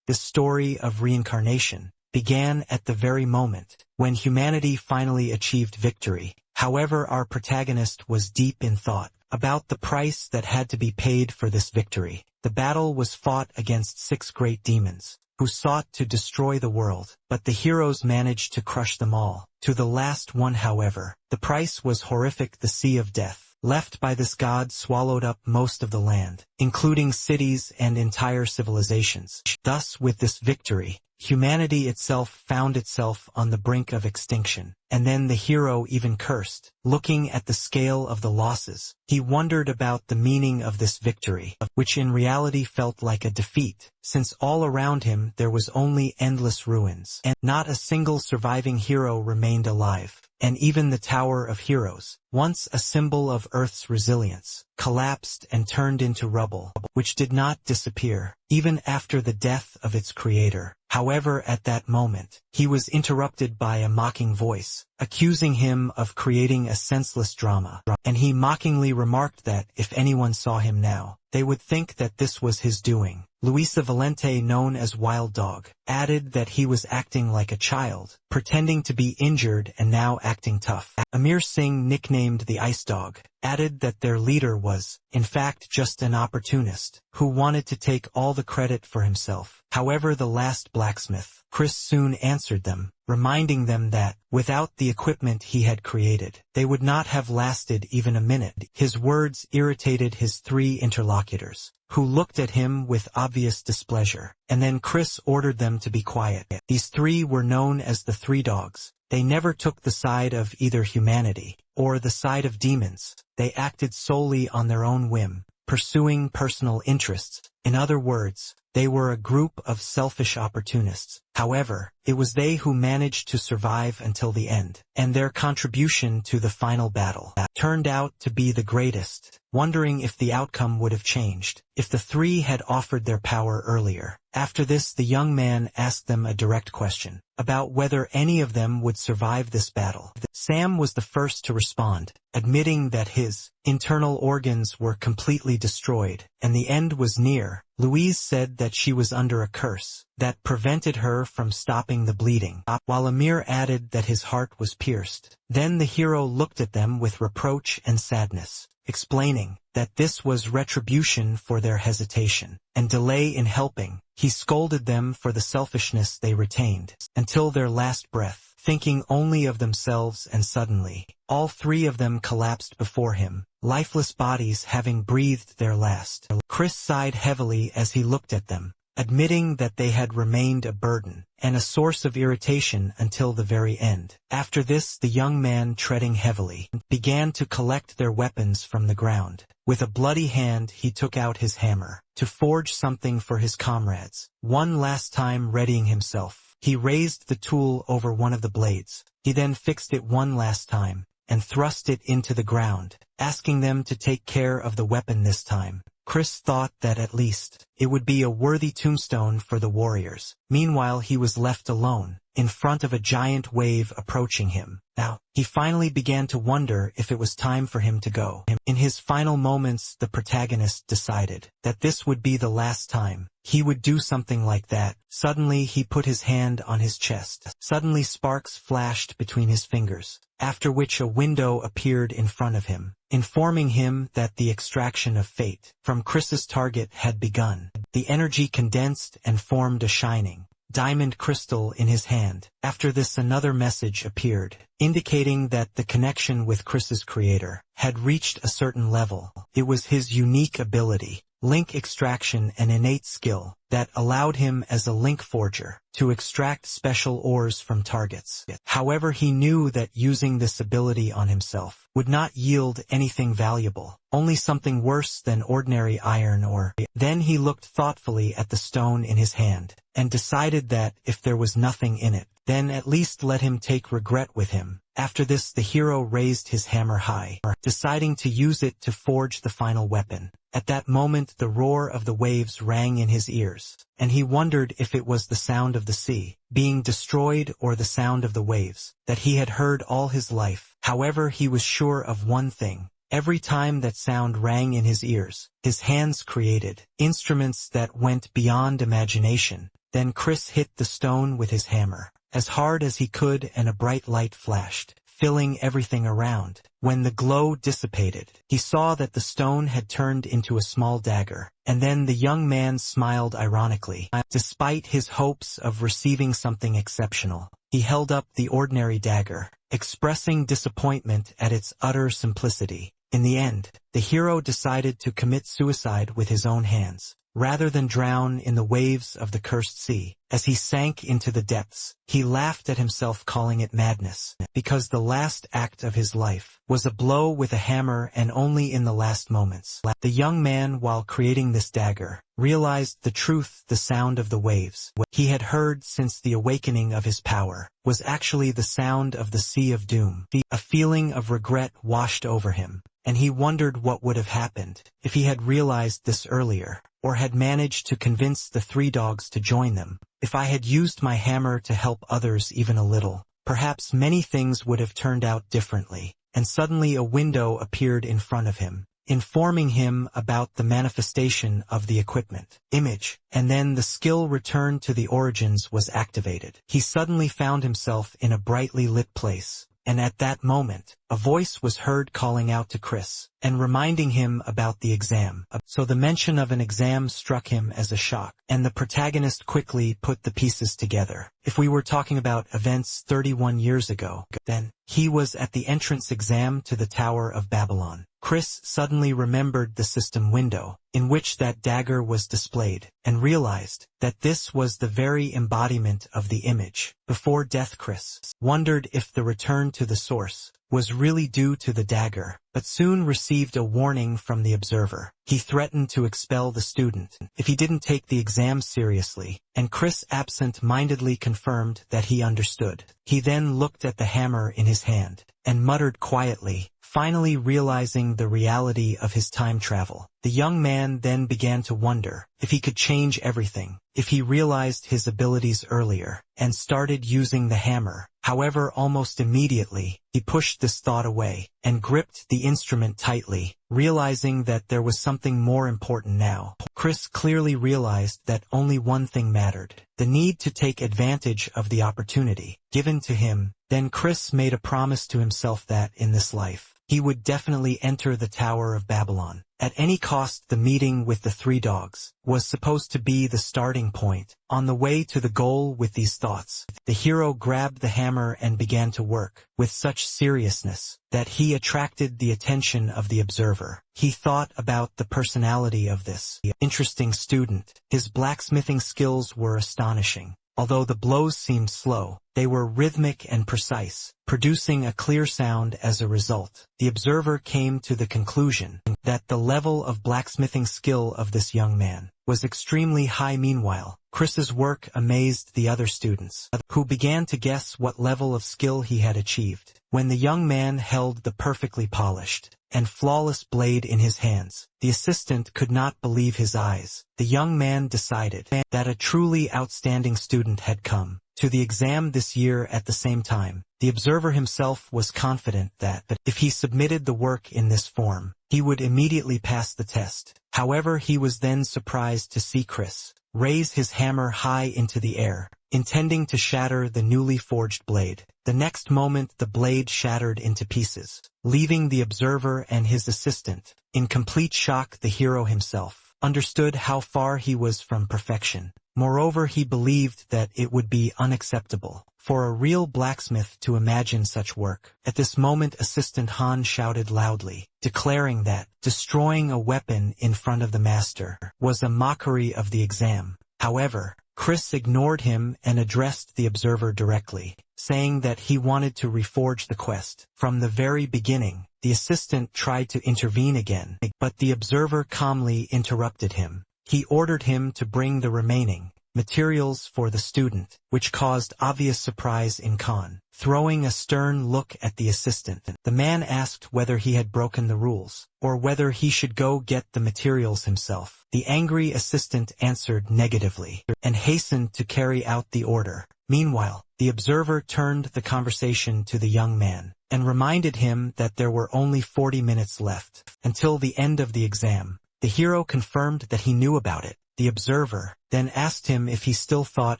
The story of reincarnation began at the very moment when humanity finally achieved victory. However, our protagonist was deep in thought about the price that had to be paid for this victory. The battle was fought against 6 great demons, who sought to destroy the world, but the heroes managed to crush them all. To the last one, however, the price was horrific. The sea of death left by this god swallowed up most of the land, including cities and entire civilizations. Thus, with this victory, humanity itself found itself on the brink of extinction. And then the hero even cursed. Looking at the scale of the losses, he wondered about the meaning of this victory, which in reality felt like a defeat, since all around him there was only endless ruins, and not a single surviving hero remained alive. And even the Tower of Heroes, once a symbol of Earth's resilience, collapsed and turned into rubble, which did not disappear, even after the death of its creator. However, at that moment, he was interrupted by a mocking voice, accusing him of creating a senseless drama, and he mockingly remarked that if anyone saw him now, they would think that this was his doing. Luisa Valente, known as Wild Dog, added that he was acting like a child, pretending to be injured and now acting tough. Amir Singh, nicknamed the Ice Dog, added that their leader was, in fact, just an opportunist, who wanted to take all the credit for himself. However, the last blacksmith, Chris, soon answered them, reminding them that, without the equipment he had created, they would not have lasted even a minute. His words irritated his 3 interlocutors, who looked at him with obvious displeasure, and then Chris ordered them to be quiet. These 3 were known as the 3 Dogs. They never took the side of either humanity or the side of demons. They acted solely on their own whim, pursuing personal interests. In other words, they were a group of selfish opportunists. However, it was they who managed to survive until the end, and their contribution to the final battle turned out to be the greatest. Wondering if the outcome would have changed if the 3 had offered their power earlier. After this, the young man asked them a direct question about whether any of them would survive this battle. Sam was the first to respond, admitting that his internal organs were completely destroyed, and the end was near. Louise said that she was under a curse that prevented her from stopping the bleeding, while Amir added that his heart was pierced. Then the hero looked at them with reproach and sadness, explaining that this was retribution for their hesitation and delay in helping. He scolded them for the selfishness they retained until their last breath, thinking only of themselves, and suddenly, all 3 of them collapsed before him, lifeless bodies having breathed their last. Chris sighed heavily as he looked at them, admitting that they had remained a burden and a source of irritation until the very end. After this, the young man, treading heavily, began to collect their weapons from the ground. With a bloody hand, he took out his hammer to forge something for his comrades. One last time, readying himself, he raised the tool over one of the blades. He then fixed it one last time and thrust it into the ground, asking them to take care of the weapon this time. Chris thought that at least it would be a worthy tombstone for the warriors. Meanwhile, he was left alone, in front of a giant wave approaching him. Now, he finally began to wonder if it was time for him to go. In his final moments, the protagonist decided that this would be the last time he would do something like that. Suddenly, he put his hand on his chest. Suddenly, sparks flashed between his fingers, after which a window appeared in front of him, informing him that the extraction of fate from Chris's target had begun. The energy condensed and formed a shining diamond crystal in his hand. After this, another message appeared, indicating that the connection with Chris's creator had reached a certain level. It was his unique ability, link extraction, an innate skill that allowed him as a link forger to extract special ores from targets. However, he knew that using this ability on himself would not yield anything valuable, only something worse than ordinary iron ore. Then he looked thoughtfully at the stone in his hand and decided that if there was nothing in it, then at least let him take regret with him. After this, the hero raised his hammer high, deciding to use it to forge the final weapon. At that moment, the roar of the waves rang in his ears, and he wondered if it was the sound of the sea being destroyed or the sound of the waves that he had heard all his life. However, he was sure of one thing. Every time that sound rang in his ears, his hands created instruments that went beyond imagination. Then Chris hit the stone with his hammer, as hard as he could, and a bright light flashed, filling everything around. When the glow dissipated, he saw that the stone had turned into a small dagger, and then the young man smiled ironically. Despite his hopes of receiving something exceptional, he held up the ordinary dagger, expressing disappointment at its utter simplicity. In the end, the hero decided to commit suicide with his own hands, rather than drown in the waves of the cursed sea. As he sank into the depths, he laughed at himself, calling it madness, because the last act of his life was a blow with a hammer, and only in the last moments. The young man, while creating this dagger, realized the truth. The sound of the waves he had heard since the awakening of his power was actually the sound of the Sea of Doom. A feeling of regret washed over him, and he wondered what would have happened if he had realized this earlier, or had managed to convince the three dogs to join them. If I had used my hammer to help others even a little, perhaps many things would have turned out differently. And suddenly a window appeared in front of him, informing him about the manifestation of the equipment image, and then the skill returned to the origins was activated. He suddenly found himself in a brightly lit place, and at that moment, a voice was heard calling out to Chris, and reminding him about the exam. So the mention of an exam struck him as a shock, and the protagonist quickly put the pieces together. If we were talking about events 31 years ago, then he was at the entrance exam to the Tower of Babylon. Chris suddenly remembered the system window, in which that dagger was displayed, and realized that this was the very embodiment of the image. Before death, Chris wondered if the return to the source was really due to the dagger, but soon received a warning from the observer. He threatened to expel the student if he didn't take the exam seriously, and Chris absent-mindedly confirmed that he understood. He then looked at the hammer in his hand, and muttered quietly, finally realizing the reality of his time travel. The young man then began to wonder if he could change everything, if he realized his abilities earlier, and started using the hammer. However, almost immediately, he pushed this thought away, and gripped the instrument tightly, realizing that there was something more important now. Chris clearly realized that only one thing mattered: the need to take advantage of the opportunity given to him. Then Chris made a promise to himself that, in this life, he would definitely enter the Tower of Babylon. At any cost. The meeting with the three dogs was supposed to be the starting point. On the way to the goal with these thoughts, the hero grabbed the hammer and began to work with such seriousness that he attracted the attention of the observer. He thought about the personality of this interesting student. His blacksmithing skills were astonishing. Although the blows seemed slow, they were rhythmic and precise, producing a clear sound as a result. The observer came to the conclusion that the level of blacksmithing skill of this young man was extremely high. Meanwhile, Chris's work amazed the other students, who began to guess what level of skill he had achieved. When the young man held the perfectly polished and flawless blade in his hands, the assistant could not believe his eyes. The young man decided that a truly outstanding student had come to the exam this year. At the same time, the observer himself was confident that if he submitted the work in this form, he would immediately pass the test. However, he was then surprised to see Chris raise his hammer high into the air, intending to shatter the newly forged blade. The next moment, the blade shattered into pieces, leaving the observer and his assistant in complete shock. The hero himself understood how far he was from perfection. Moreover, he believed that it would be unacceptable for a real blacksmith to imagine such work. At this moment, Assistant Han shouted loudly, declaring that destroying a weapon in front of the master was a mockery of the exam. However, Chris ignored him and addressed the observer directly, saying that he wanted to reforge the quest. From the very beginning, the assistant tried to intervene again, but the observer calmly interrupted him. He ordered him to bring the remaining materials for the student, which caused obvious surprise in Khan. Throwing a stern look at the assistant, the man asked whether he had broken the rules, or whether he should go get the materials himself. The angry assistant answered negatively, and hastened to carry out the order. Meanwhile, the observer turned the conversation to the young man, and reminded him that there were only 40 minutes left until the end of the exam. The hero confirmed that he knew about it. The observer then asked him if he still thought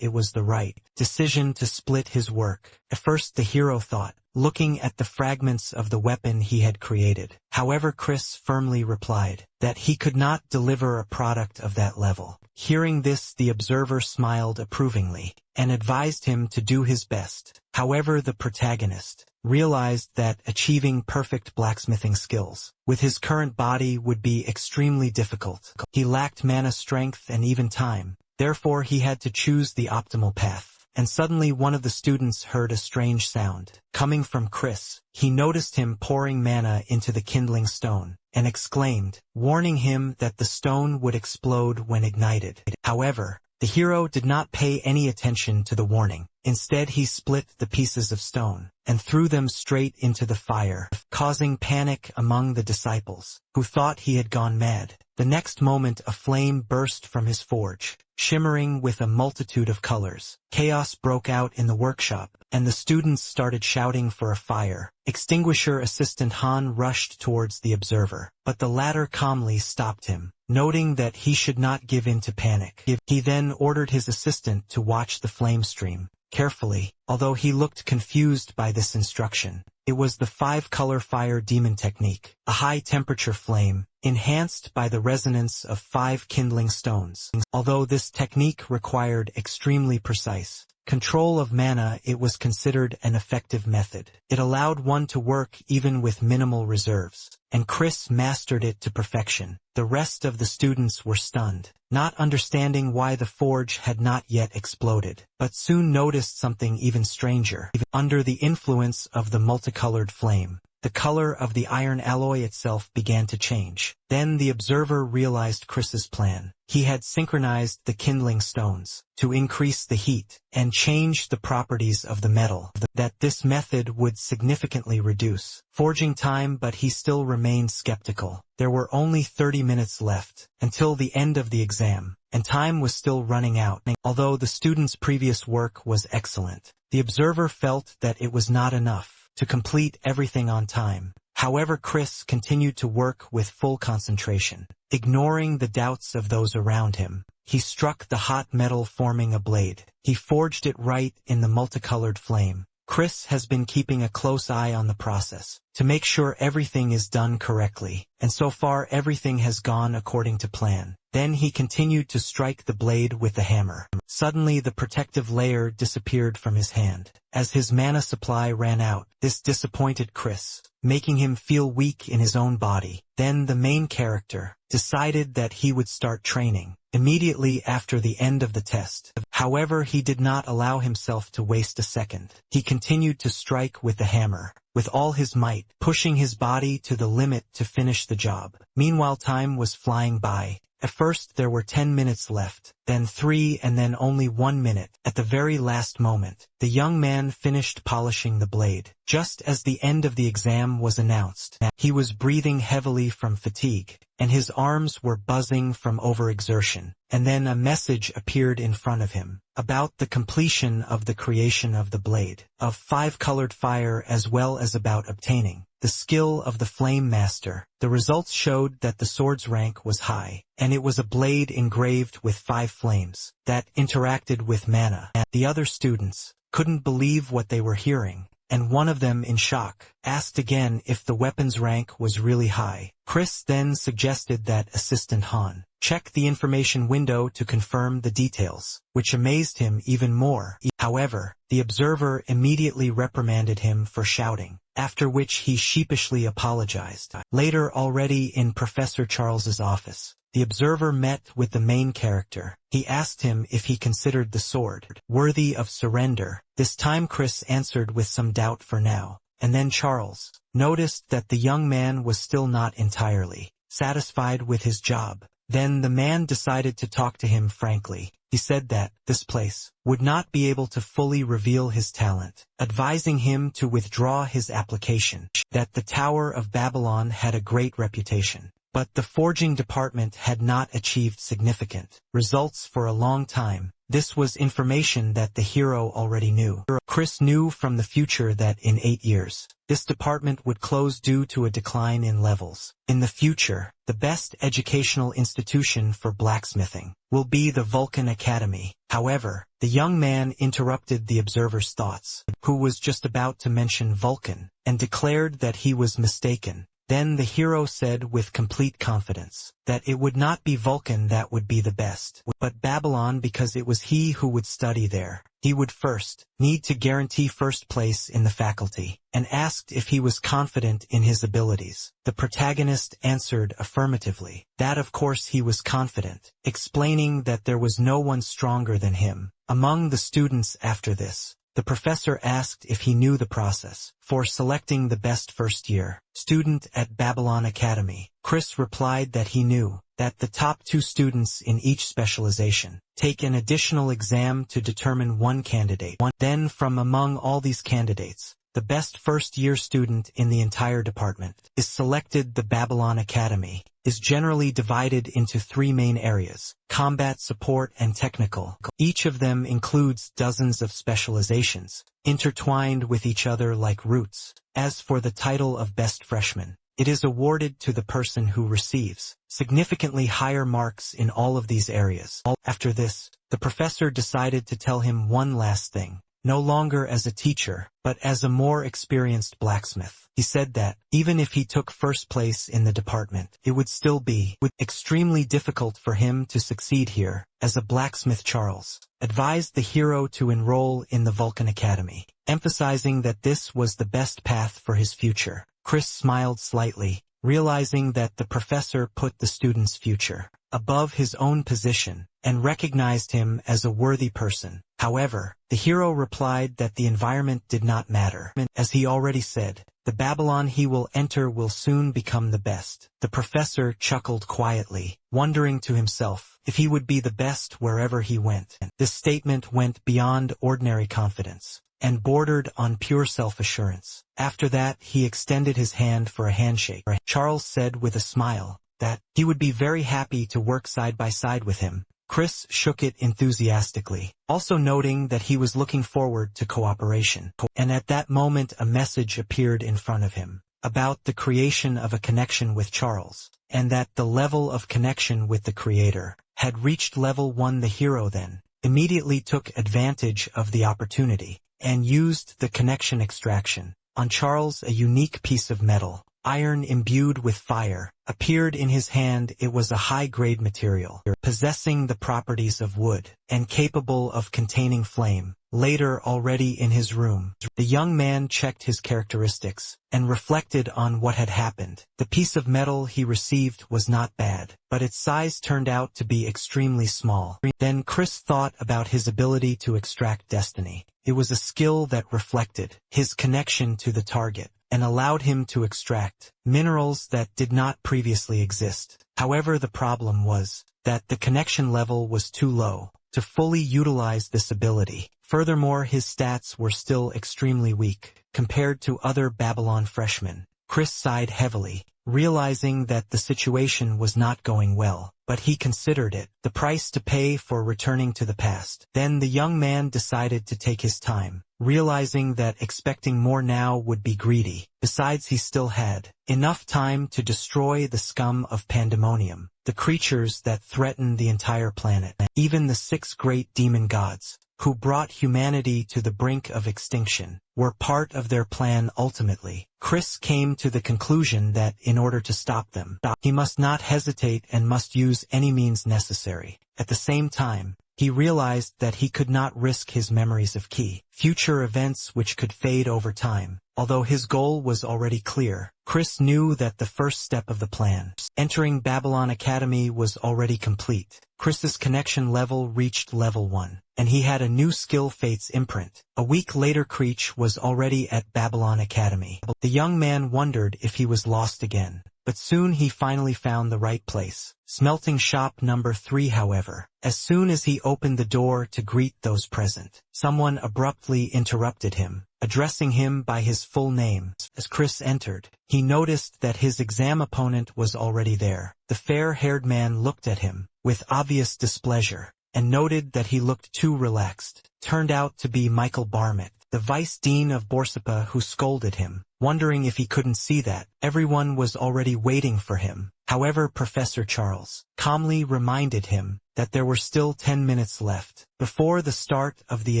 it was the right decision to split his work. At first the hero thought, looking at the fragments of the weapon he had created. However, Chris firmly replied that he could not deliver a product of that level. Hearing this, the observer smiled approvingly and advised him to do his best. However, the protagonist realized that achieving perfect blacksmithing skills with his current body would be extremely difficult. He lacked mana strength and even time, therefore he had to choose the optimal path. And suddenly one of the students heard a strange sound coming from Chris. He noticed him pouring mana into the kindling stone and exclaimed, warning him that the stone would explode when ignited. However, the hero did not pay any attention to the warning. Instead, he split the pieces of stone and threw them straight into the fire, causing panic among the disciples, who thought he had gone mad. The next moment a flame burst from his forge, shimmering with a multitude of colors. Chaos broke out in the workshop, and the students started shouting for a fire extinguisher. Assistant Han rushed towards the observer, but the latter calmly stopped him, noting that he should not give in to panic. He then ordered his assistant to watch the flame stream carefully, although he looked confused by this instruction. It was the 5-color fire demon technique, a high-temperature flame, enhanced by the resonance of 5 kindling stones. Although this technique required extremely precise control of mana, it was considered an effective method. It allowed one to work even with minimal reserves, and Chris mastered it to perfection. The rest of the students were stunned, not understanding why the forge had not yet exploded, but soon noticed something even stranger. Under the influence of the multicolored flame, the color of the iron alloy itself began to change. Then the observer realized Chris's plan. He had synchronized the kindling stones to increase the heat and change the properties of the metal. That this method would significantly reduce forging time, but he still remained skeptical. There were only 30 minutes left until the end of the exam, and time was still running out. Although the student's previous work was excellent, the observer felt that it was not enough to complete everything on time. However, Chris continued to work with full concentration, ignoring the doubts of those around him. He struck the hot metal, forming a blade. He forged it right in the multicolored flame. Chris has been keeping a close eye on the process to make sure everything is done correctly, and so far everything has gone according to plan. Then he continued to strike the blade with the hammer. Suddenly the protective layer disappeared from his hand as his mana supply ran out. This disappointed Chris, making him feel weak in his own body. Then the main character decided that he would start training immediately after the end of the test. However, he did not allow himself to waste a second. He continued to strike with the hammer with all his might, pushing his body to the limit to finish the job. Meanwhile, time was flying by. At first there were 10 minutes left, then 3, and then only 1 minute. At the very last moment, the young man finished polishing the blade. Just as the end of the exam was announced, he was breathing heavily from fatigue, and his arms were buzzing from overexertion. And then a message appeared in front of him about the completion of the creation of the blade of 5-colored fire, as well as about obtaining the skill of the Flame Master. The results showed that the sword's rank was high, and it was a blade engraved with 5 flames that interacted with mana. The other students couldn't believe what they were hearing, and one of them, in shock, asked again if the weapon's rank was really high. Chris then suggested that Assistant Han check the information window to confirm the details, which amazed him even more. However, the observer immediately reprimanded him for shouting, after which he sheepishly apologized. Later, already in Professor Charles's office, the observer met with the main character. He asked him if he considered the sword worthy of surrender. This time Chris answered with some doubt for now, and then Charles noticed that the young man was still not entirely satisfied with his job. Then the man decided to talk to him frankly. He said that this place would not be able to fully reveal his talent, advising him to withdraw his application, that the Tower of Babylon had a great reputation, but the forging department had not achieved significant results for a long time. This was information that the hero already knew. Chris knew from the future that in 8 years, this department would close due to a decline in levels. In the future, the best educational institution for blacksmithing will be the Vulcan Academy. However, the young man interrupted the observer's thoughts, who was just about to mention Vulcan, and declared that he was mistaken. Then the hero said with complete confidence that it would not be Vulcan that would be the best, but Babylon, because it was he who would study there. He would first need to guarantee first place in the faculty, and asked if he was confident in his abilities. The protagonist answered affirmatively that of course he was confident, explaining that there was no one stronger than him among the students. After this, the professor asked if he knew the process for selecting the best first-year student at Babylon Academy. Chris replied that he knew that the top 2 students in each specialization take an additional exam to determine one candidate. Then from among all these candidates, the best first-year student in the entire department is selected. The Babylon Academy is generally divided into 3 main areas: combat, support, and technical. Each of them includes dozens of specializations, intertwined with each other like roots. As for the title of best freshman, it is awarded to the person who receives significantly higher marks in all of these areas. After this, the professor decided to tell him one last thing. No longer as a teacher, but as a more experienced blacksmith. He said that, even if he took first place in the department, it would still be extremely difficult for him to succeed here. As a blacksmith, Charles advised the hero to enroll in the Vulcan Academy, emphasizing that this was the best path for his future. Chris smiled slightly, realizing that the professor put the student's future above his own position, and recognized him as a worthy person. However, the hero replied that the environment did not matter. As he already said, the Babylon he will enter will soon become the best. The professor chuckled quietly, wondering to himself if he would be the best wherever he went. This statement went beyond ordinary confidence and bordered on pure self-assurance. After that, he extended his hand for a handshake. Charles said with a smile that he would be very happy to work side by side with him. Chris shook it enthusiastically, also noting that he was looking forward to cooperation. And at that moment a message appeared in front of him about the creation of a connection with Charles, and that the level of connection with the creator had reached level 1. The hero then immediately took advantage of the opportunity and used the connection extraction on Charles. A unique piece of metal, iron imbued with fire, appeared in his hand. It was a high-grade material, possessing the properties of wood, and capable of containing flame. Later, already in his room, the young man checked his characteristics, and reflected on what had happened. The piece of metal he received was not bad, but its size turned out to be extremely small. Then Chris thought about his ability to extract destiny. It was a skill that reflected his connection to the target, and allowed him to extract minerals that did not previously exist. However, the problem was that the connection level was too low to fully utilize this ability. Furthermore, his stats were still extremely weak compared to other Babylon freshmen. Chris sighed heavily, realizing that the situation was not going well, but he considered it the price to pay for returning to the past. Then the young man decided to take his time, realizing that expecting more now would be greedy. Besides, he still had enough time to destroy the scum of pandemonium, the creatures that threatened the entire planet. Even the 6 great demon gods, who brought humanity to the brink of extinction, were part of their plan. Ultimately, Chris came to the conclusion that in order to stop them, he must not hesitate and must use any means necessary. At the same time, he realized that he could not risk his memories of key future events which could fade over time. Although his goal was already clear, Chris knew that the first step of the plan, entering Babylon Academy, was already complete. Chris's connection level reached level 1, and he had a new skill, Fate's Imprint. A week later, Creech was already at Babylon Academy. The young man wondered if he was lost again, but soon he finally found the right place. Smelting shop number 3. However, as soon as he opened the door to greet those present, someone abruptly interrupted him, addressing him by his full name. As Chris entered, he noticed that his exam opponent was already there. The fair-haired man looked at him with obvious displeasure. and noted that he looked too relaxed. Turned out to be Michael Barmett, the vice dean of Borsippa, who scolded him, wondering if he couldn't see that everyone was already waiting for him. However, Professor Charles calmly reminded him that there were still 10 minutes left before the start of the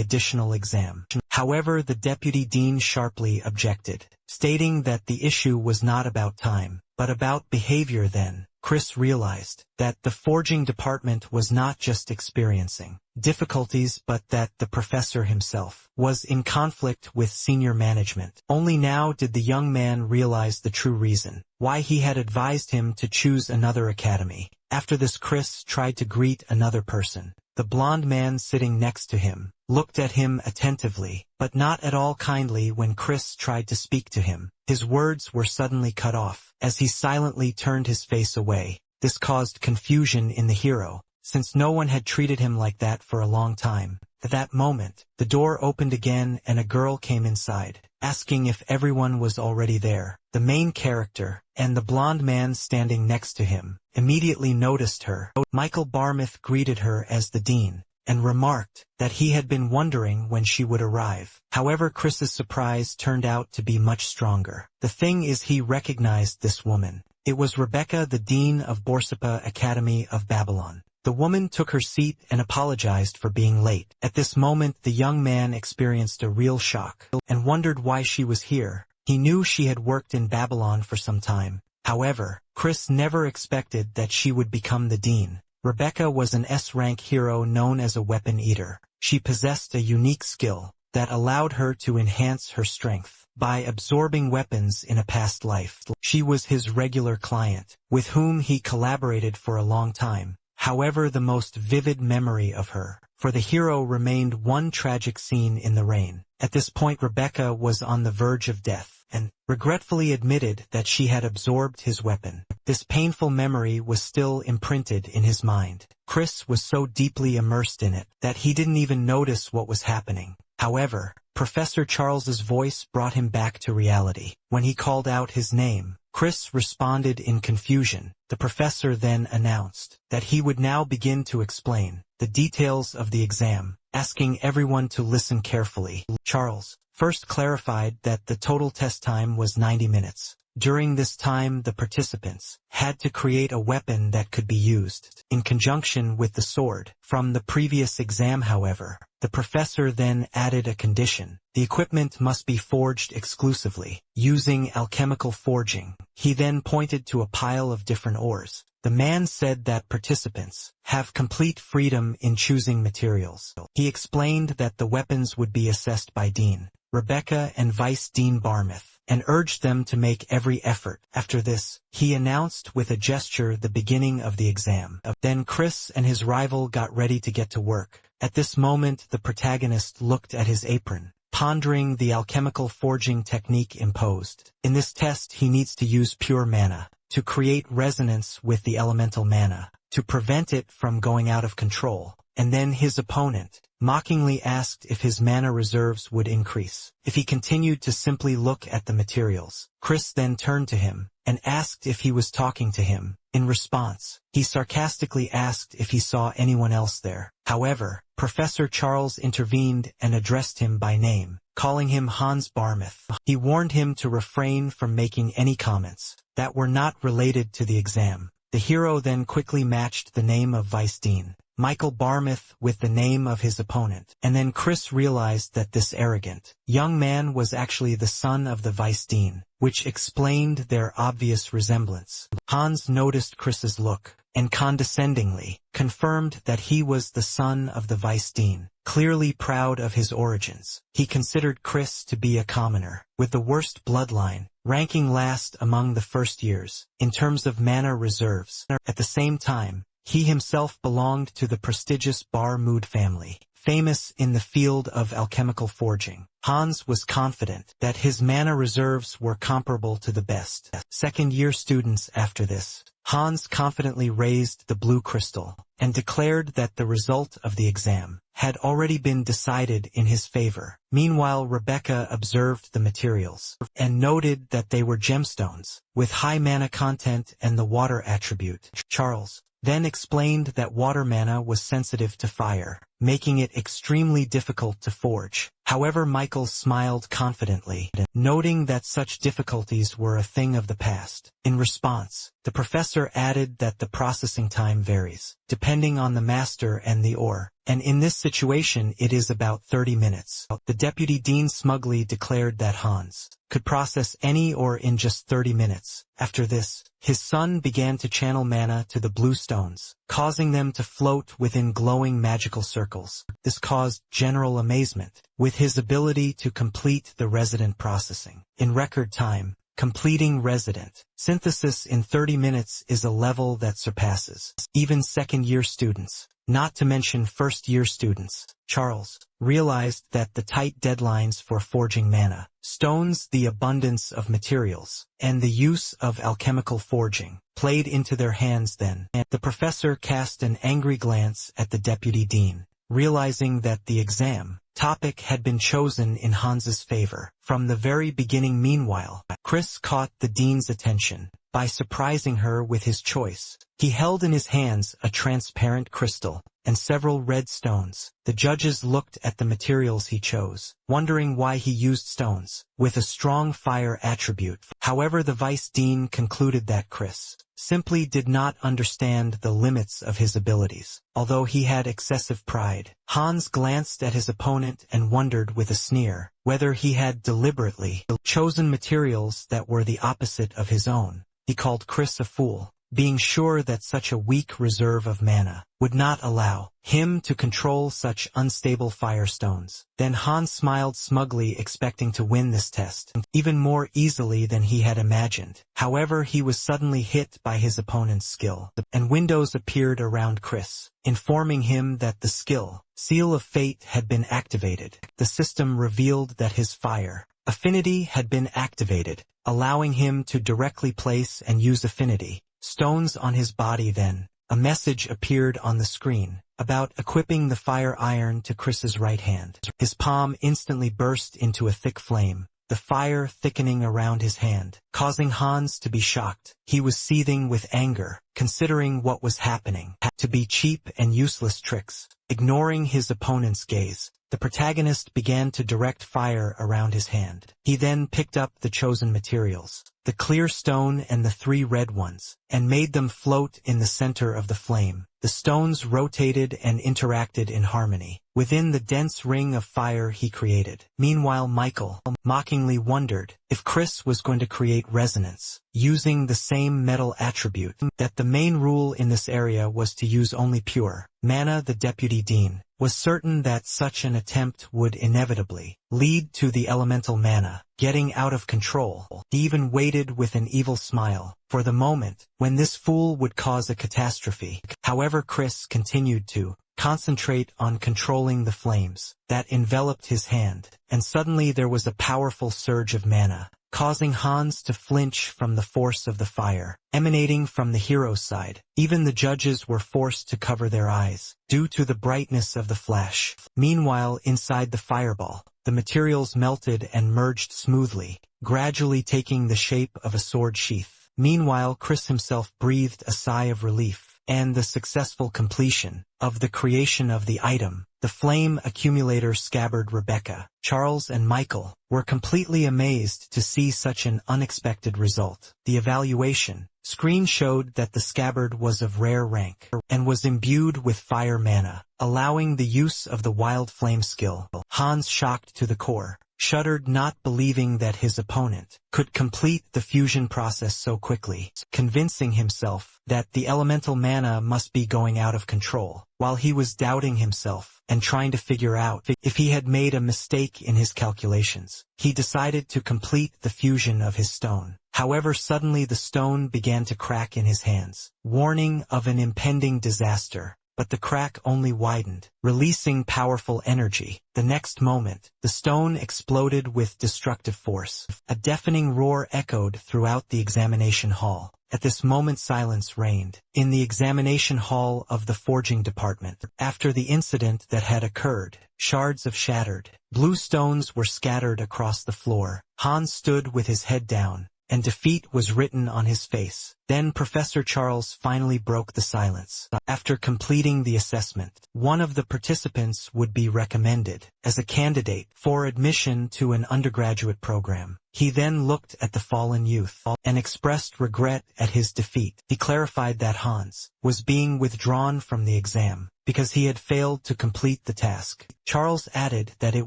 additional exam. However, the deputy dean sharply objected, stating that the issue was not about time, but about behavior. Then Chris realized that the forging department was not just experiencing difficulties, but that the professor himself was in conflict with senior management. Only now did the young man realize the true reason why he had advised him to choose another academy. After this, Chris tried to greet another person. The blond man sitting next to him looked at him attentively, but not at all kindly. When Chris tried to speak to him, his words were suddenly cut off as he silently turned his face away. This caused confusion in the hero, since no one had treated him like that for a long time. At that moment, the door opened again and a girl came inside, asking if everyone was already there. The main character, and the blond man standing next to him, immediately noticed her. Michael Barmouth greeted her as the dean, and remarked that he had been wondering when she would arrive. However, Chris's surprise turned out to be much stronger. The thing is, he recognized this woman. It was Rebecca, the dean of Borsippa Academy of Babylon. The woman took her seat and apologized for being late. At this moment, the young man experienced a real shock and wondered why she was here. He knew she had worked in Babylon for some time. However, Chris never expected that she would become the dean. Rebecca was an S-rank hero known as a weapon eater. She possessed a unique skill that allowed her to enhance her strength by absorbing weapons in a past life. She was his regular client, with whom he collaborated for a long time. However, the most vivid memory of her for the hero remained one tragic scene in the rain. At this point, Rebecca was on the verge of death, and regretfully admitted that she had absorbed his weapon. This painful memory was still imprinted in his mind. Chris was so deeply immersed in it that he didn't even notice what was happening. However, Professor Charles's voice brought him back to reality. When he called out his name, Chris responded in confusion. The professor then announced that he would now begin to explain the details of the exam, asking everyone to listen carefully. Charles first clarified that the total test time was 90 minutes. During this time, the participants had to create a weapon that could be used in conjunction with the sword from the previous exam. However, the professor then added a condition. The equipment must be forged exclusively using alchemical forging. He then pointed to a pile of different ores. The man said that participants have complete freedom in choosing materials. He explained that the weapons would be assessed by Dean Rebecca and Vice Dean Barmouth, and urged them to make every effort. After this, he announced with a gesture the beginning of the exam. Then Chris and his rival got ready to get to work. At this moment, the protagonist looked at his apron, pondering the alchemical forging technique imposed. In this test, he needs to use pure mana to create resonance with the elemental mana, to prevent it from going out of control. And then his opponent mockingly asked if his mana reserves would increase if he continued to simply look at the materials. Chris then turned to him and asked if he was talking to him. In response, he sarcastically asked if he saw anyone else there. However, Professor Charles intervened and addressed him by name, calling him Hans Barmouth. He warned him to refrain from making any comments that were not related to the exam. The hero then quickly matched the name of Vice Dean Michael Barmouth with the name of his opponent, and then Chris realized that this arrogant young man was actually the son of the Vice Dean, which explained their obvious resemblance. Hans noticed Chris's look, and condescendingly confirmed that he was the son of the Vice Dean. Clearly proud of his origins, he considered Chris to be a commoner with the worst bloodline, ranking last among the first years in terms of mana reserves. At the same time, he himself belonged to the prestigious Bar-Mood family, famous in the field of alchemical forging. Hans was confident that his mana reserves were comparable to the best second-year students. After this, Hans confidently raised the blue crystal and declared that the result of the exam had already been decided in his favor. Meanwhile, Rebecca observed the materials and noted that they were gemstones with high mana content and the water attribute. Charles then explained that water mana was sensitive to fire, making it extremely difficult to forge. However, Michael smiled confidently, noting that such difficulties were a thing of the past. In response, the professor added that the processing time varies, depending on the master and the ore, and in this situation it is about 30 minutes. The deputy dean smugly declared that Hans could process any ore in just 30 minutes. After this, his son began to channel mana to the blue stones, causing them to float within glowing magical circles. This caused general amazement, with his ability to complete the resident processing in record time. Completing resident synthesis in 30 minutes is a level that surpasses even second-year students, not to mention first-year students. Charles realized that the tight deadlines for forging mana, stones, the abundance of materials, and the use of alchemical forging played into their hands then. The professor cast an angry glance at the deputy dean, realizing that the exam topic had been chosen in Hans's favor from the very beginning. Meanwhile, Chris caught the dean's attention by surprising her with his choice. He held in his hands a transparent crystal and several red stones. The judges looked at the materials he chose, wondering why he used stones with a strong fire attribute. However, the vice dean concluded that Chris simply did not understand the limits of his abilities. Although he had excessive pride, Hans glanced at his opponent and wondered with a sneer whether he had deliberately chosen materials that were the opposite of his own. He called Chris a fool, being sure that such a weak reserve of mana would not allow him to control such unstable firestones. Then Hans smiled smugly, expecting to win this test even more easily than he had imagined. However, he was suddenly hit by his opponent's skill, and windows appeared around Chris, informing him that the skill Seal of Fate had been activated. The system revealed that his fire affinity had been activated, allowing him to directly place and use affinity stones on his body. Then, a message appeared on the screen about equipping the fire iron to Chris's right hand. His palm instantly burst into a thick flame, the fire thickening around his hand, causing Hans to be shocked. He was seething with anger, considering what was happening to be cheap and useless tricks. Ignoring his opponent's gaze, the protagonist began to direct fire around his hand. He then picked up the chosen materials, the clear stone and the 3 red ones, and made them float in the center of the flame. The stones rotated and interacted in harmony within the dense ring of fire he created. Meanwhile, Michael mockingly wondered if Chris was going to create resonance using the same metal attribute. That the main rule in this area was to use only pure mana. The deputy dean was certain that such an attempt would inevitably lead to the elemental mana getting out of control. He even waited with an evil smile for the moment when this fool would cause a catastrophe. However, Chris continued to concentrate on controlling the flames that enveloped his hand, and suddenly there was a powerful surge of mana, causing Hans to flinch from the force of the fire emanating from the hero's side. Even the judges were forced to cover their eyes due to the brightness of the flash. Meanwhile, inside the fireball, the materials melted and merged smoothly, gradually taking the shape of a sword sheath. Meanwhile, Chris himself breathed a sigh of relief, and the successful completion of the creation of the item, the flame accumulator scabbard. Rebecca, Charles, and Michael were completely amazed to see such an unexpected result. The evaluation screen showed that the scabbard was of rare rank and was imbued with fire mana, allowing the use of the wild flame skill. Hans, shocked to the core, shuddered, not believing that his opponent could complete the fusion process so quickly, convincing himself that the elemental mana must be going out of control. While he was doubting himself and trying to figure out if he had made a mistake in his calculations, he decided to complete the fusion of his stone. However, suddenly the stone began to crack in his hands, warning of an impending disaster. But the crack only widened, releasing powerful energy. The next moment, the stone exploded with destructive force. A deafening roar echoed throughout the examination hall. At this moment, silence reigned in the examination hall of the forging department. After the incident that had occurred, shards of shattered blue stones were scattered across the floor. Hans stood with his head down and defeat was written on his face. Then Professor Charles finally broke the silence. After completing the assessment, one of the participants would be recommended as a candidate for admission to an undergraduate program. He then looked at the fallen youth and expressed regret at his defeat. He clarified that Hans was being withdrawn from the exam because he had failed to complete the task. Charles added that it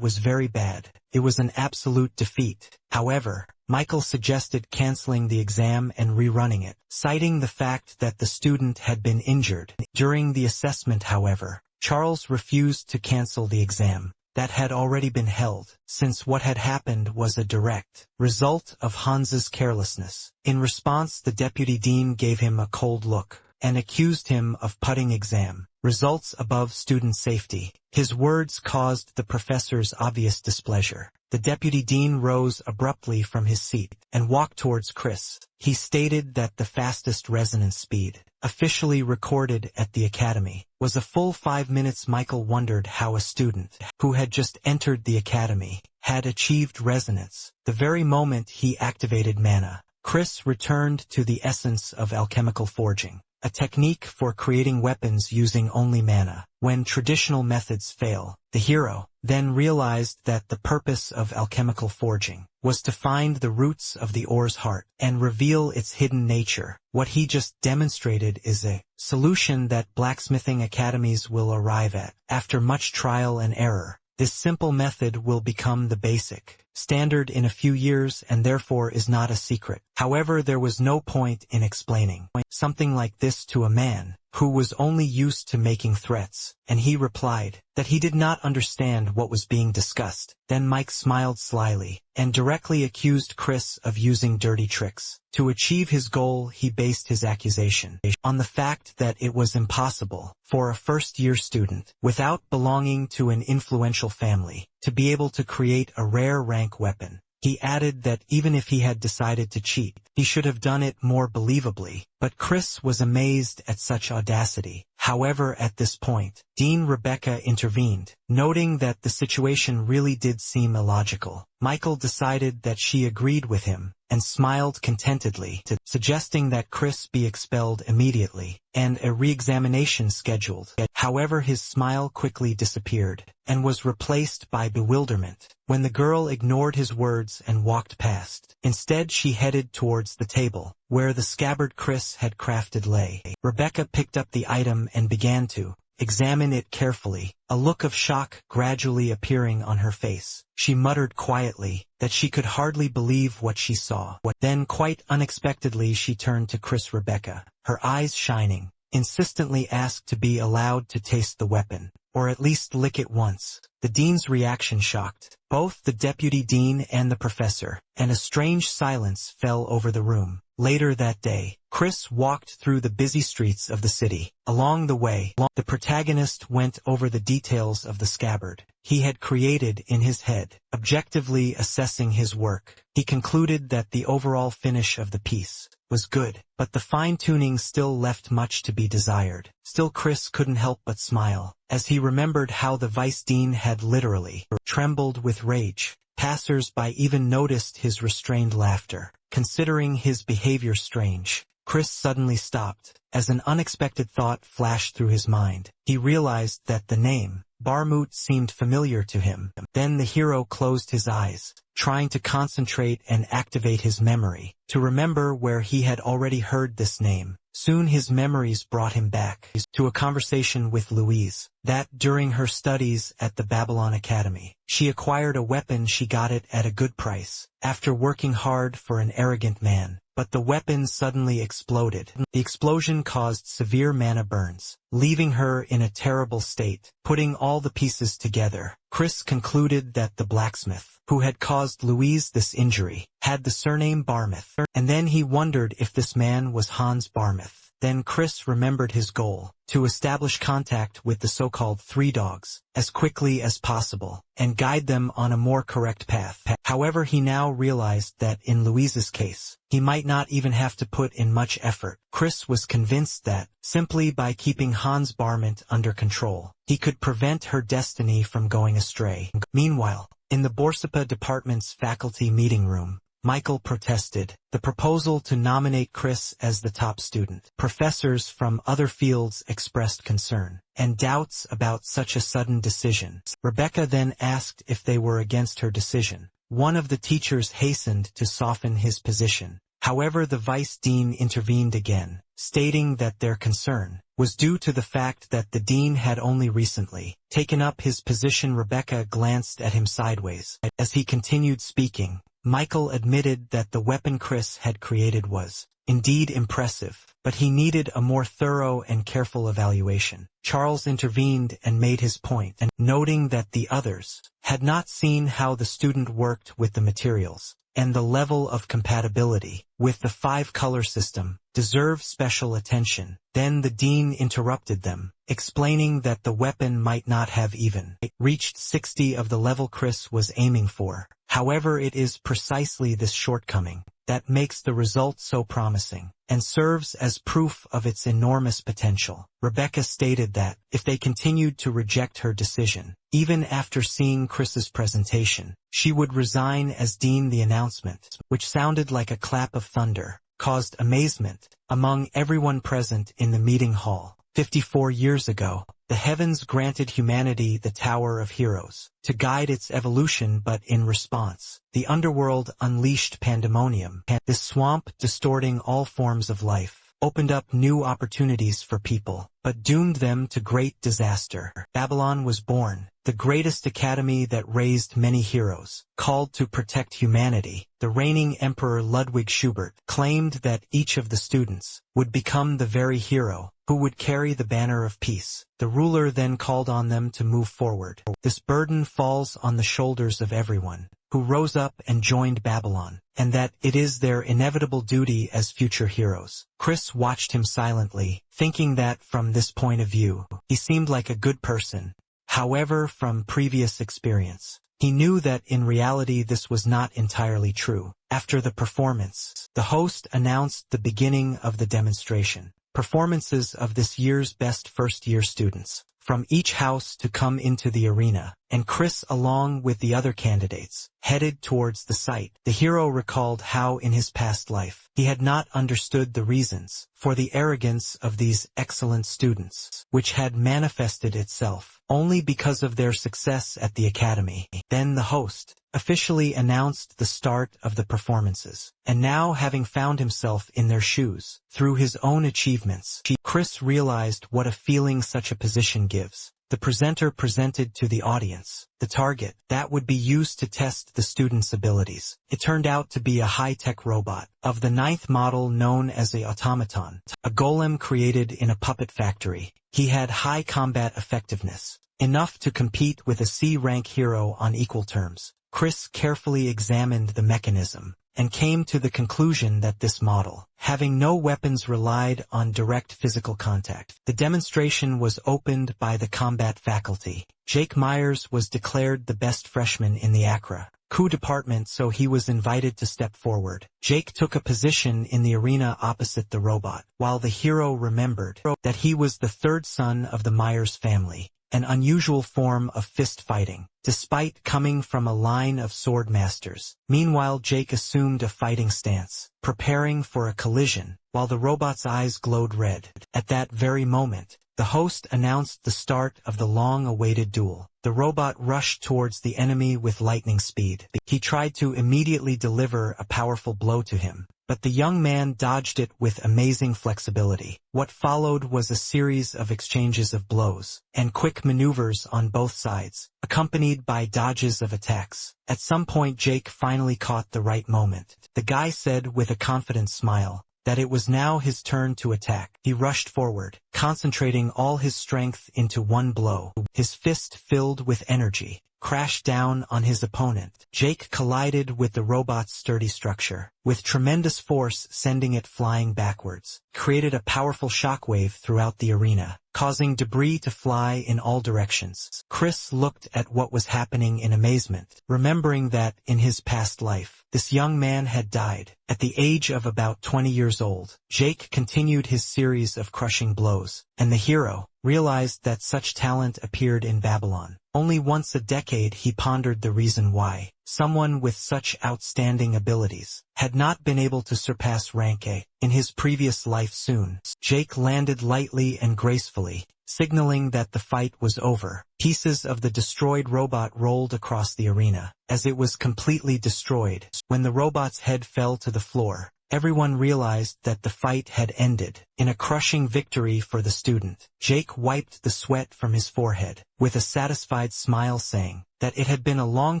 was very bad. It was an absolute defeat. However, Michael suggested canceling the exam and rerunning it, citing the fact that the student had been injured. During the assessment, however, Charles refused to cancel the exam that had already been held, since what had happened was a direct result of Hans's carelessness. In response, the deputy dean gave him a cold look and accused him of putting exam results above student safety. His words caused the professor's obvious displeasure. The deputy dean rose abruptly from his seat and walked towards Chris. He stated that the fastest resonance speed officially recorded at the academy was a full 5 minutes. Michael wondered how a student who had just entered the academy had achieved resonance the very moment he activated mana. Chris returned to the essence of alchemical forging, a technique for creating weapons using only mana. When traditional methods fail, the hero then realized that the purpose of alchemical forging was to find the roots of the ore's heart and reveal its hidden nature. What he just demonstrated is a solution that blacksmithing academies will arrive at after much trial and error. This simple method will become the basic standard in a few years and therefore is not a secret. However, there was no point in explaining something like this to a man who was only used to making threats, and he replied that he did not understand what was being discussed. Then Mike smiled slyly and directly accused Chris of using dirty tricks. To achieve his goal, he based his accusation on the fact that it was impossible for a first-year student without belonging to an influential family to be able to create a rare rank weapon. He added that even if he had decided to cheat, he should have done it more believably, but Chris was amazed at such audacity. However, at this point, Dean Rebecca intervened, noting that the situation really did seem illogical. Michael decided that she agreed with him and smiled contentedly, suggesting that Chris be expelled immediately and a re-examination scheduled. However, his smile quickly disappeared and was replaced by bewilderment when the girl ignored his words and walked past. Instead, she headed towards the table where the scabbard Chris had crafted lay. Rebecca picked up the item and began to examine it carefully, a look of shock gradually appearing on her face. She muttered quietly that she could hardly believe what she saw. Then, quite unexpectedly, she turned to Chris. Rebecca, her eyes shining, insistently asked to be allowed to taste the weapon, or at least lick it once. The dean's reaction shocked both the deputy dean and the professor, and a strange silence fell over the room. Later that day, Chris walked through the busy streets of the city. Along the way, the protagonist went over the details of the scabbard he had created in his head. Objectively assessing his work, he concluded that the overall finish of the piece was good, but the fine-tuning still left much to be desired. Still, Chris couldn't help but smile as he remembered how the vice dean had literally trembled with rage. Passers-by even noticed his restrained laughter. Considering his behavior strange, Chris suddenly stopped as an unexpected thought flashed through his mind. He realized that the name Barmut seemed familiar to him. Then the hero closed his eyes, trying to concentrate and activate his memory to remember where he had already heard this name. Soon his memories brought him back to a conversation with Louise, that during her studies at the Babylon Academy, she acquired a weapon. She got it at a good price, after working hard for an arrogant man. But the weapon suddenly exploded. The explosion caused severe mana burns, leaving her in a terrible state. Putting all the pieces together, Chris concluded that the blacksmith who had caused Louise this injury had the surname Barmouth, and then he wondered if this man was Hans Barmouth. Then Chris remembered his goal, to establish contact with the so-called three dogs as quickly as possible and guide them on a more correct path. However, he now realized that in Louise's case, he might not even have to put in much effort. Chris was convinced that, simply by keeping Hans Barmouth under control, he could prevent her destiny from going astray. Meanwhile, in the Borsapa department's faculty meeting room, Michael protested the proposal to nominate Chris as the top student. Professors from other fields expressed concern and doubts about such a sudden decision. Rebecca then asked if they were against her decision. One of the teachers hastened to soften his position. However, the vice dean intervened again, stating that their concern was due to the fact that the dean had only recently taken up his position. Rebecca glanced at him sideways. As he continued speaking, Michael admitted that the weapon Chris had created was indeed impressive, but he needed a more thorough and careful evaluation. Charles intervened and made his point, and noting that the others had not seen how the student worked with the materials and the level of compatibility with the 5-color system deserve special attention. Then the dean interrupted them, explaining that the weapon might not have even reached 60 of the level Chris was aiming for. However, it is precisely this shortcoming that makes the result so promising and serves as proof of its enormous potential. Rebecca stated that if they continued to reject her decision, even after seeing Chris's presentation, she would resign as dean. The announcement, which sounded like a clap of thunder, caused amazement among everyone present in the meeting hall. 54 years ago, the heavens granted humanity the Tower of Heroes to guide its evolution, but in response, the underworld unleashed pandemonium. This swamp, distorting all forms of life, opened up new opportunities for people, but doomed them to great disaster. Babylon was born, the greatest academy that raised many heroes, called to protect humanity. The reigning emperor Ludwig Schubert claimed that each of the students would become the very hero who would carry the banner of peace. The ruler then called on them to move forward. This burden falls on the shoulders of everyone who rose up and joined Babylon, and that it is their inevitable duty as future heroes. Chris watched him silently, thinking that from this point of view, he seemed like a good person. However, from previous experience, he knew that in reality this was not entirely true. After the performance, the host announced the beginning of the demonstration. Performances of this year's best first-year students from each house to come into the arena, and Chris, along with the other candidates, headed towards the site. The hero recalled how in his past life he had not understood the reasons for the arrogance of these excellent students, which had manifested itself only because of their success at the academy. Then the host officially announced the start of the performances, and now, having found himself in their shoes through his own achievements, Chris realized what a feeling such a position gives. The presenter presented to the audience the target that would be used to test the students' abilities. It turned out to be a high-tech robot of the 9th model known as the automaton, a golem created in a puppet factory. He had high combat effectiveness, enough to compete with a C-rank hero on equal terms. Chris carefully examined the mechanism and came to the conclusion that this model, having no weapons, relied on direct physical contact. The demonstration was opened by the combat faculty. Jake Myers was declared the best freshman in the Accra Coup department, so he was invited to step forward. Jake took a position in the arena opposite the robot, while the hero remembered that he was the third son of the Myers family, an unusual form of fist fighting, despite coming from a line of sword masters. Meanwhile, Jake assumed a fighting stance, preparing for a collision, while the robot's eyes glowed red. At that very moment, the host announced the start of the long-awaited duel. The robot rushed towards the enemy with lightning speed. He tried to immediately deliver a powerful blow to him, but the young man dodged it with amazing flexibility. What followed was a series of exchanges of blows and quick maneuvers on both sides, accompanied by dodges of attacks. At some point, Jake finally caught the right moment. The guy said with a confident smile that it was now his turn to attack. He rushed forward, concentrating all his strength into one blow. His fist, filled with energy, crashed down on his opponent. Jake collided with the robot's sturdy structure, with tremendous force sending it flying backwards, created a powerful shockwave throughout the arena, causing debris to fly in all directions. Chris looked at what was happening in amazement, remembering that, in his past life, this young man had died at the age of about 20 years old. Jake continued his series of crushing blows, and the hero realized that such talent appeared in Babylon only once a decade. He pondered the reason why someone with such outstanding abilities, had not been able to surpass rank A in his previous life soon. Jake landed lightly and gracefully, signaling that the fight was over. Pieces of the destroyed robot rolled across the arena, as it was completely destroyed. When the robot's head fell to the floor, everyone realized that the fight had ended. In a crushing victory for the student, Jake wiped the sweat from his forehead, with a satisfied smile, saying that it had been a long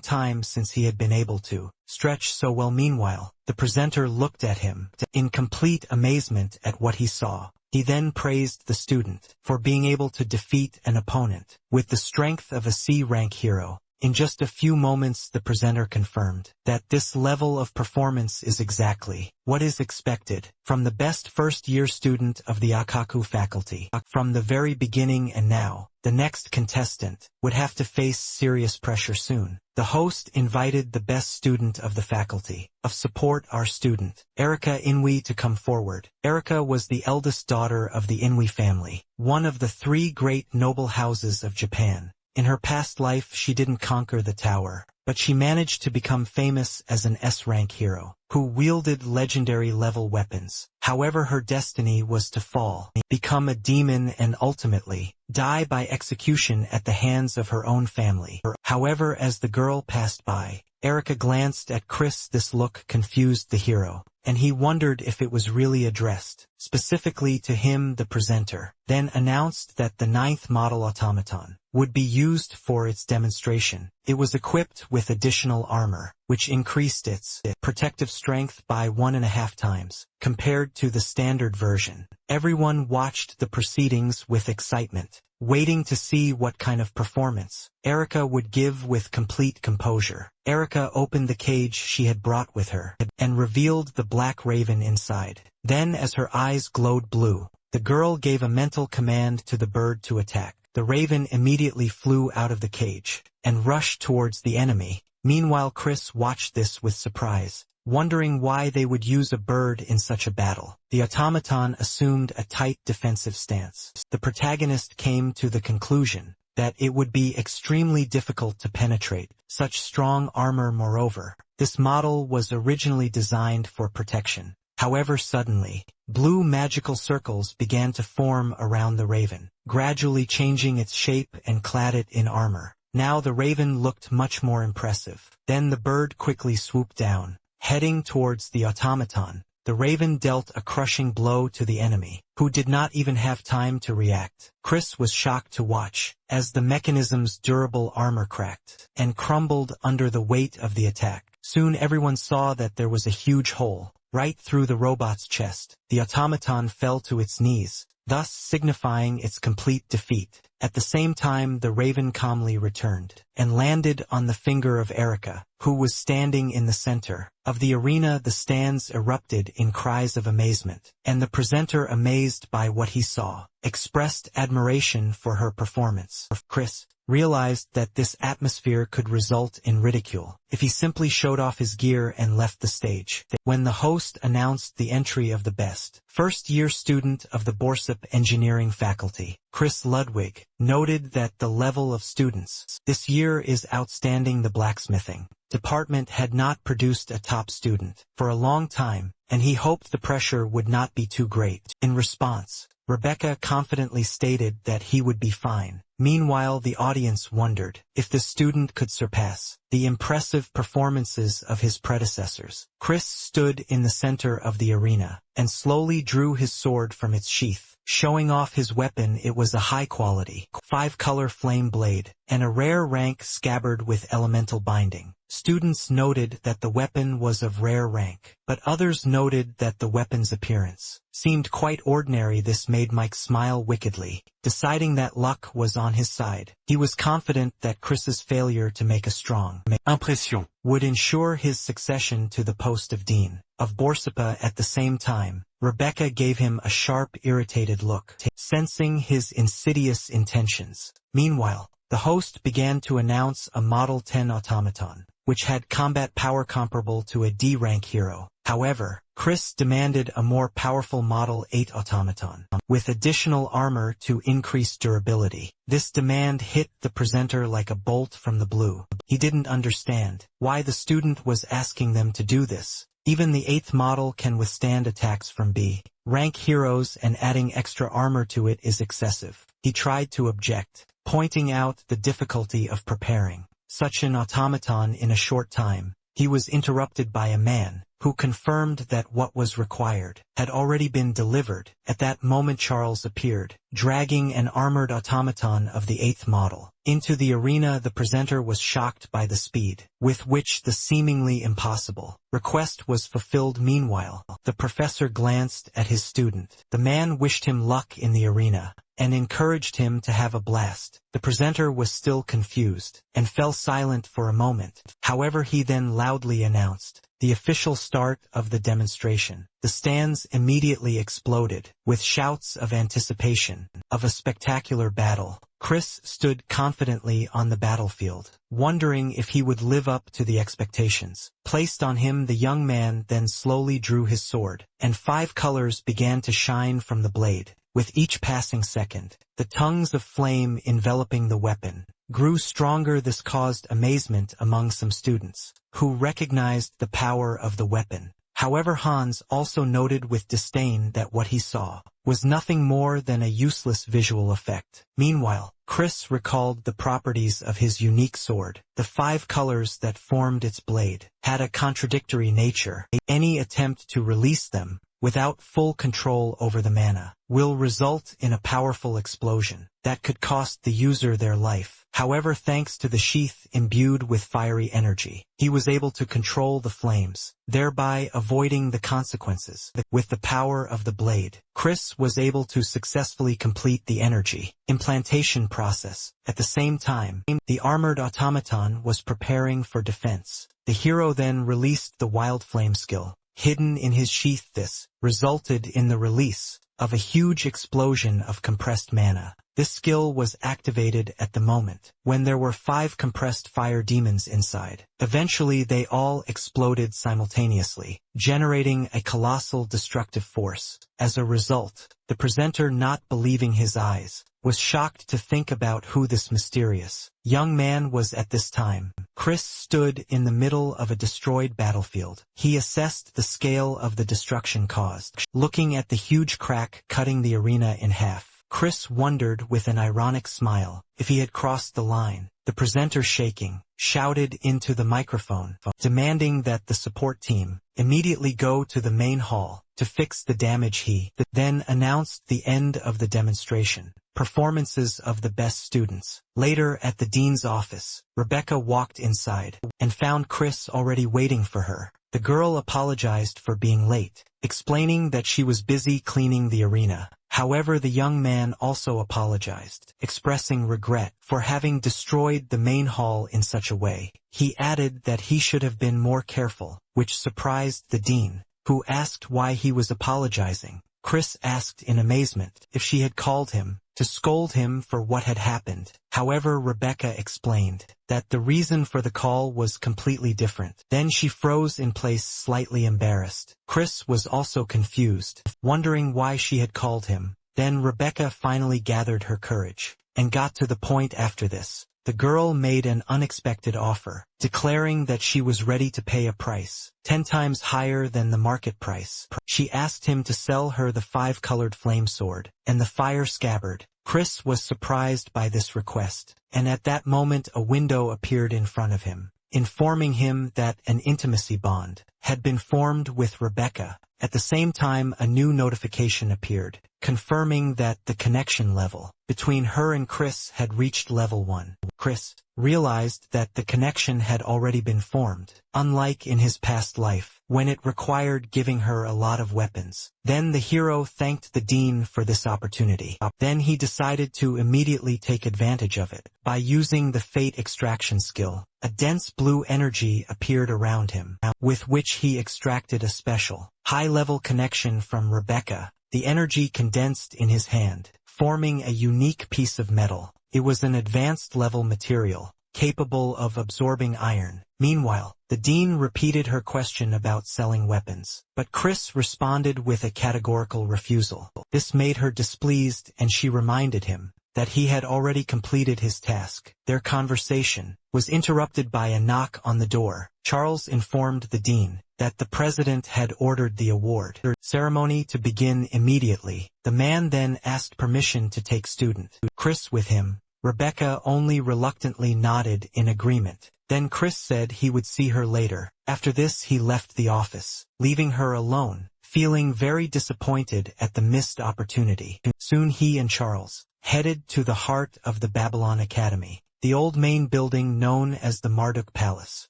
time since he had been able to stretch so well. Meanwhile, the presenter looked at him, in complete amazement at what he saw. He then praised the student for being able to defeat an opponent with the strength of a C-rank hero. In just a few moments, the presenter confirmed that this level of performance is exactly what is expected from the best first-year student of the Akaku faculty. From the very beginning, and now, the next contestant would have to face serious pressure soon. The host invited the best student of the faculty of support, our student, Erika Inui, to come forward. Erika was the eldest daughter of the Inui family, one of the 3 great noble houses of Japan. In her past life, she didn't conquer the tower, but she managed to become famous as an S-rank hero, who wielded legendary-level weapons. However, her destiny was to fall, become a demon, and ultimately die by execution at the hands of her own family. However, as the girl passed by, Erika glanced at Chris. This look confused the hero, and he wondered if it was really addressed specifically to him. The presenter then announced that the 9th model automaton would be used for its demonstration. It was equipped with additional armor, which increased its protective strength by 1.5 times compared to the standard version. Everyone watched the proceedings with excitement, waiting to see what kind of performance Erika would give. With complete composure, Erika opened the cage she had brought with her and revealed the black raven inside. Then, as her eyes glowed blue, the girl gave a mental command to the bird to attack. The raven immediately flew out of the cage and rushed towards the enemy. Meanwhile, Chris watched this with surprise, wondering why they would use a bird in such a battle. The automaton assumed a tight defensive stance. The protagonist came to the conclusion that it would be extremely difficult to penetrate such strong armor. Moreover, this model was originally designed for protection. However, suddenly, blue magical circles began to form around the raven, gradually changing its shape and clad it in armor. Now the raven looked much more impressive. Then the bird quickly swooped down, heading towards the automaton. The raven dealt a crushing blow to the enemy, who did not even have time to react. Chris was shocked to watch as the mechanism's durable armor cracked and crumbled under the weight of the attack. Soon everyone saw that there was a huge hole right through the robot's chest. The automaton fell to its knees, thus signifying its complete defeat. At the same time, the raven calmly returned and landed on the finger of Erika, who was standing in the center of the arena. The stands erupted in cries of amazement, and the presenter, amazed by what he saw, expressed admiration for her performance. Chris realized that this atmosphere could result in ridicule if he simply showed off his gear and left the stage. When the host announced the entry of the best first-year student of the Borsip engineering faculty, Chris Ludwig noted that the level of students this year is outstanding. The blacksmithing department had not produced a top student for a long time, and he hoped the pressure would not be too great. In response, Rebecca confidently stated that he would be fine. Meanwhile, the audience wondered if the student could surpass the impressive performances of his predecessors. Chris stood in the center of the arena and slowly drew his sword from its sheath, showing off his weapon. It was a high-quality 5-color flame blade and a rare rank scabbard with elemental binding. Students noted that the weapon was of rare rank, but others noted that the weapon's appearance seemed quite ordinary. This made Mike smile wickedly, deciding that luck was on his side. He was confident that Chris's failure to make a strong impression would ensure his succession to the post of Dean of Borsipa. At the same time, Rebecca gave him a sharp, irritated look, sensing his insidious intentions. Meanwhile, the host began to announce a Model 10 automaton, which had combat power comparable to a D-rank hero. However, Chris demanded a more powerful Model 8 automaton, with additional armor to increase durability. This demand hit the presenter like a bolt from the blue. He didn't understand why the student was asking them to do this. Even the 8th model can withstand attacks from B-rank heroes, and adding extra armor to it is excessive. He tried to object, pointing out the difficulty of preparing such an automaton in a short time. He was interrupted by a man who confirmed that what was required had already been delivered. At that moment Charles appeared, dragging an armored automaton of the 8th model into the arena. The presenter was shocked by the speed with which the seemingly impossible request was fulfilled. Meanwhile, the professor glanced at his student. The man wished him luck in the arena and encouraged him to have a blast. The presenter was still confused and fell silent for a moment. However, he then loudly announced the official start of the demonstration. The stands immediately exploded with shouts of anticipation of a spectacular battle. Chris stood confidently on the battlefield, wondering if he would live up to the expectations placed on him. The young man then slowly drew his sword, and 5 colors began to shine from the blade. With each passing second, the tongues of flame enveloping the weapon grew stronger. This caused amazement among some students, who recognized the power of the weapon. However, Hans also noted with disdain that what he saw was nothing more than a useless visual effect. Meanwhile, Chris recalled the properties of his unique sword. The 5 colors that formed its blade had a contradictory nature. Any attempt to release them without full control over the mana will result in a powerful explosion that could cost the user their life. However, thanks to the sheath imbued with fiery energy, he was able to control the flames, thereby avoiding the consequences. With the power of the blade, Chris was able to successfully complete the energy implantation process. At the same time, the armored automaton was preparing for defense. The hero then released the wild flame skill hidden in his sheath. This resulted in the release of a huge explosion of compressed mana. This skill was activated at the moment when there were 5 compressed fire demons inside. Eventually they all exploded simultaneously, generating a colossal destructive force. As a result, the presenter, not believing his eyes, was shocked to think about who this mysterious young man was at this time. Chris stood in the middle of a destroyed battlefield. He assessed the scale of the destruction caused. Looking at the huge crack cutting the arena in half, Chris wondered with an ironic smile if he had crossed the line. The presenter, shaking, shouted into the microphone, demanding that the support team immediately go to the main hall to fix the damage. He then announced the end of the demonstration. Performances of the best students. Later, at the dean's office, Rebecca walked inside and found Chris already waiting for her. The girl apologized for being late, explaining that she was busy cleaning the arena. However, the young man also apologized, expressing regret for having destroyed the main hall in such a way. He added that he should have been more careful, which surprised the dean, who asked why he was apologizing. Chris asked in amazement if she had called him to scold him for what had happened. However, Rebecca explained that the reason for the call was completely different. Then she froze in place, slightly embarrassed. Chris was also confused, wondering why she had called him. Then Rebecca finally gathered her courage and got to the point. After this, the girl made an unexpected offer, declaring that she was ready to pay a price 10 times higher than the market price. She asked him to sell her the 5-colored flame sword and the fire scabbard. Chris was surprised by this request, and at that moment a window appeared in front of him, informing him that an intimacy bond had been formed with Rebecca. At the same time, a new notification appeared, confirming that the connection level between her and Chris had reached level 1. Chris realized that the connection had already been formed, unlike in his past life, when it required giving her a lot of weapons. Then the hero thanked the dean for this opportunity. Then he decided to immediately take advantage of it by using the fate extraction skill. A dense blue energy appeared around him, with which he extracted a special, high-level connection from Rebecca. The energy condensed in his hand, forming a unique piece of metal. It was an advanced level material, capable of absorbing iron. Meanwhile, the dean repeated her question about selling weapons, but Chris responded with a categorical refusal. This made her displeased, and she reminded him that he had already completed his task. Their conversation was interrupted by a knock on the door. Charles informed the dean that the president had ordered the award ceremony to begin immediately. The man then asked permission to take student Chris with him. Rebecca only reluctantly nodded in agreement. Then Chris said he would see her later. After this he left the office, leaving her alone, feeling very disappointed at the missed opportunity. Soon he and Charles headed to the heart of the Babylon Academy, the old main building known as the Marduk Palace.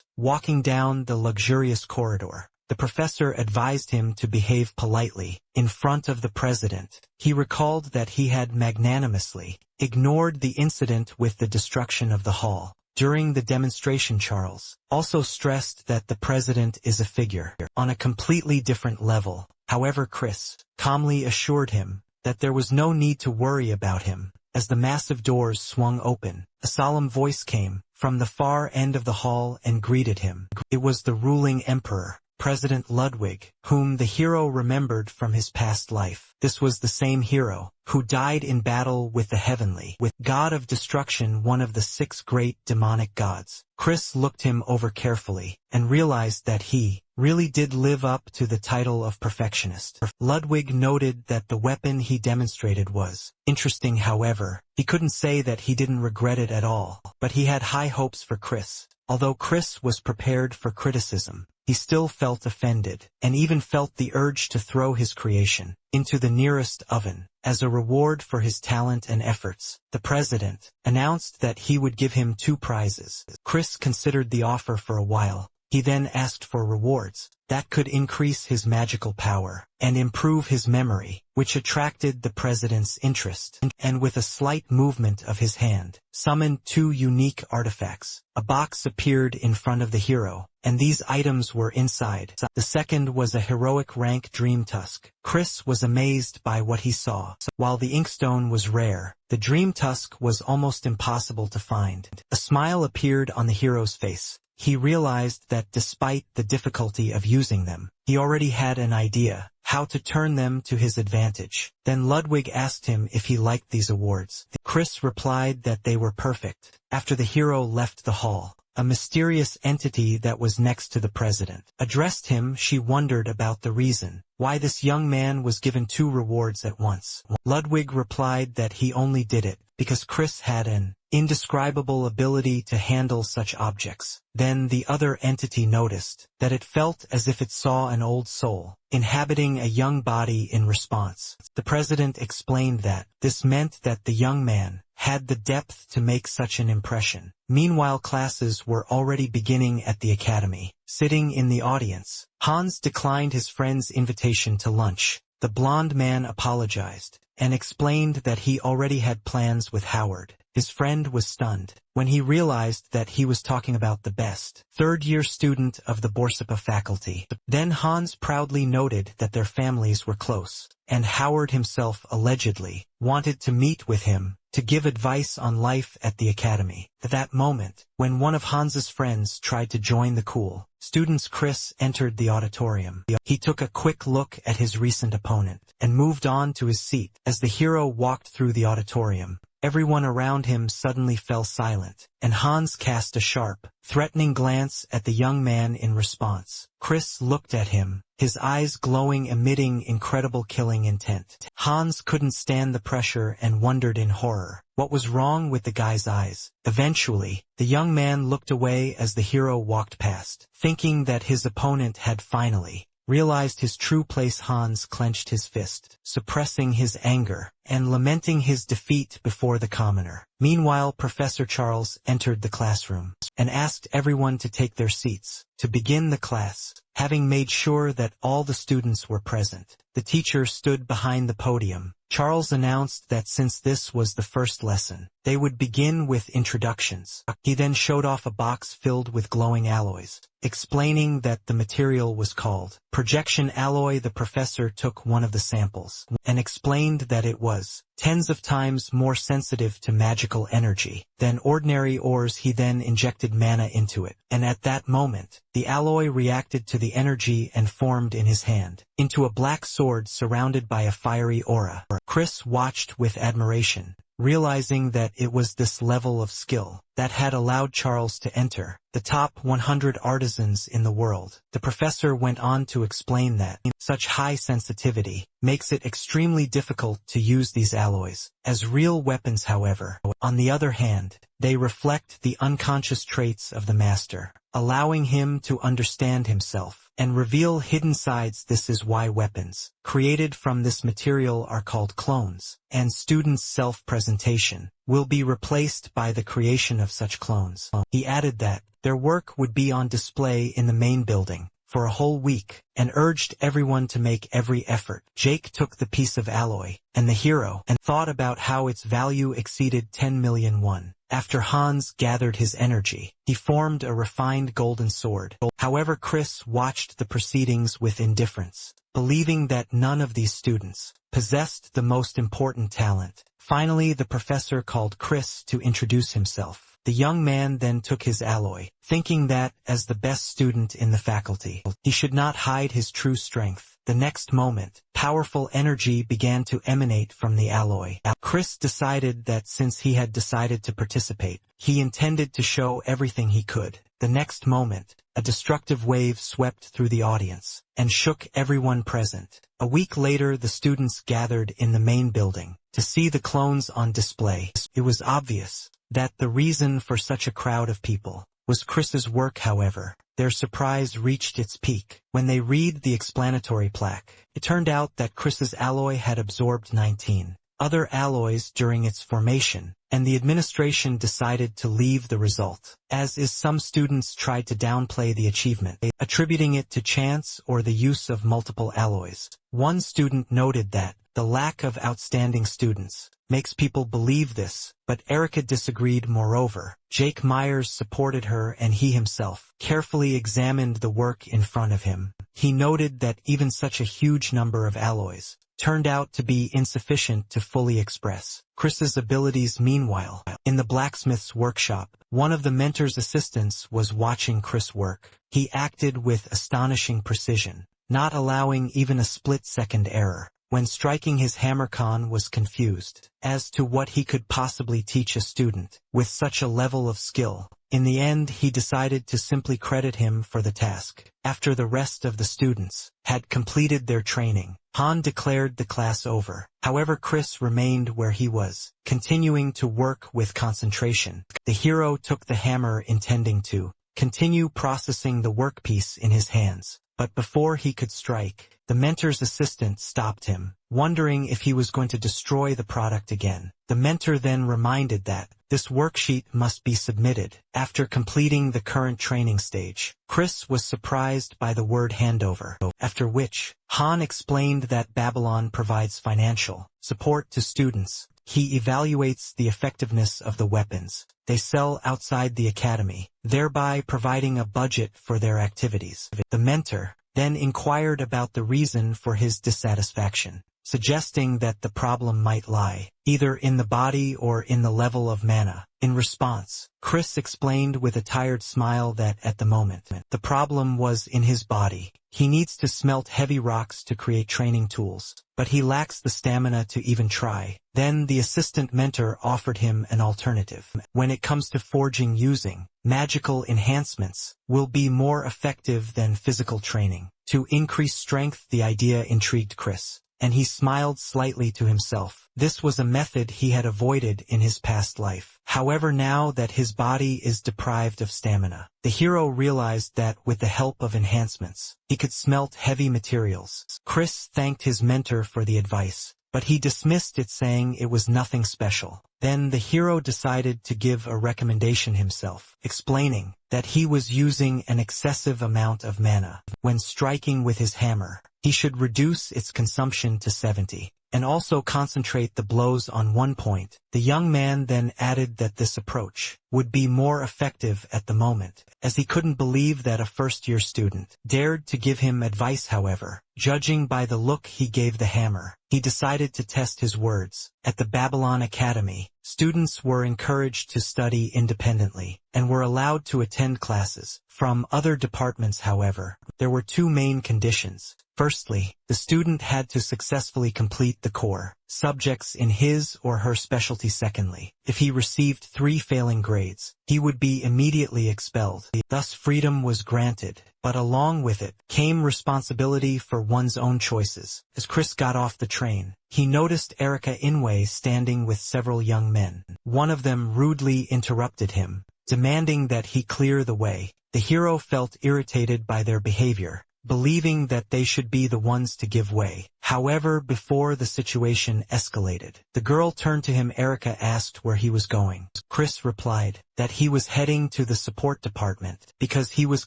Walking down the luxurious corridor, the professor advised him to behave politely in front of the president. He recalled that he had magnanimously ignored the incident with the destruction of the hall. During the demonstration, Charles also stressed that the president is a figure on a completely different level. However, Chris calmly assured him that there was no need to worry about him. As the massive doors swung open, a solemn voice came from the far end of the hall and greeted him. It was the ruling emperor, President Ludwig, whom the hero remembered from his past life. This was the same hero who died in battle with the heavenly god of destruction, one of the 6 great demonic gods. Chris looked him over carefully and realized that he really did live up to the title of perfectionist. Ludwig noted that the weapon he demonstrated was interesting. However, he couldn't say that he didn't regret it at all, but he had high hopes for Chris. Although Chris was prepared for criticism, he still felt offended, and even felt the urge to throw his creation into the nearest oven. As a reward for his talent and efforts, the president announced that he would give him 2 prizes. Chris considered the offer for a while. He then asked for rewards that could increase his magical power and improve his memory, which attracted the president's interest, and with a slight movement of his hand, summoned 2 unique artifacts. A box appeared in front of the hero, and these items were inside. The second was a heroic rank dream tusk. Chris was amazed by what he saw. While the inkstone was rare, the dream tusk was almost impossible to find. A smile appeared on the hero's face. He realized that despite the difficulty of using them, he already had an idea how to turn them to his advantage. Then Ludwig asked him if he liked these awards. Chris replied that they were perfect. After the hero left the hall, a mysterious entity that was next to the president addressed him. She wondered about the reason why this young man was given 2 rewards at once. Ludwig replied that he only did it because Chris had an indescribable ability to handle such objects. Then the other entity noticed that it felt as if it saw an old soul inhabiting a young body in response. The president explained that this meant that the young man had the depth to make such an impression. Meanwhile, classes were already beginning at the academy. Sitting in the audience, Hans declined his friend's invitation to lunch. The blonde man apologized and explained that he already had plans with Howard. His friend was stunned when he realized that he was talking about the best 3rd-year student of the Borsippa faculty. Then Hans proudly noted that their families were close, and Howard himself allegedly wanted to meet with him to give advice on life at the academy. At that moment, when one of Hans's friends tried to join the cool students, Chris entered the auditorium. He took a quick look at his recent opponent and moved on to his seat. As the hero walked through the auditorium, everyone around him suddenly fell silent, and Hans cast a sharp, threatening glance at the young man in response. Chris looked at him, his eyes glowing, emitting incredible killing intent. Hans couldn't stand the pressure and wondered in horror what was wrong with the guy's eyes. Eventually, the young man looked away as the hero walked past. Thinking that his opponent had finally realized his true place, Hans clenched his fist, suppressing his anger and lamenting his defeat before the commoner. Meanwhile, Professor Charles entered the classroom and asked everyone to take their seats. To begin the class, having made sure that all the students were present, the teacher stood behind the podium. Charles announced that since this was the first lesson, they would begin with introductions. He then showed off a box filled with glowing alloys, explaining that the material was called projection alloy. The professor took one of the samples and explained that it was tens of times more sensitive to magical energy than ordinary ores. He then injected mana into it, and at that moment, the alloy reacted to the energy and formed in his hand into a black sword surrounded by a fiery aura. Chris watched with admiration, realizing that it was this level of skill that had allowed Charles to enter the top 100 artisans in the world. The professor went on to explain that such high sensitivity makes it extremely difficult to use these alloys as real weapons. However, on the other hand, they reflect the unconscious traits of the master, allowing him to understand himself and reveal hidden sides. This is why weapons created from this material are called clones, and students' self-presentation will be replaced by the creation of such clones. He added that their work would be on display in the main building for a whole week, and urged everyone to make every effort. Jake took the piece of alloy and the hero and thought about how its value exceeded 10 million won. After Hans gathered his energy, he formed a refined golden sword. However, Chris watched the proceedings with indifference, believing that none of these students possessed the most important talent. Finally, the professor called Chris to introduce himself. The young man then took his alloy, thinking that, as the best student in the faculty, he should not hide his true strength. The next moment, powerful energy began to emanate from the alloy. Chris decided that since he had decided to participate, he intended to show everything he could. The next moment, a destructive wave swept through the audience and shook everyone present. A week later, the students gathered in the main building to see the clones on display. It was obvious that the reason for such a crowd of people was Chris's work. However, their surprise reached its peak when they read the explanatory plaque. It turned out that Chris's alloy had absorbed 19 other alloys during its formation, and the administration decided to leave the result. As is, some students tried to downplay the achievement, attributing it to chance or the use of multiple alloys. One student noted that the lack of outstanding students makes people believe this, but Erica disagreed. Moreover, Jake Myers supported her, and he himself carefully examined the work in front of him. He noted that even such a huge number of alloys turned out to be insufficient to fully express Chris's abilities. Meanwhile, in the blacksmith's workshop, one of the mentor's assistants was watching Chris work. He acted with astonishing precision, not allowing even a split-second error. When striking his hammer, Khan was confused as to what he could possibly teach a student with such a level of skill. In the end, he decided to simply credit him for the task. After the rest of the students had completed their training, Han declared the class over. However, Chris remained where he was, continuing to work with concentration. The hero took the hammer, intending to continue processing the workpiece in his hands. But before he could strike, the mentor's assistant stopped him, wondering if he was going to destroy the product again. The mentor then reminded that this worksheet must be submitted after completing the current training stage. Chris was surprised by the word handover, after which Han explained that Babylon provides financial support to students. He evaluates the effectiveness of the weapons they sell outside the academy, thereby providing a budget for their activities. The mentor then inquired about the reason for his dissatisfaction, suggesting that the problem might lie either in the body or in the level of mana. In response, Chris explained with a tired smile that at the moment, the problem was in his body. He needs to smelt heavy rocks to create training tools, but he lacks the stamina to even try. Then the assistant mentor offered him an alternative. When it comes to forging, using magical enhancements will be more effective than physical training. To increase strength, the idea intrigued Chris, and he smiled slightly to himself. This was a method he had avoided in his past life. However, now that his body is deprived of stamina, the hero realized that with the help of enhancements, he could smelt heavy materials. Chris thanked his mentor for the advice, but he dismissed it, saying it was nothing special. Then the hero decided to give a recommendation himself, explaining that he was using an excessive amount of mana. When striking with his hammer, he should reduce its consumption to 70. and also concentrate the blows on one point. The young man then added that this approach would be more effective at the moment, as he couldn't believe that a first-year student dared to give him advice. However, judging by the look he gave the hammer, he decided to test his words. At the Babylon Academy, students were encouraged to study independently, and were allowed to attend classes from other departments. However, there were two main conditions. Firstly, the student had to successfully complete the core subjects in his or her specialty. Secondly, if he received 3 failing grades, he would be immediately expelled. Thus freedom was granted, but along with it came responsibility for one's own choices. As Chris got off the train, he noticed Erika Inway standing with several young men. One of them rudely interrupted him, demanding that he clear the way. The hero felt irritated by their behavior, believing that they should be the ones to give way. However, before the situation escalated, the girl turned to him. Erika asked where he was going. Chris replied that he was heading to the support department because he was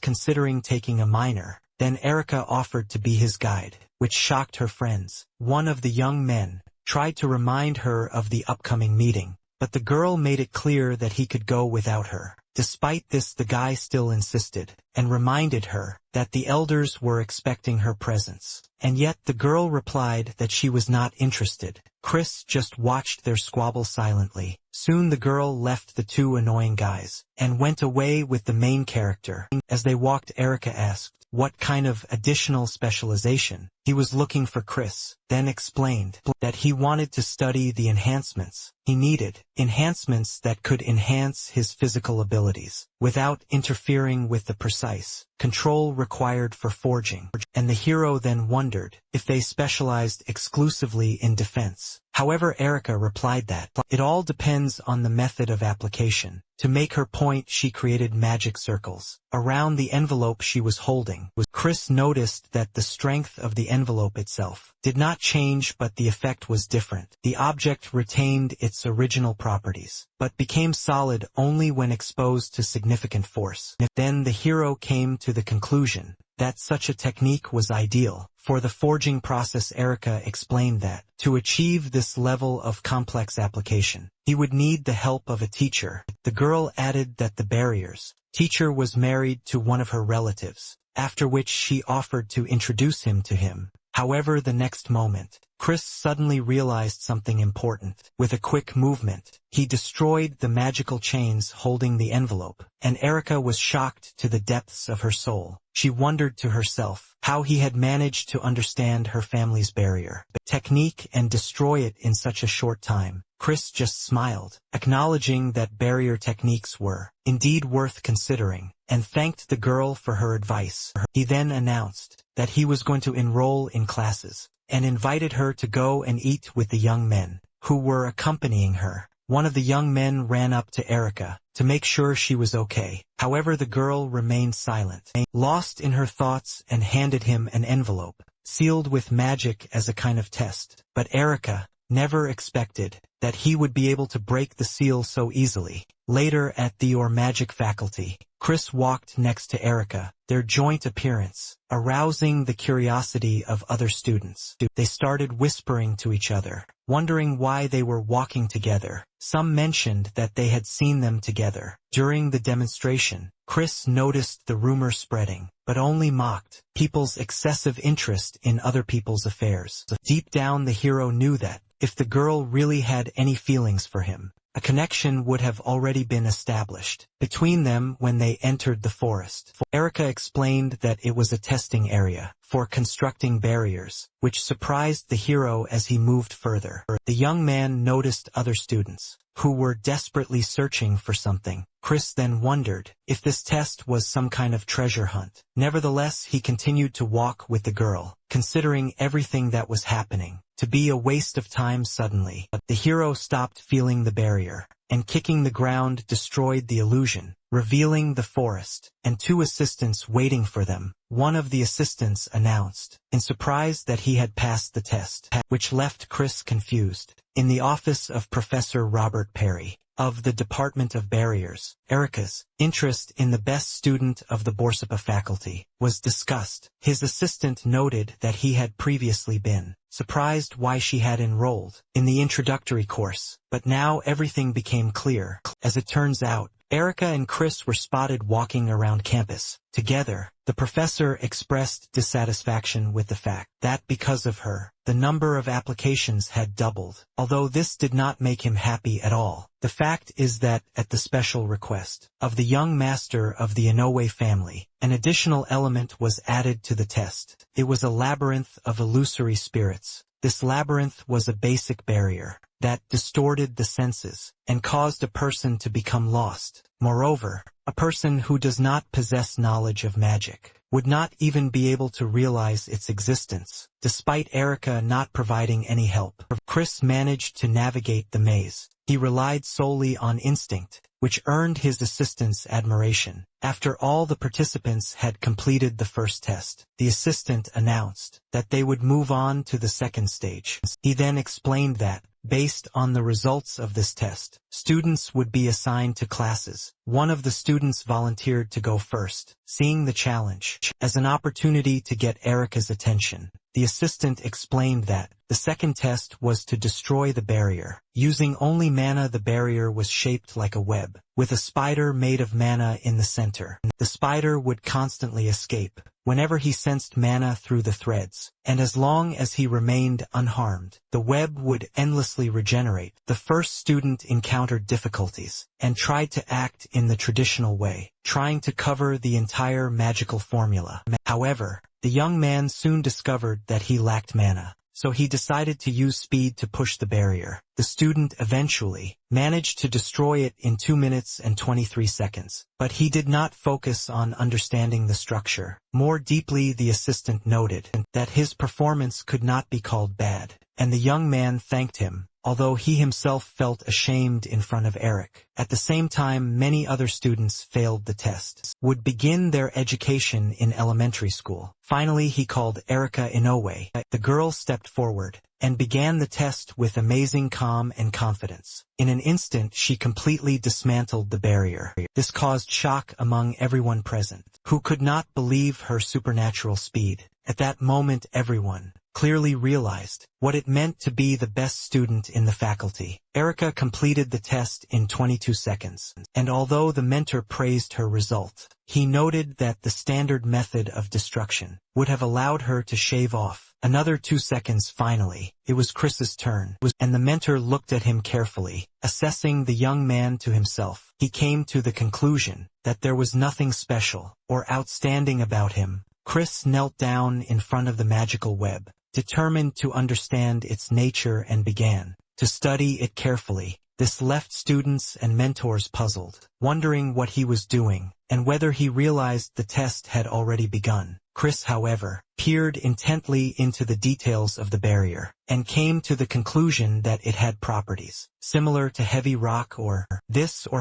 considering taking a minor. Then Erika offered to be his guide, which shocked her friends. One of the young men tried to remind her of the upcoming meeting, but the girl made it clear that he could go without her. Despite this, the guy still insisted, and reminded her that the elders were expecting her presence. And yet the girl replied that she was not interested. Chris just watched their squabble silently. Soon the girl left the two annoying guys, and went away with the main character. As they walked, Erika asked what kind of additional specialization he was looking for. Chris then explained that he wanted to study the enhancements he needed, enhancements that could enhance his physical abilities, without interfering with the precise control required for forging. And the hero then wondered if they specialized exclusively in defense. However, Erika replied that it all depends on the method of application. To make her point, she created magic circles around the envelope she was holding. Chris noticed that the strength of the envelope itself did not change, but the effect was different. The object retained its original properties, but became solid only when exposed to significant force. Then the hero came to the conclusion that such a technique was ideal for the forging process. Erika explained that to achieve this level of complex application, he would need the help of a teacher. The girl added that the barrier's teacher was married to one of her relatives, after which she offered to introduce him to him. However, the next moment, Chris suddenly realized something important. With a quick movement, he destroyed the magical chains holding the envelope, and Erika was shocked to the depths of her soul. She wondered to herself how he had managed to understand her family's barrier technique and destroy it in such a short time. Chris just smiled, acknowledging that barrier techniques were indeed worth considering, and thanked the girl for her advice. He then announced that he was going to enroll in classes, and invited her to go and eat with the young men who were accompanying her. One of the young men ran up to Erika to make sure she was okay. However, the girl remained silent, lost in her thoughts, and handed him an envelope sealed with magic as a kind of test. But Erika never expected that he would be able to break the seal so easily. Later at the magic faculty, Chris walked next to Erika, their joint appearance arousing the curiosity of other students. They started whispering to each other, wondering why they were walking together. Some mentioned that they had seen them together during the demonstration. Chris noticed the rumor spreading, but only mocked people's excessive interest in other people's affairs. Deep down, the hero knew that if the girl really had any feelings for him, a connection would have already been established between them when they entered the forest. Erika explained that it was a testing area for constructing barriers, which surprised the hero as he moved further. The young man noticed other students who were desperately searching for something. Chris then wondered if this test was some kind of treasure hunt. Nevertheless, he continued to walk with the girl, considering everything that was happening to be a waste of time. Suddenly, the hero stopped feeling the barrier, and kicking the ground destroyed the illusion, revealing the forest and two assistants waiting for them. One of the assistants announced in surprise that he had passed the test, which left Chris confused. In the office of Professor Robert Perry, of the Department of Barriers, Erica's interest in the best student of the Borsapa faculty was discussed. His assistant noted that he had previously been surprised why she had enrolled in the introductory course, but now everything became clear. As it turns out, Erica and Chris were spotted walking around campus together. The professor expressed dissatisfaction with the fact that because of her, the number of applications had doubled. Although this did not make him happy at all, the fact is that, at the special request of the young master of the Inoue family, an additional element was added to the test. It was a labyrinth of illusory spirits. This labyrinth was a basic barrier that distorted the senses and caused a person to become lost. Moreover, a person who does not possess knowledge of magic would not even be able to realize its existence, despite Erica not providing any help. Chris managed to navigate the maze. He relied solely on instinct, which earned his assistant's admiration. After all the participants had completed the first test, the assistant announced that they would move on to the second stage. He then explained that, based on the results of this test, students would be assigned to classes. One of the students volunteered to go first, seeing the challenge as an opportunity to get Erica's attention. The assistant explained that the second test was to destroy the barrier. Using only mana, the barrier was shaped like a web, with a spider made of mana in the center. The spider would constantly escape whenever he sensed mana through the threads, and as long as he remained unharmed, the web would endlessly regenerate. The first student encountered difficulties and tried to act in the traditional way, trying to cover the entire magical formula. However, the young man soon discovered that he lacked mana, so he decided to use speed to push the barrier. The student eventually managed to destroy it in 2 minutes and 23 seconds, but he did not focus on understanding the structure. More deeply, the assistant noted that his performance could not be called bad, and the young man thanked him, although he himself felt ashamed in front of Eric. At the same time, many other students failed the test, would begin their education in elementary school. Finally, he called Erica Inoue. The girl stepped forward and began the test with amazing calm and confidence. In an instant, she completely dismantled the barrier. This caused shock among everyone present, who could not believe her supernatural speed. At that moment, everyone clearly realized what it meant to be the best student in the faculty. Erica completed the test in 22 seconds, and although the mentor praised her result, he noted that the standard method of destruction would have allowed her to shave off another 2 seconds. Finally, it was Chris's turn, and the mentor looked at him carefully, assessing the young man to himself. He came to the conclusion that there was nothing special or outstanding about him. Chris knelt down in front of the magical web, determined to understand its nature, and began to study it carefully. This left students and mentors puzzled, wondering what he was doing, and whether he realized the test had already begun. Chris, however, peered intently into the details of the barrier, and came to the conclusion that it had properties similar to heavy rock, or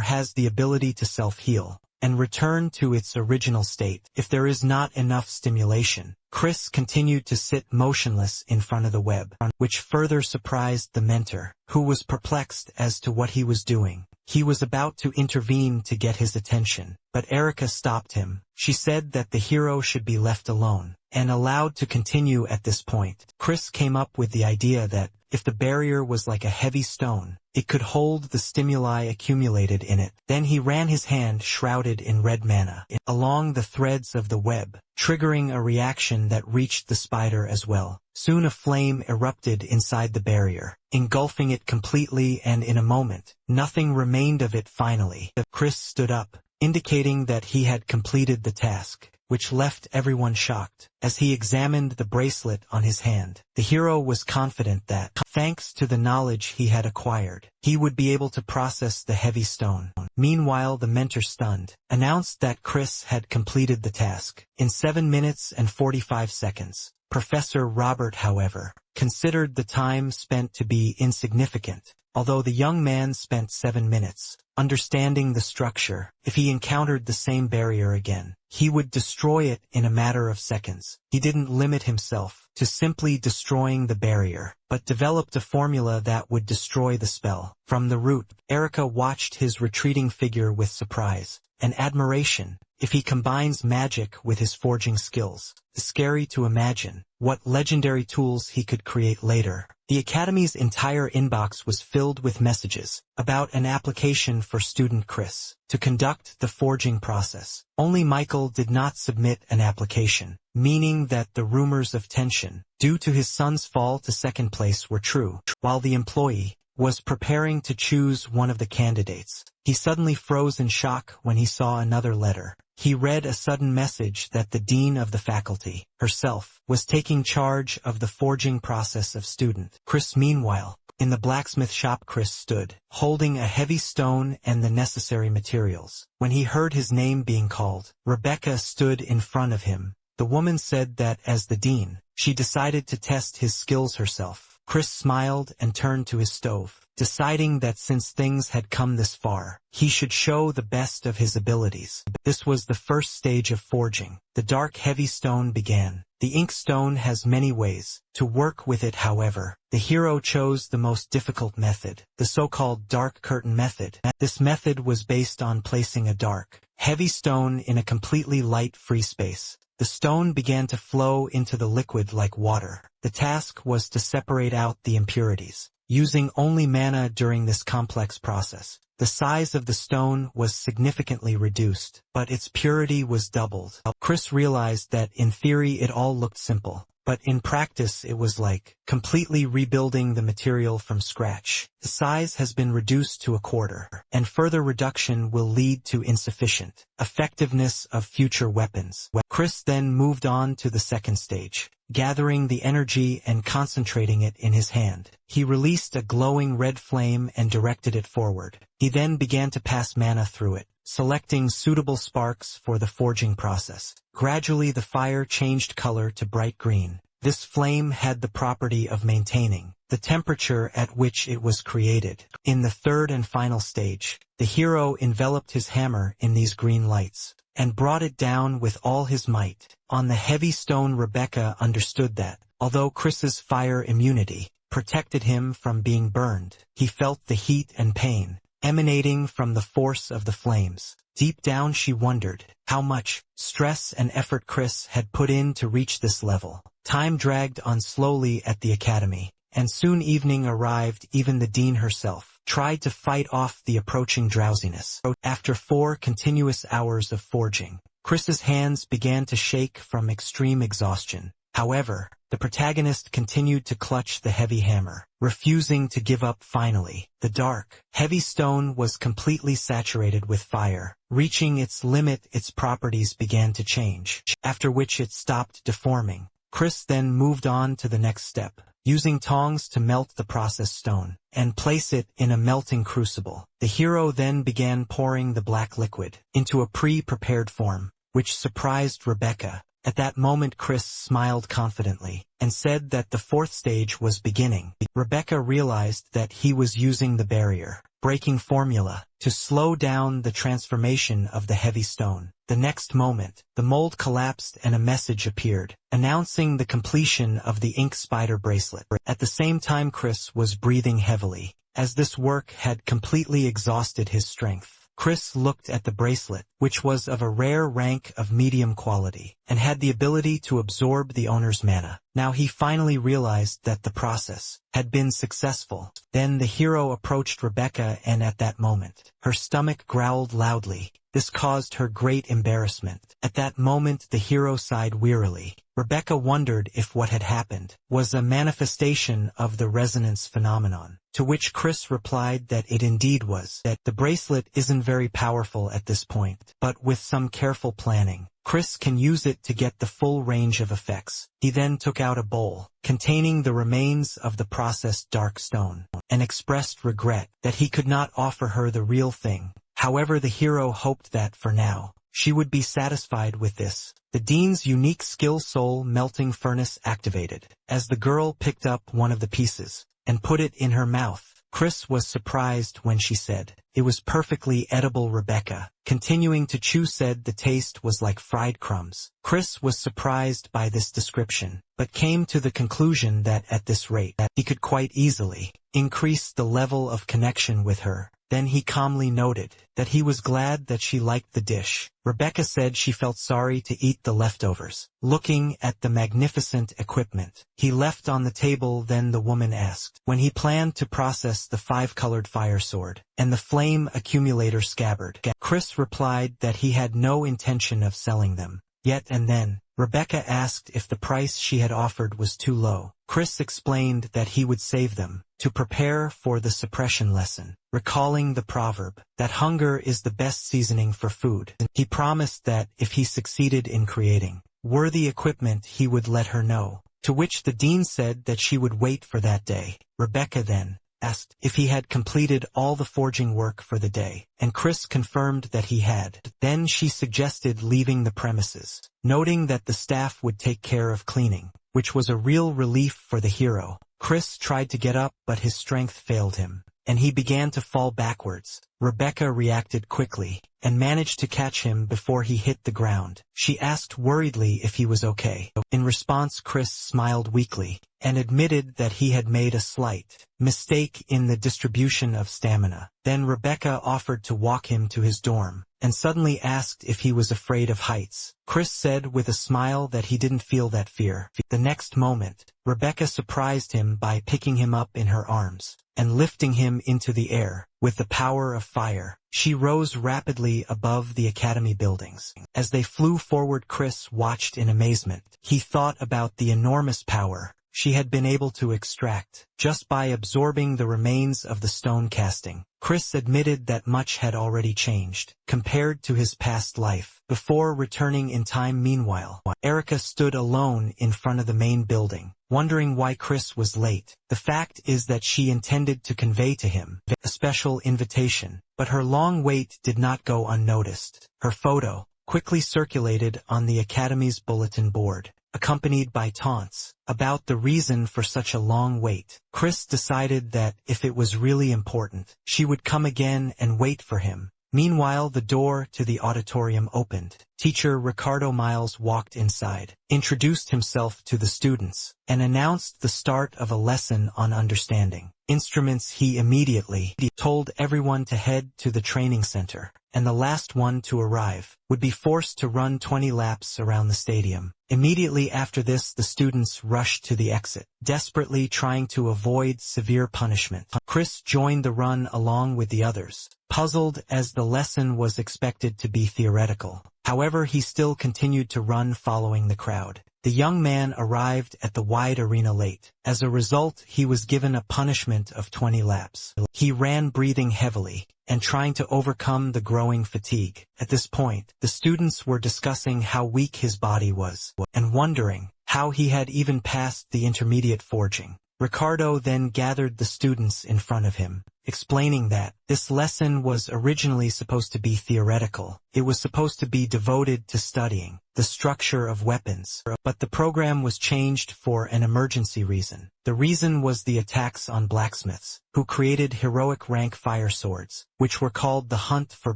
has the ability to self-heal and return to its original state if there is not enough stimulation. Chris continued to sit motionless in front of the web, which further surprised the mentor, who was perplexed as to what he was doing. He was about to intervene to get his attention, but Erica stopped him. She said that the hero should be left alone and allowed to continue at this point. Chris came up with the idea that, if the barrier was like a heavy stone, it could hold the stimuli accumulated in it. Then he ran his hand, shrouded in red mana, along the threads of the web, triggering a reaction that reached the spider as well. Soon a flame erupted inside the barrier, engulfing it completely, and in a moment, nothing remained of it. Finally, Chris stood up, indicating that he had completed the task, which left everyone shocked. As he examined the bracelet on his hand, the hero was confident that, thanks to the knowledge he had acquired, he would be able to process the heavy stone. Meanwhile, the mentor, stunned, announced that Chris had completed the task in 7 minutes and 45 seconds. Professor Robert, however, considered the time spent to be insignificant. although the young man spent 7 minutes understanding the structure. If he encountered the same barrier again, he would destroy it in a matter of seconds. He didn't limit himself to simply destroying the barrier, but developed a formula that would destroy the spell from the root. Erica watched his retreating figure with surprise and admiration. If he combines magic with his forging skills, it's scary to imagine what legendary tools he could create later. The Academy's entire inbox was filled with messages about an application for student Chris to conduct the forging process. Only Michael did not submit an application, meaning that the rumors of tension due to his son's fall to second place were true. While the employee was preparing to choose one of the candidates, he suddenly froze in shock when he saw another letter. He read a sudden message that the dean of the faculty herself was taking charge of the forging process of student Chris. Meanwhile, in the blacksmith shop, Chris stood, holding a heavy stone and the necessary materials. When he heard his name being called, Rebecca stood in front of him. The woman said that as the dean, she decided to test his skills herself. Chris smiled and turned to his stove, deciding that since things had come this far, he should show the best of his abilities. This was the first stage of forging. The dark heavy stone began. The ink stone has many ways to work with it. However, the hero chose the most difficult method, the so-called dark curtain method. This method was based on placing a dark, heavy stone in a completely light free space. The stone began to flow into the liquid like water. The task was to separate out the impurities, using only mana during this complex process. The size of the stone was significantly reduced, but its purity was doubled. Chris realized that in theory it all looked simple, but in practice it was like completely rebuilding the material from scratch. The size has been reduced to a quarter, and further reduction will lead to insufficient effectiveness of future weapons. Chris then moved on to the second stage, gathering the energy and concentrating it in his hand. He released a glowing red flame and directed it forward. He then began to pass mana through it, selecting suitable sparks for the forging process. Gradually the fire changed color to bright green. This flame had the property of maintaining the temperature at which it was created. In the third and final stage, the hero enveloped his hammer in these green lights and brought it down with all his might on the heavy stone. Rebecca understood that, although Chris's fire immunity protected him from being burned, he felt the heat and pain emanating from the force of the flames. Deep down she wondered how much stress and effort Chris had put in to reach this level. Time dragged on slowly at the academy, and soon evening arrived. Even the dean herself tried to fight off the approaching drowsiness. After 4 continuous hours of forging, Chris's hands began to shake from extreme exhaustion. However, the protagonist continued to clutch the heavy hammer, refusing to give up. Finally, the dark, heavy stone was completely saturated with fire. Reaching its limit, its properties began to change, after which it stopped deforming. Chris then moved on to the next step, using tongs to melt the processed stone and place it in a melting crucible. The hero then began pouring the black liquid into a pre-prepared form, which surprised Rebecca. At that moment Chris smiled confidently and said that the 4th stage was beginning. Rebecca realized that he was using the barrier breaking formula to slow down the transformation of the heavy stone. The next moment, the mold collapsed and a message appeared, announcing the completion of the ink spider bracelet. At the same time Chris was breathing heavily, as this work had completely exhausted his strength. Chris looked at the bracelet, which was of a rare rank of medium quality, and had the ability to absorb the owner's mana. Now he finally realized that the process had been successful. Then the hero approached Rebecca, and at that moment, her stomach growled loudly. This caused her great embarrassment. At that moment the hero sighed wearily. Rebecca wondered if what had happened was a manifestation of the resonance phenomenon, to which Chris replied that it indeed was, that the bracelet isn't very powerful at this point, but with some careful planning, Chris can use it to get the full range of effects. He then took out a bowl containing the remains of the processed dark stone, and expressed regret that he could not offer her the real thing. However, the hero hoped that, for now, she would be satisfied with this. The dean's unique skill soul melting furnace activated, as the girl picked up one of the pieces and put it in her mouth. Chris was surprised when she said, "It was perfectly edible." Rebecca, continuing to chew, said the taste was like fried crumbs. Chris was surprised by this description, but came to the conclusion that at this rate, he could quite easily increase the level of connection with her. Then he calmly noted that he was glad that she liked the dish. Rebecca said she felt sorry to eat the leftovers. Looking at the magnificent equipment he left on the table, then the woman asked when he planned to process the 5-colored fire sword and the flame accumulator scabbard. Chris replied that he had no intention of selling them yet, and then Rebecca asked if the price she had offered was too low. Chris explained that he would save them to prepare for the suppression lesson, recalling the proverb that hunger is the best seasoning for food. He promised that if he succeeded in creating worthy equipment, he would let her know, to which the dean said that she would wait for that day. Rebecca then asked if he had completed all the forging work for the day, and Chris confirmed that he had. Then she suggested leaving the premises, noting that the staff would take care of cleaning, which was a real relief for the hero. Chris tried to get up, but his strength failed him, and he began to fall backwards. Rebecca reacted quickly and managed to catch him before he hit the ground. She asked worriedly if he was okay. In response, Chris smiled weakly and admitted that he had made a slight mistake in the distribution of stamina. Then Rebecca offered to walk him to his dorm, and suddenly asked if he was afraid of heights. Chris said with a smile that he didn't feel that fear. The next moment, Rebecca surprised him by picking him up in her arms and lifting him into the air. With the power of fire, she rose rapidly above the academy buildings. As they flew forward, Chris watched in amazement. He thought about the enormous power she had been able to extract just by absorbing the remains of the stone casting. Chris admitted that much had already changed compared to his past life before returning in time. Meanwhile, Erica stood alone in front of the main building, wondering why Chris was late. The fact is that she intended to convey to him a special invitation, but her long wait did not go unnoticed. Her photo quickly circulated on the academy's bulletin board, accompanied by taunts about the reason for such a long wait. Chris decided that if it was really important, she would come again and wait for him. Meanwhile, the door to the auditorium opened. Teacher Ricardo Miles walked inside, introduced himself to the students, and announced the start of a lesson on understanding instruments. He immediately told everyone to head to the training center, and the last one to arrive would be forced to run 20 laps around the stadium. Immediately after this, the students rushed to the exit, desperately trying to avoid severe punishment. Chris joined the run along with the others, puzzled as the lesson was expected to be theoretical. However, he still continued to run following the crowd. The young man arrived at the wide arena late. As a result, he was given a punishment of 20 laps. He ran breathing heavily and trying to overcome the growing fatigue. At this point, the students were discussing how weak his body was and wondering how he had even passed the intermediate forging. Ricardo then gathered the students in front of him, explaining that this lesson was originally supposed to be theoretical. It was supposed to be devoted to studying the structure of weapons, but the program was changed for an emergency reason. The reason was the attacks on blacksmiths, who created heroic rank fire swords, which were called the Hunt for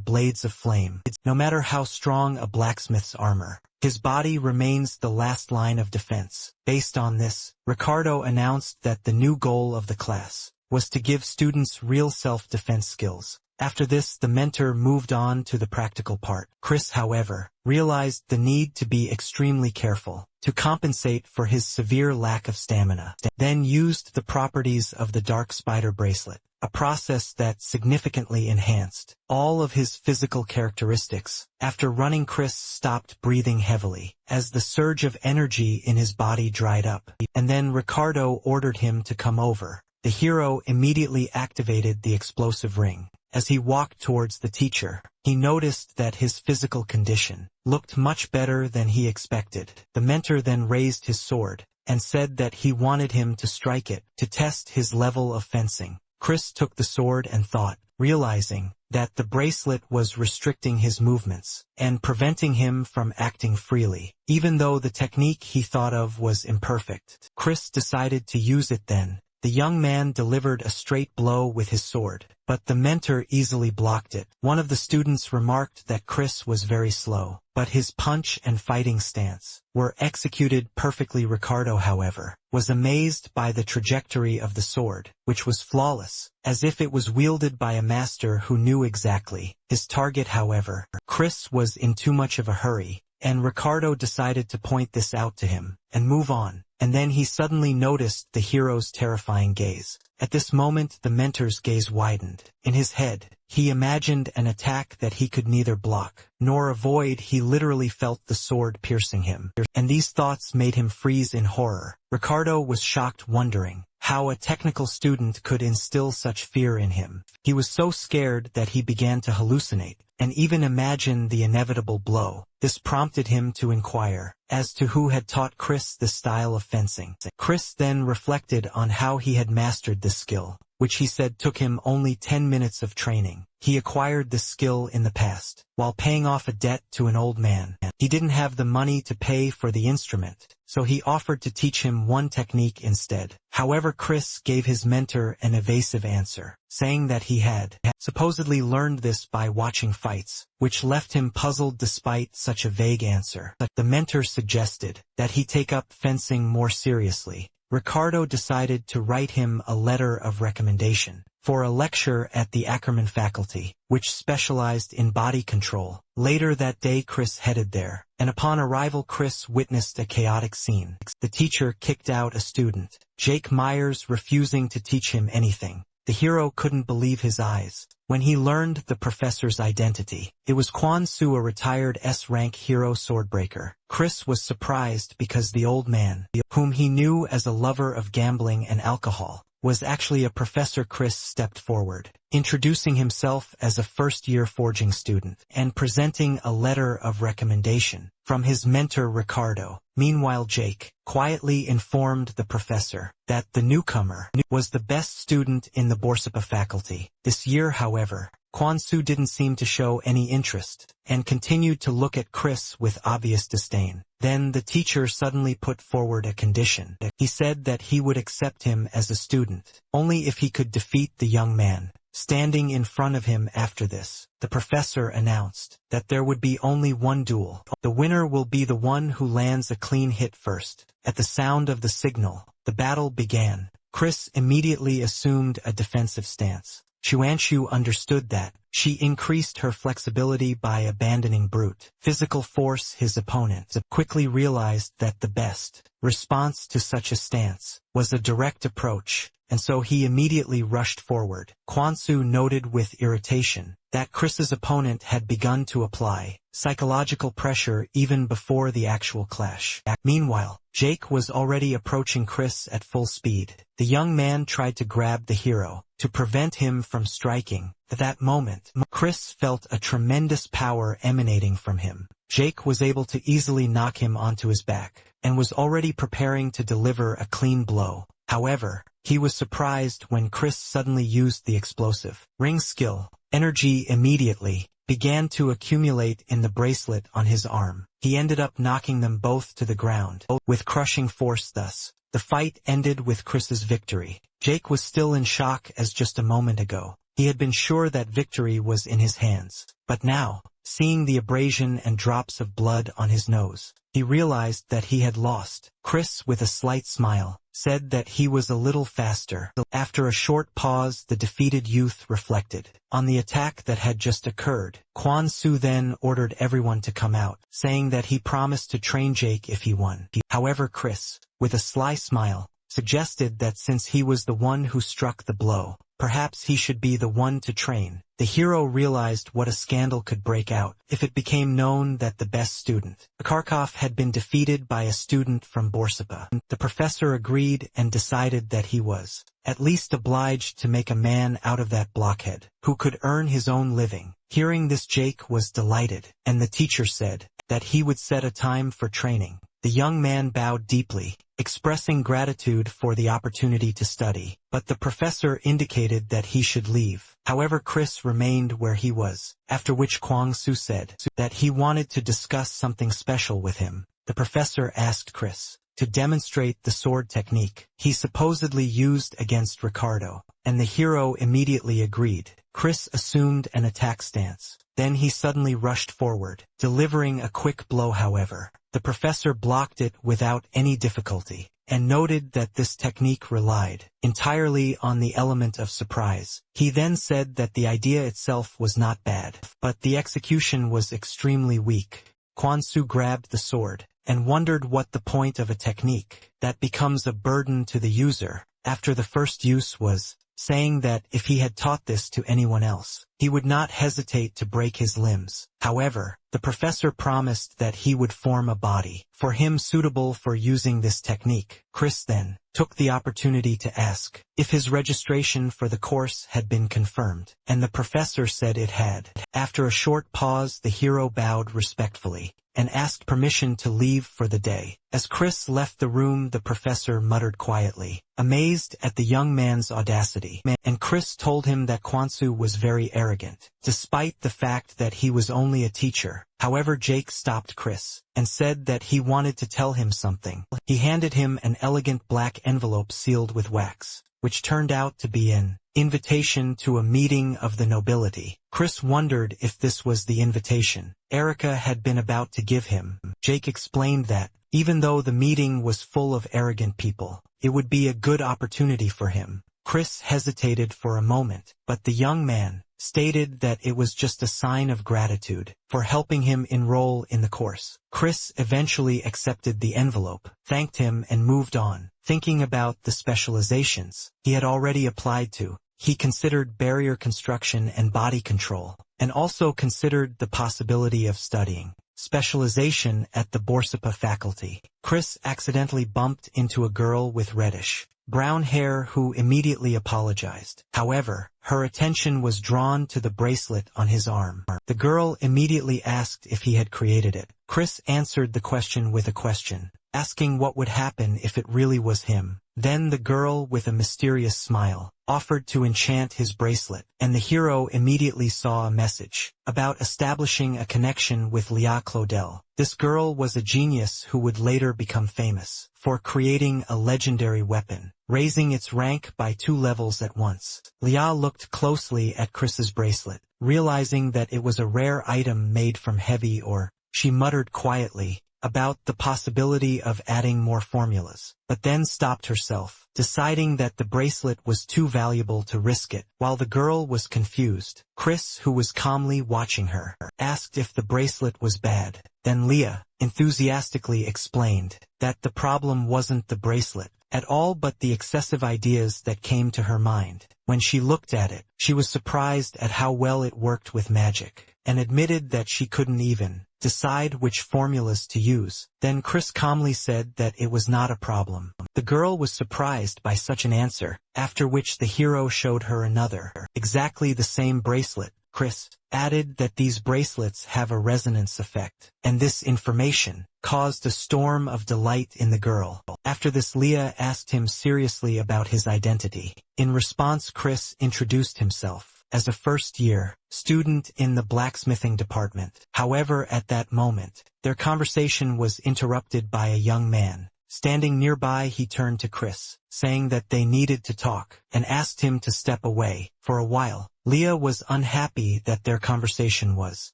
Blades of Flame. No matter how strong a blacksmith's armor, his body remains the last line of defense. Based on this, Ricardo announced that the new goal of the class was to give students real self-defense skills. After this, the mentor moved on to the practical part. Chris, however, realized the need to be extremely careful to compensate for his severe lack of stamina, then used the properties of the Dark Spider bracelet, a process that significantly enhanced all of his physical characteristics. After running, Chris stopped breathing heavily as the surge of energy in his body dried up, and then Ricardo ordered him to come over. The hero immediately activated the explosive ring. As he walked towards the teacher, he noticed that his physical condition looked much better than he expected. The mentor then raised his sword and said that he wanted him to strike it to test his level of fencing. Chris took the sword and thought, realizing that the bracelet was restricting his movements and preventing him from acting freely. Even though the technique he thought of was imperfect, Chris decided to use it then. The young man delivered a straight blow with his sword, but the mentor easily blocked it. One of the students remarked that Chris was very slow, but his punch and fighting stance were executed perfectly. Ricardo, however, was amazed by the trajectory of the sword, which was flawless, as if it was wielded by a master who knew exactly his target. However, Chris was in too much of a hurry, and Ricardo decided to point this out to him and move on. And then he suddenly noticed the hero's terrifying gaze. At this moment the mentor's gaze widened. In his head, he imagined an attack that he could neither block nor avoid. He literally felt the sword piercing him, and these thoughts made him freeze in horror. Ricardo was shocked, wondering how a technical student could instill such fear in him. He was so scared that he began to hallucinate, and even imagine the inevitable blow. This prompted him to inquire as to who had taught Chris this style of fencing. Chris then reflected on how he had mastered this skill, which he said took him only 10 minutes of training. He acquired this skill in the past, while paying off a debt to an old man. He didn't have the money to pay for the instrument, so he offered to teach him one technique instead. However, Chris gave his mentor an evasive answer, saying that he had supposedly learned this by watching fights, which left him puzzled despite such a vague answer. The mentor suggested that he take up fencing more seriously. Ricardo decided to write him a letter of recommendation for a lecture at the Ackerman faculty, which specialized in body control. Later that day Chris headed there, and upon arrival Chris witnessed a chaotic scene. The teacher kicked out a student, Jake Myers, refusing to teach him anything. The hero couldn't believe his eyes when he learned the professor's identity. It was Kwon Soo, a retired S-rank hero swordbreaker. Chris was surprised because the old man, whom he knew as a lover of gambling and alcohol, was actually a professor. Chris stepped forward, introducing himself as a first-year forging student and presenting a letter of recommendation from his mentor Ricardo. Meanwhile, Jake quietly informed the professor that the newcomer was the best student in the Borsapa faculty. This year, however, Kwon Soo didn't seem to show any interest, and continued to look at Chris with obvious disdain. Then the teacher suddenly put forward a condition. He said that he would accept him as a student only if he could defeat the young man standing in front of him. After this, the professor announced that there would be only one duel. The winner will be the one who lands a clean hit first. At the sound of the signal, the battle began. Chris immediately assumed a defensive stance. Chuanshu understood that. She increased her flexibility by abandoning brute physical force. His opponent quickly realized that the best response to such a stance was a direct approach, and so he immediately rushed forward. Kwon Soo noted with irritation that Chris's opponent had begun to apply psychological pressure even before the actual clash. Meanwhile, Jake was already approaching Chris at full speed. The young man tried to grab the hero to prevent him from striking. At that moment, Chris felt a tremendous power emanating from him. Jake was able to easily knock him onto his back, and was already preparing to deliver a clean blow. However, he was surprised when Chris suddenly used the explosive ring skill. Energy immediately began to accumulate in the bracelet on his arm. He ended up knocking them both to the ground with crushing force. Thus, the fight ended with Chris's victory. Jake was still in shock, as just a moment ago he had been sure that victory was in his hands. But now, seeing the abrasion and drops of blood on his nose, he realized that he had lost. Chris, with a slight smile, said that he was a little faster. After a short pause, the defeated youth reflected on the attack that had just occurred. Kwon Soo then ordered everyone to come out, saying that he promised to train Jake if he won. However, Chris, with a sly smile, suggested that since he was the one who struck the blow, perhaps he should be the one to train. The hero realized what a scandal could break out if it became known that the best student, Kharkov, had been defeated by a student from Borsapa. The professor agreed and decided that he was at least obliged to make a man out of that blockhead who could earn his own living. Hearing this, Jake was delighted, and the teacher said that he would set a time for training. The young man bowed deeply, expressing gratitude for the opportunity to study, but the professor indicated that he should leave. However, Chris remained where he was, after which Kwon Soo said that he wanted to discuss something special with him. The professor asked Chris to demonstrate the sword technique he supposedly used against Ricardo, and the hero immediately agreed. Chris assumed an attack stance. Then he suddenly rushed forward, delivering a quick blow. However, the professor blocked it without any difficulty, and noted that this technique relied entirely on the element of surprise. He then said that the idea itself was not bad, but the execution was extremely weak. Kwon-soo grabbed the sword, and wondered what the point of a technique that becomes a burden to the user after the first use was, saying that if he had taught this to anyone else, he would not hesitate to break his limbs. However, the professor promised that he would form a body for him suitable for using this technique. Chris then took the opportunity to ask if his registration for the course had been confirmed, and the professor said it had. After a short pause, the hero bowed respectfully and asked permission to leave for the day. As Chris left the room, the professor muttered quietly, amazed at the young man's audacity, and Chris told him that Kwon-soo was very arrogant, despite the fact that he was only a teacher. However, Jake stopped Chris and said that he wanted to tell him something. He handed him an elegant black envelope sealed with wax, which turned out to be an invitation to a meeting of the nobility. Chris wondered if this was the invitation Erica had been about to give him. Jake explained that, even though the meeting was full of arrogant people, it would be a good opportunity for him. Chris hesitated for a moment, but the young man stated that it was just a sign of gratitude for helping him enroll in the course. Chris eventually accepted the envelope, thanked him, and moved on, thinking about the specializations he had already applied to. He considered barrier construction and body control, and also considered the possibility of studying specialization at the Borsapa faculty. Chris accidentally bumped into a girl with reddish brown hair who immediately apologized. However, her attention was drawn to the bracelet on his arm. The girl immediately asked if he had created it. Chris answered the question with a question, asking what would happen if it really was him. Then the girl, with a mysterious smile, offered to enchant his bracelet, and the hero immediately saw a message about establishing a connection with Leah Claudel. This girl was a genius who would later become famous for creating a legendary weapon, raising its rank by 2 levels at once. Leah looked closely at Chris's bracelet, realizing that it was a rare item made from heavy ore. She muttered quietly about the possibility of adding more formulas, but then stopped herself, deciding that the bracelet was too valuable to risk it. While the girl was confused, Chris, who was calmly watching her, asked if the bracelet was bad. Then Leah enthusiastically explained that the problem wasn't the bracelet at all, but the excessive ideas that came to her mind. When she looked at it, she was surprised at how well it worked with magic, and admitted that she couldn't even decide which formulas to use. Then Chris calmly said that it was not a problem. The girl was surprised by such an answer, after which the hero showed her another, exactly the same bracelet. Chris added that these bracelets have a resonance effect, and this information caused a storm of delight in the girl. After this, Leah asked him seriously about his identity. In response, Chris introduced himself as a first-year student in the blacksmithing department. However, at that moment, their conversation was interrupted by a young man. Standing nearby, he turned to Chris, saying that they needed to talk, and asked him to step away for a while. Leah was unhappy that their conversation was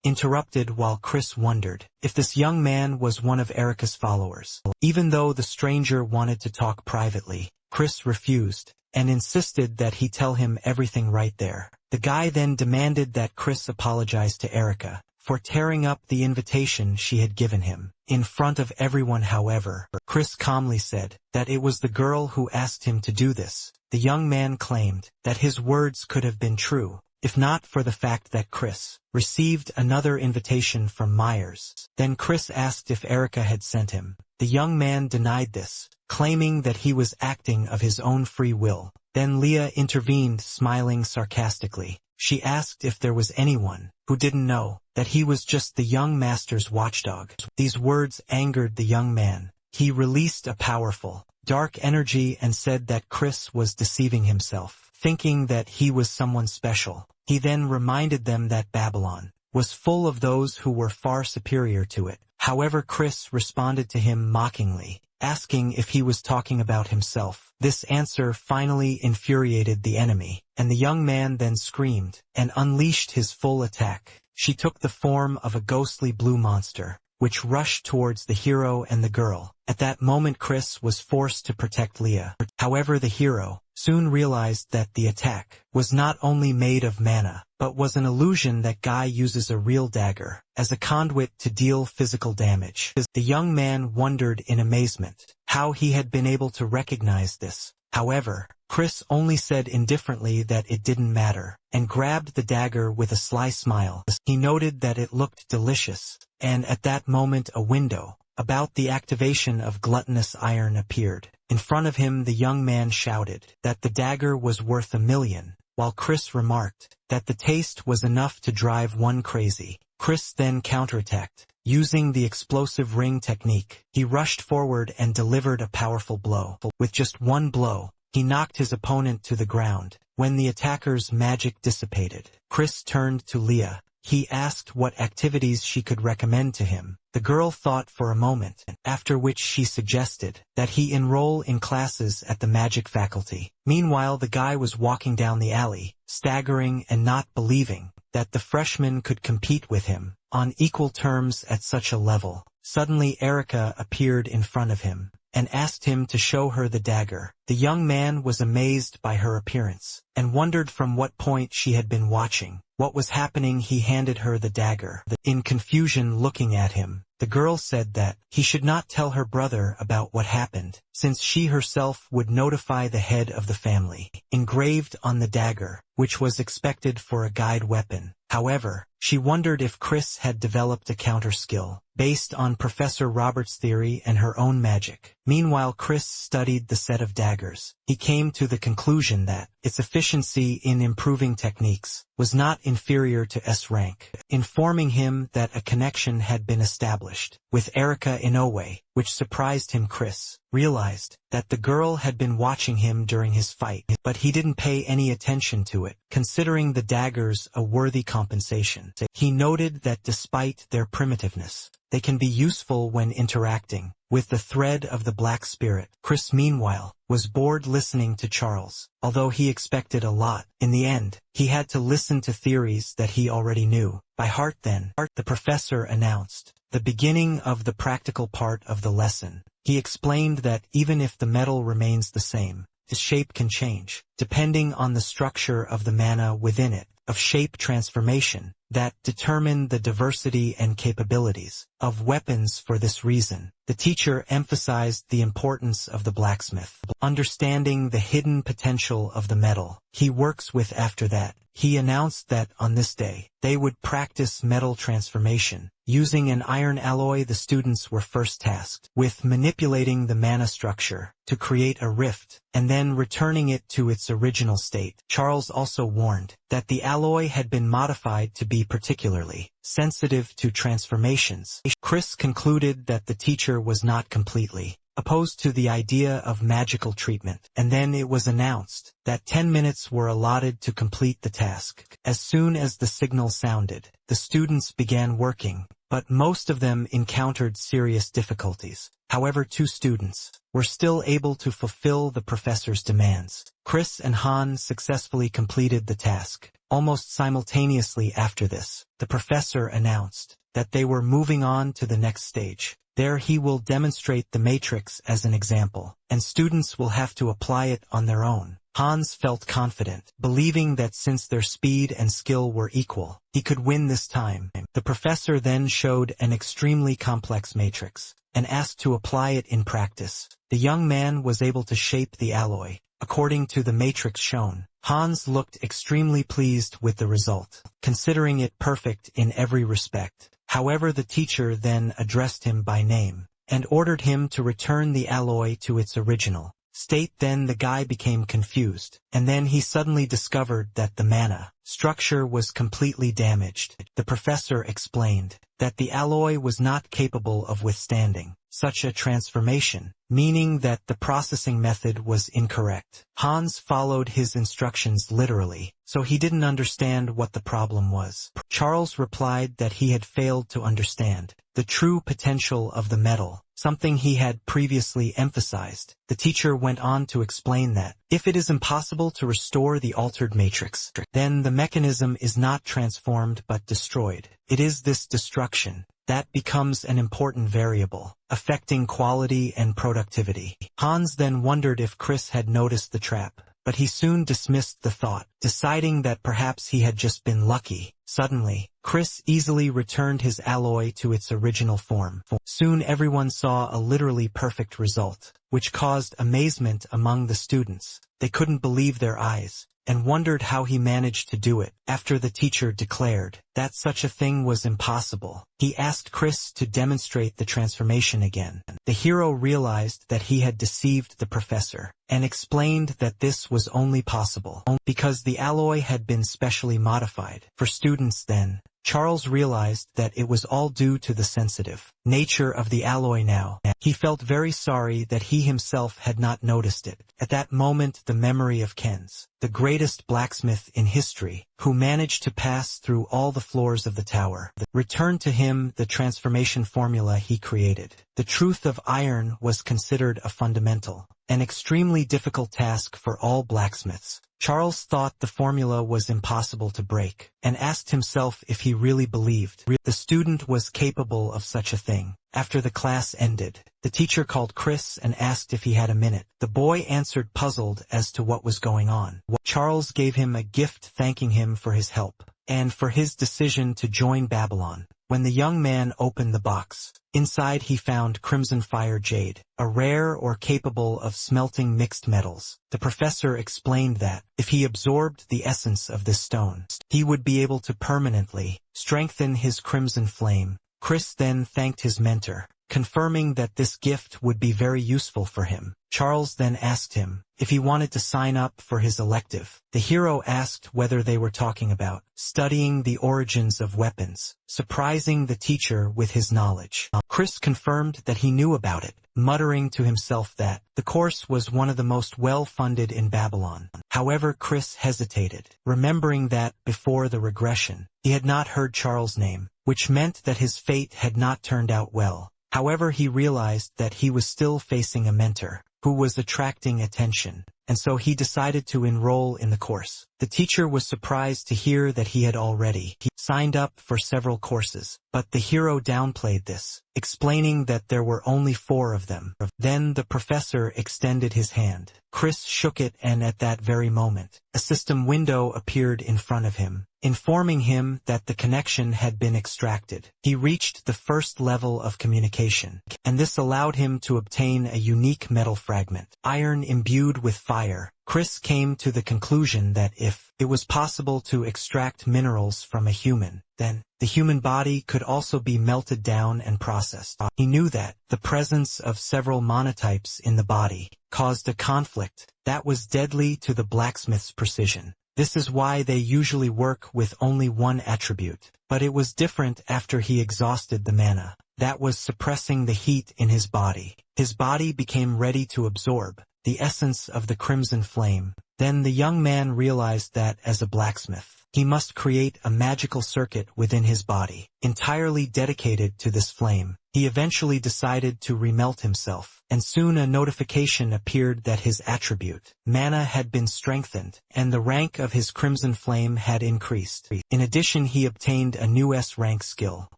interrupted, while Chris wondered if this young man was one of Erica's followers. Even though the stranger wanted to talk privately, Chris refused, and insisted that he tell him everything right there. The guy then demanded that Chris apologize to Erica for tearing up the invitation she had given him in front of everyone. However, Chris calmly said that it was the girl who asked him to do this. The young man claimed that his words could have been true, if not for the fact that Chris received another invitation from Myers. Then Chris asked if Erica had sent him. The young man denied this, claiming that he was acting of his own free will. Then Leah intervened, smiling sarcastically. She asked if there was anyone who didn't know that he was just the young master's watchdog. These words angered the young man. He released a powerful, dark energy and said that Chris was deceiving himself, thinking that he was someone special. He then reminded them that Babylon was full of those who were far superior to it. However, Chris responded to him mockingly, asking if he was talking about himself. This answer finally infuriated the enemy, and the young man then screamed and unleashed his full attack. She took the form of a ghostly blue monster, which rushed towards the hero and the girl. At that moment Chris was forced to protect Leah. However, the hero soon realized that the attack was not only made of mana, but was an illusion that Guy uses a real dagger as a conduit to deal physical damage. The young man wondered in amazement how he had been able to recognize this. However, Chris only said indifferently that it didn't matter, and grabbed the dagger with a sly smile. He noted that it looked delicious, and at that moment a window about the activation of gluttonous iron appeared. In front of him the young man shouted that the dagger was worth $1 million, while Chris remarked that the taste was enough to drive one crazy. Chris then counterattacked, using the explosive ring technique. He rushed forward and delivered a powerful blow. With just one blow, he knocked his opponent to the ground. When the attacker's magic dissipated, Chris turned to Leah. He asked what activities she could recommend to him. The girl thought for a moment, after which she suggested that he enroll in classes at the magic faculty. Meanwhile, the guy was walking down the alley, staggering and not believing that the freshman could compete with him on equal terms at such a level. Suddenly Erica appeared in front of him and asked him to show her the dagger. The young man was amazed by her appearance and wondered from what point she had been watching what was happening. He handed her the dagger. In confusion, looking at him, the girl said that he should not tell her brother about what happened, since she herself would notify the head of the family. Engraved on the dagger, which was expected for a guide weapon. However, she wondered if Chris had developed a counter skill based on Professor Robert's theory and her own magic. Meanwhile, Chris studied the set of daggers. He came to the conclusion that its efficiency in improving techniques was not inferior to S rank, informing him that a connection had been established with Erica Inoue, which surprised him. Chris realized that the girl had been watching him during his fight, but he didn't pay any attention to it, considering the daggers a worthy compensation. He noted that despite their primitiveness, they can be useful when interacting with the thread of the black spirit. Chris, meanwhile, was bored listening to Charles. Although he expected a lot, in the end, he had to listen to theories that he already knew by heart. Then, the professor announced the beginning of the practical part of the lesson. He explained that even if the metal remains the same, its shape can change, depending on the structure of the mana within it, of shape transformation, that determine the diversity and capabilities of weapons. For this reason, the teacher emphasized the importance of the blacksmith, understanding the hidden potential of the metal he works with. After that, he announced that on this day, they would practice metal transformation. Using an iron alloy, the students were first tasked with manipulating the mana structure to create a rift, and then returning it to its original state. Charles also warned that the alloy had been modified to be particularly sensitive to transformations. Chris concluded that the teacher was not completely opposed to the idea of magical treatment, and then it was announced that 10 minutes were allotted to complete the task. As soon as the signal sounded, the students began working, but most of them encountered serious difficulties. However, 2 students were still able to fulfill the professor's demands. Chris and Han successfully completed the task. Almost simultaneously after this, the professor announced that they were moving on to the next stage. There he will demonstrate the matrix as an example, and students will have to apply it on their own. Hans felt confident, believing that since their speed and skill were equal, he could win this time. The professor then showed an extremely complex matrix and asked to apply it in practice. The young man was able to shape the alloy according to the matrix shown. Hans looked extremely pleased with the result, considering it perfect in every respect. However, the teacher then addressed him by name and ordered him to return the alloy to its original state. Then the guy became confused, and then he suddenly discovered that the mana structure was completely damaged. The professor explained that the alloy was not capable of withstanding such a transformation, meaning that the processing method was incorrect. Hans followed his instructions literally, so he didn't understand what the problem was. Charles replied that he had failed to understand the true potential of the metal, something he had previously emphasized. The teacher went on to explain that, if it is impossible to restore the altered matrix, then the mechanism is not transformed but destroyed. It is this destruction that becomes an important variable, affecting quality and productivity. Hans then wondered if Chris had noticed the trap, but he soon dismissed the thought, deciding that perhaps he had just been lucky. Suddenly, Chris easily returned his alloy to its original form. Soon everyone saw a literally perfect result, which caused amazement among the students. They couldn't believe their eyes, and wondered how he managed to do it. After the teacher declared that such a thing was impossible, he asked Chris to demonstrate the transformation again. The hero realized that he had deceived the professor, and explained that this was only possible because the alloy had been specially modified. For students then, Charles realized that it was all due to the sensitive nature of the alloy now. He felt very sorry that he himself had not noticed it. At that moment the memory of Ken's, the greatest blacksmith in history, who managed to pass through all the floors of the tower, returned to him the transformation formula he created. The truth of iron was considered a fundamental, an extremely difficult task for all blacksmiths. Charles thought the formula was impossible to break, and asked himself if he really believed the student was capable of such a thing. After the class ended, the teacher called Chris and asked if he had a minute. The boy answered, puzzled as to what was going on. Charles gave him a gift thanking him for his help, and for his decision to join Babylon. When the young man opened the box, inside he found crimson fire jade, a rare ore capable of smelting mixed metals. The professor explained that, if he absorbed the essence of this stone, he would be able to permanently strengthen his crimson flame. Chris then thanked his mentor, confirming that this gift would be very useful for him. Charles then asked him if he wanted to sign up for his elective. The hero asked whether they were talking about studying the origins of weapons, surprising the teacher with his knowledge. Chris confirmed that he knew about it, muttering to himself that the course was one of the most well-funded in Babylon. However, Chris hesitated, remembering that, before the regression, he had not heard Charles' name, which meant that his fate had not turned out well. However, he realized that he was still facing a mentor who was attracting attention, and so he decided to enroll in the course. The teacher was surprised to hear that he had already signed up for several courses, but the hero downplayed this, explaining that there were only 4 of them. Then the professor extended his hand. Chris shook it, and at that very moment, a system window appeared in front of him, informing him that the connection had been extracted. He reached the first level of communication, and this allowed him to obtain a unique metal fragment, iron imbued with fire. Chris came to the conclusion that if it was possible to extract minerals from a human, then the human body could also be melted down and processed. He knew that the presence of several monotypes in the body caused a conflict that was deadly to the blacksmith's precision. This is why they usually work with only one attribute. But it was different after he exhausted the mana that was suppressing the heat in his body. His body became ready to absorb the essence of the crimson flame. Then the young man realized that, as a blacksmith, he must create a magical circuit within his body, entirely dedicated to this flame. He eventually decided to remelt himself, and soon a notification appeared that his attribute, mana, had been strengthened, and the rank of his crimson flame had increased. In addition, he obtained a new S-rank skill,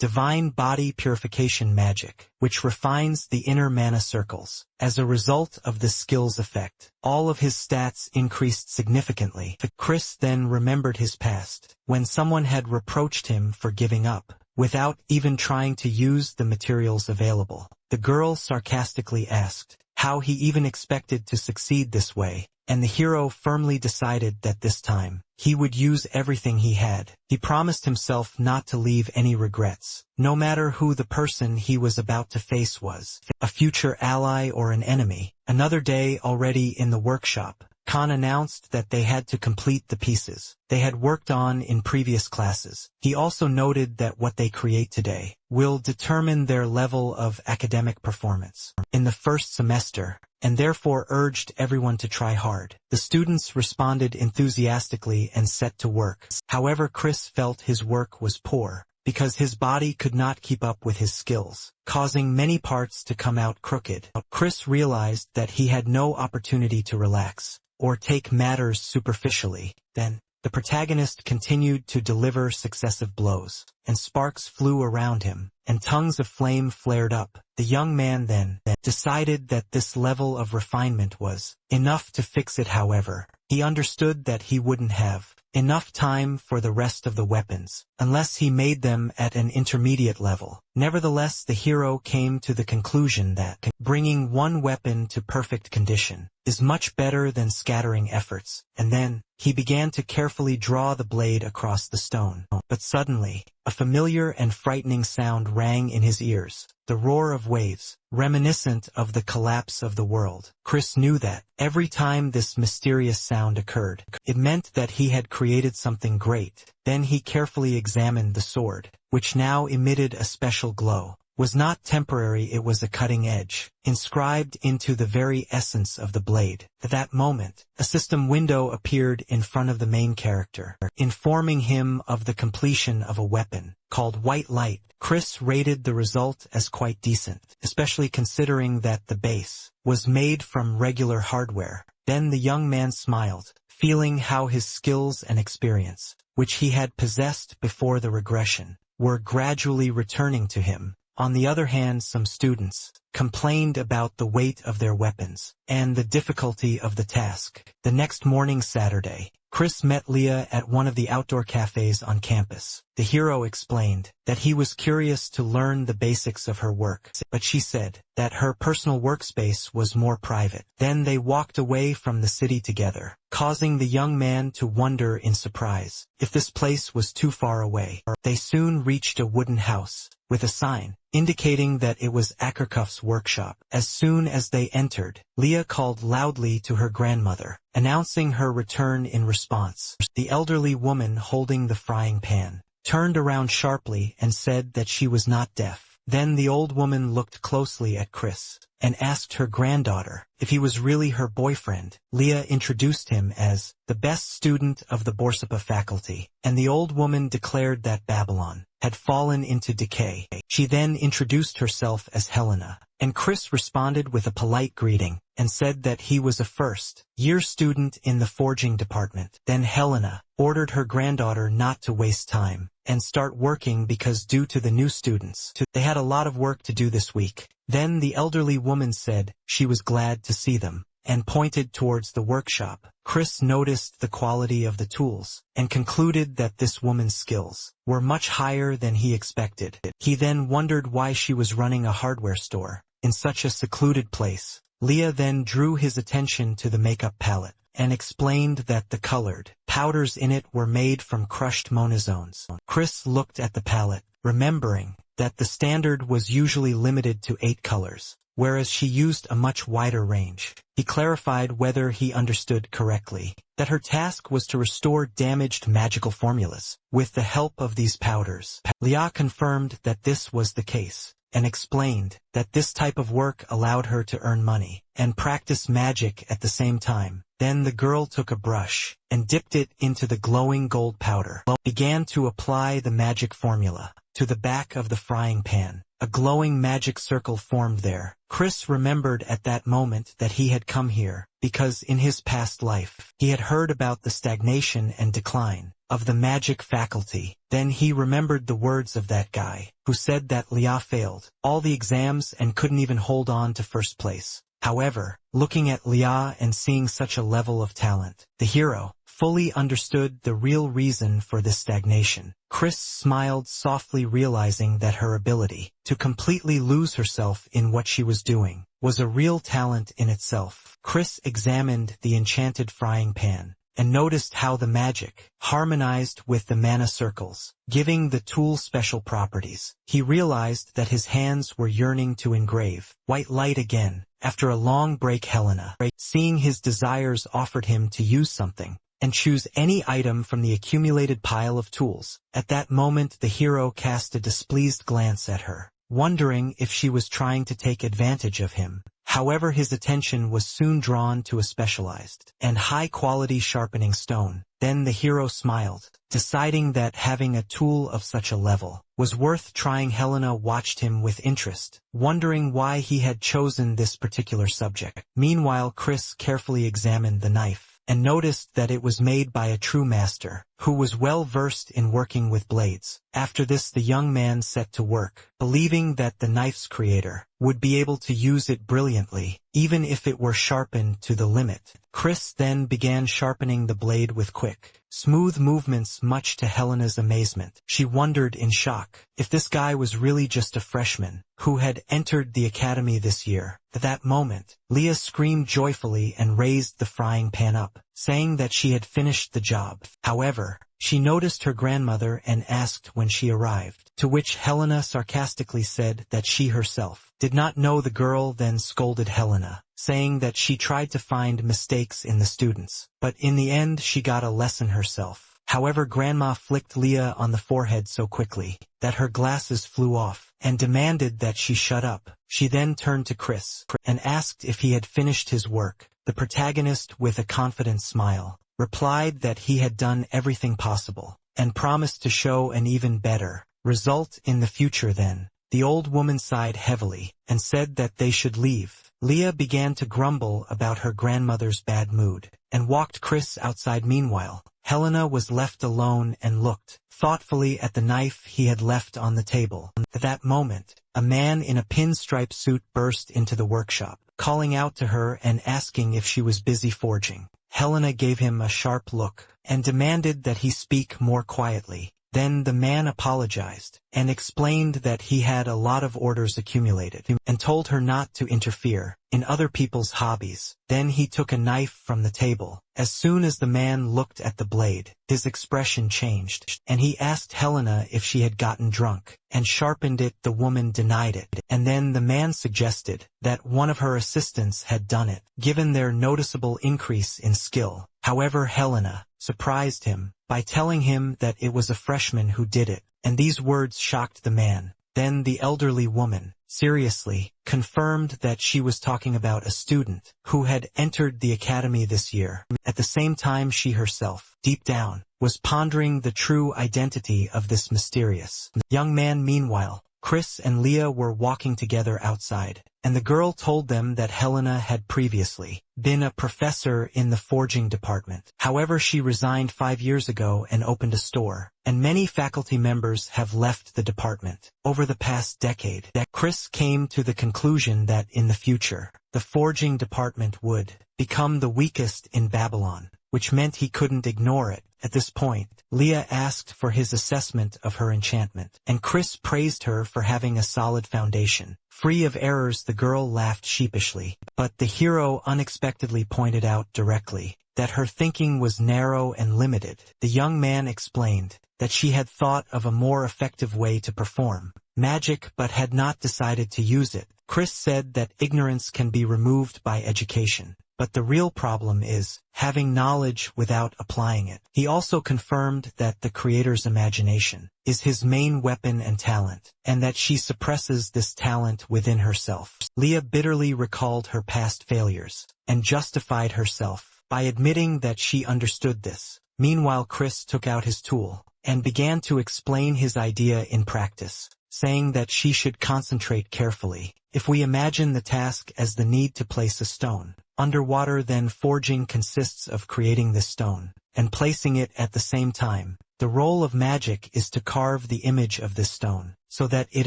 Divine Body Purification Magic, which refines the inner mana circles. As a result of this skill's effect, all of his stats increased significantly. Chris then remembered his past, when someone had reproached him for giving up, without even trying to use the materials available. The girl sarcastically asked how he even expected to succeed this way, and the hero firmly decided that this time, he would use everything he had. He promised himself not to leave any regrets, no matter who the person he was about to face was, a future ally or an enemy. Another day already in the workshop, Khan announced that they had to complete the pieces they had worked on in previous classes. He also noted that what they create today will determine their level of academic performance in the first semester, and therefore urged everyone to try hard. The students responded enthusiastically and set to work. However, Chris felt his work was poor, because his body could not keep up with his skills, causing many parts to come out crooked. Chris realized that he had no opportunity to relax or take matters superficially. Then, the protagonist continued to deliver successive blows, and sparks flew around him, and tongues of flame flared up. The young man then decided that this level of refinement was enough to fix it. However, he understood that he wouldn't have enough time for the rest of the weapons, unless he made them at an intermediate level. Nevertheless, the hero came to the conclusion that bringing one weapon to perfect condition is much better than scattering efforts, and then he began to carefully draw the blade across the stone. But suddenly, a familiar and frightening sound rang in his ears, the roar of waves, reminiscent of the collapse of the world. Chris knew that every time this mysterious sound occurred, it meant that he had created something great. Then he carefully examined the sword, which now emitted a special glow. Was not temporary, it was a cutting edge, inscribed into the very essence of the blade. At that moment, a system window appeared in front of the main character, informing him of the completion of a weapon, called White Light. Chris rated the result as quite decent, especially considering that the base was made from regular hardware. Then the young man smiled, feeling how his skills and experience, which he had possessed before the regression, were gradually returning to him. On the other hand, some students complained about the weight of their weapons and the difficulty of the task. The next morning, Saturday, Chris met Leah at one of the outdoor cafes on campus. The hero explained that he was curious to learn the basics of her work, but she said that her personal workspace was more private. Then they walked away from the city together, causing the young man to wonder in surprise if this place was too far away. They soon reached a wooden house with a sign indicating that it was Akercuff's workshop. As soon as they entered, Leah called loudly to her grandmother, announcing her return. In response, the elderly woman holding the frying pan turned around sharply and said that she was not deaf. Then the old woman looked closely at Chris and asked her granddaughter if he was really her boyfriend. Leah introduced him as the best student of the Borsapa faculty, and the old woman declared that Babylon had fallen into decay. She then introduced herself as Helena, and Chris responded with a polite greeting and said that he was a first-year student in the forging department. Then Helena ordered her granddaughter not to waste time and start working because due to the new students, they had a lot of work to do this week. Then the elderly woman said she was glad to see them and pointed towards the workshop. Chris noticed the quality of the tools and concluded that this woman's skills were much higher than he expected. He then wondered why she was running a hardware store in such a secluded place. Leah then drew his attention to the makeup palette and explained that the colored powders in it were made from crushed monozones. Chris looked at the palette, remembering that the standard was usually limited to 8 colors, whereas she used a much wider range. He clarified whether he understood correctly, that her task was to restore damaged magical formulas with the help of these powders. Leah confirmed that this was the case, and explained that this type of work allowed her to earn money and practice magic at the same time. Then the girl took a brush and dipped it into the glowing gold powder, began to apply the magic formula to the back of the frying pan. A glowing magic circle formed there. Chris remembered at that moment that he had come here because in his past life he had heard about the stagnation and decline of the magic faculty. Then he remembered the words of that guy who said that Leah failed all the exams and couldn't even hold on to first place. However, looking at Leah and seeing such a level of talent, the hero fully understood the real reason for this stagnation. Chris smiled softly, realizing that her ability to completely lose herself in what she was doing was a real talent in itself. Chris examined the enchanted frying pan and noticed how the magic harmonized with the mana circles, giving the tool special properties. He realized that his hands were yearning to engrave white light again. After a long break, Helena, seeing his desires, offered him to use something and choose any item from the accumulated pile of tools. At that moment, the hero cast a displeased glance at her, wondering if she was trying to take advantage of him. However, his attention was soon drawn to a specialized and high-quality sharpening stone. Then the hero smiled, deciding that having a tool of such a level was worth trying. Helena watched him with interest, wondering why he had chosen this particular subject. Meanwhile, Chris carefully examined the knife and noticed that it was made by a true master, who was well versed in working with blades. After this, the young man set to work, believing that the knife's creator would be able to use it brilliantly, even if it were sharpened to the limit. Chris then began sharpening the blade with quick, smooth movements, much to Helena's amazement. She wondered in shock if this guy was really just a freshman who had entered the academy this year. At that moment, Leah screamed joyfully and raised the frying pan up, saying that she had finished the job. However, she noticed her grandmother and asked when she arrived, to which Helena sarcastically said that she herself did not know. The girl then scolded Helena, saying that she tried to find mistakes in the students, but in the end she got a lesson herself. However, Grandma flicked Leah on the forehead so quickly that her glasses flew off and demanded that she shut up. She then turned to Chris and asked if he had finished his work. The protagonist, with a confident smile, replied that he had done everything possible and promised to show an even better result in the future. Then the old woman sighed heavily and said that they should leave. Leah began to grumble about her grandmother's bad mood and walked Chris outside. Meanwhile, Helena was left alone and looked thoughtfully at the knife he had left on the table. At that moment, a man in a pinstripe suit burst into the workshop, calling out to her and asking if she was busy forging. Helena gave him a sharp look and demanded that he speak more quietly. Then the man apologized and explained that he had a lot of orders accumulated and told her not to interfere in other people's hobbies. Then he took a knife from the table. As soon as the man looked at the blade, his expression changed, and he asked Helena if she had gotten drunk and sharpened it. The woman denied it, and then the man suggested that one of her assistants had done it, given their noticeable increase in skill. However, Helena surprised him by telling him that it was a freshman who did it, and these words shocked the man. Then the elderly woman, seriously, confirmed that she was talking about a student who had entered the academy this year. At the same time, she herself, deep down, was pondering the true identity of this mysterious young man. Meanwhile, Chris and Leah were walking together outside, and the girl told them that Helena had previously been a professor in the forging department. However, she resigned 5 years ago and opened a store, and many faculty members have left the department over the past decade. Chris came to the conclusion that in the future, the forging department would become the weakest in Babylon, which meant he couldn't ignore it. At this point, Leah asked for his assessment of her enchantment, and Chris praised her for having a solid foundation, free of errors. The girl laughed sheepishly, but the hero unexpectedly pointed out directly that her thinking was narrow and limited. The young man explained that she had thought of a more effective way to perform magic but had not decided to use it. Chris said that ignorance can be removed by education, but the real problem is having knowledge without applying it. He also confirmed that the creator's imagination is his main weapon and talent, and that she suppresses this talent within herself. Leah bitterly recalled her past failures and justified herself by admitting that she understood this. Meanwhile, Chris took out his tool and began to explain his idea in practice, saying that she should concentrate carefully. If we imagine the task as the need to place a stone underwater, then forging consists of creating this stone and placing it at the same time. The role of magic is to carve the image of this stone so that it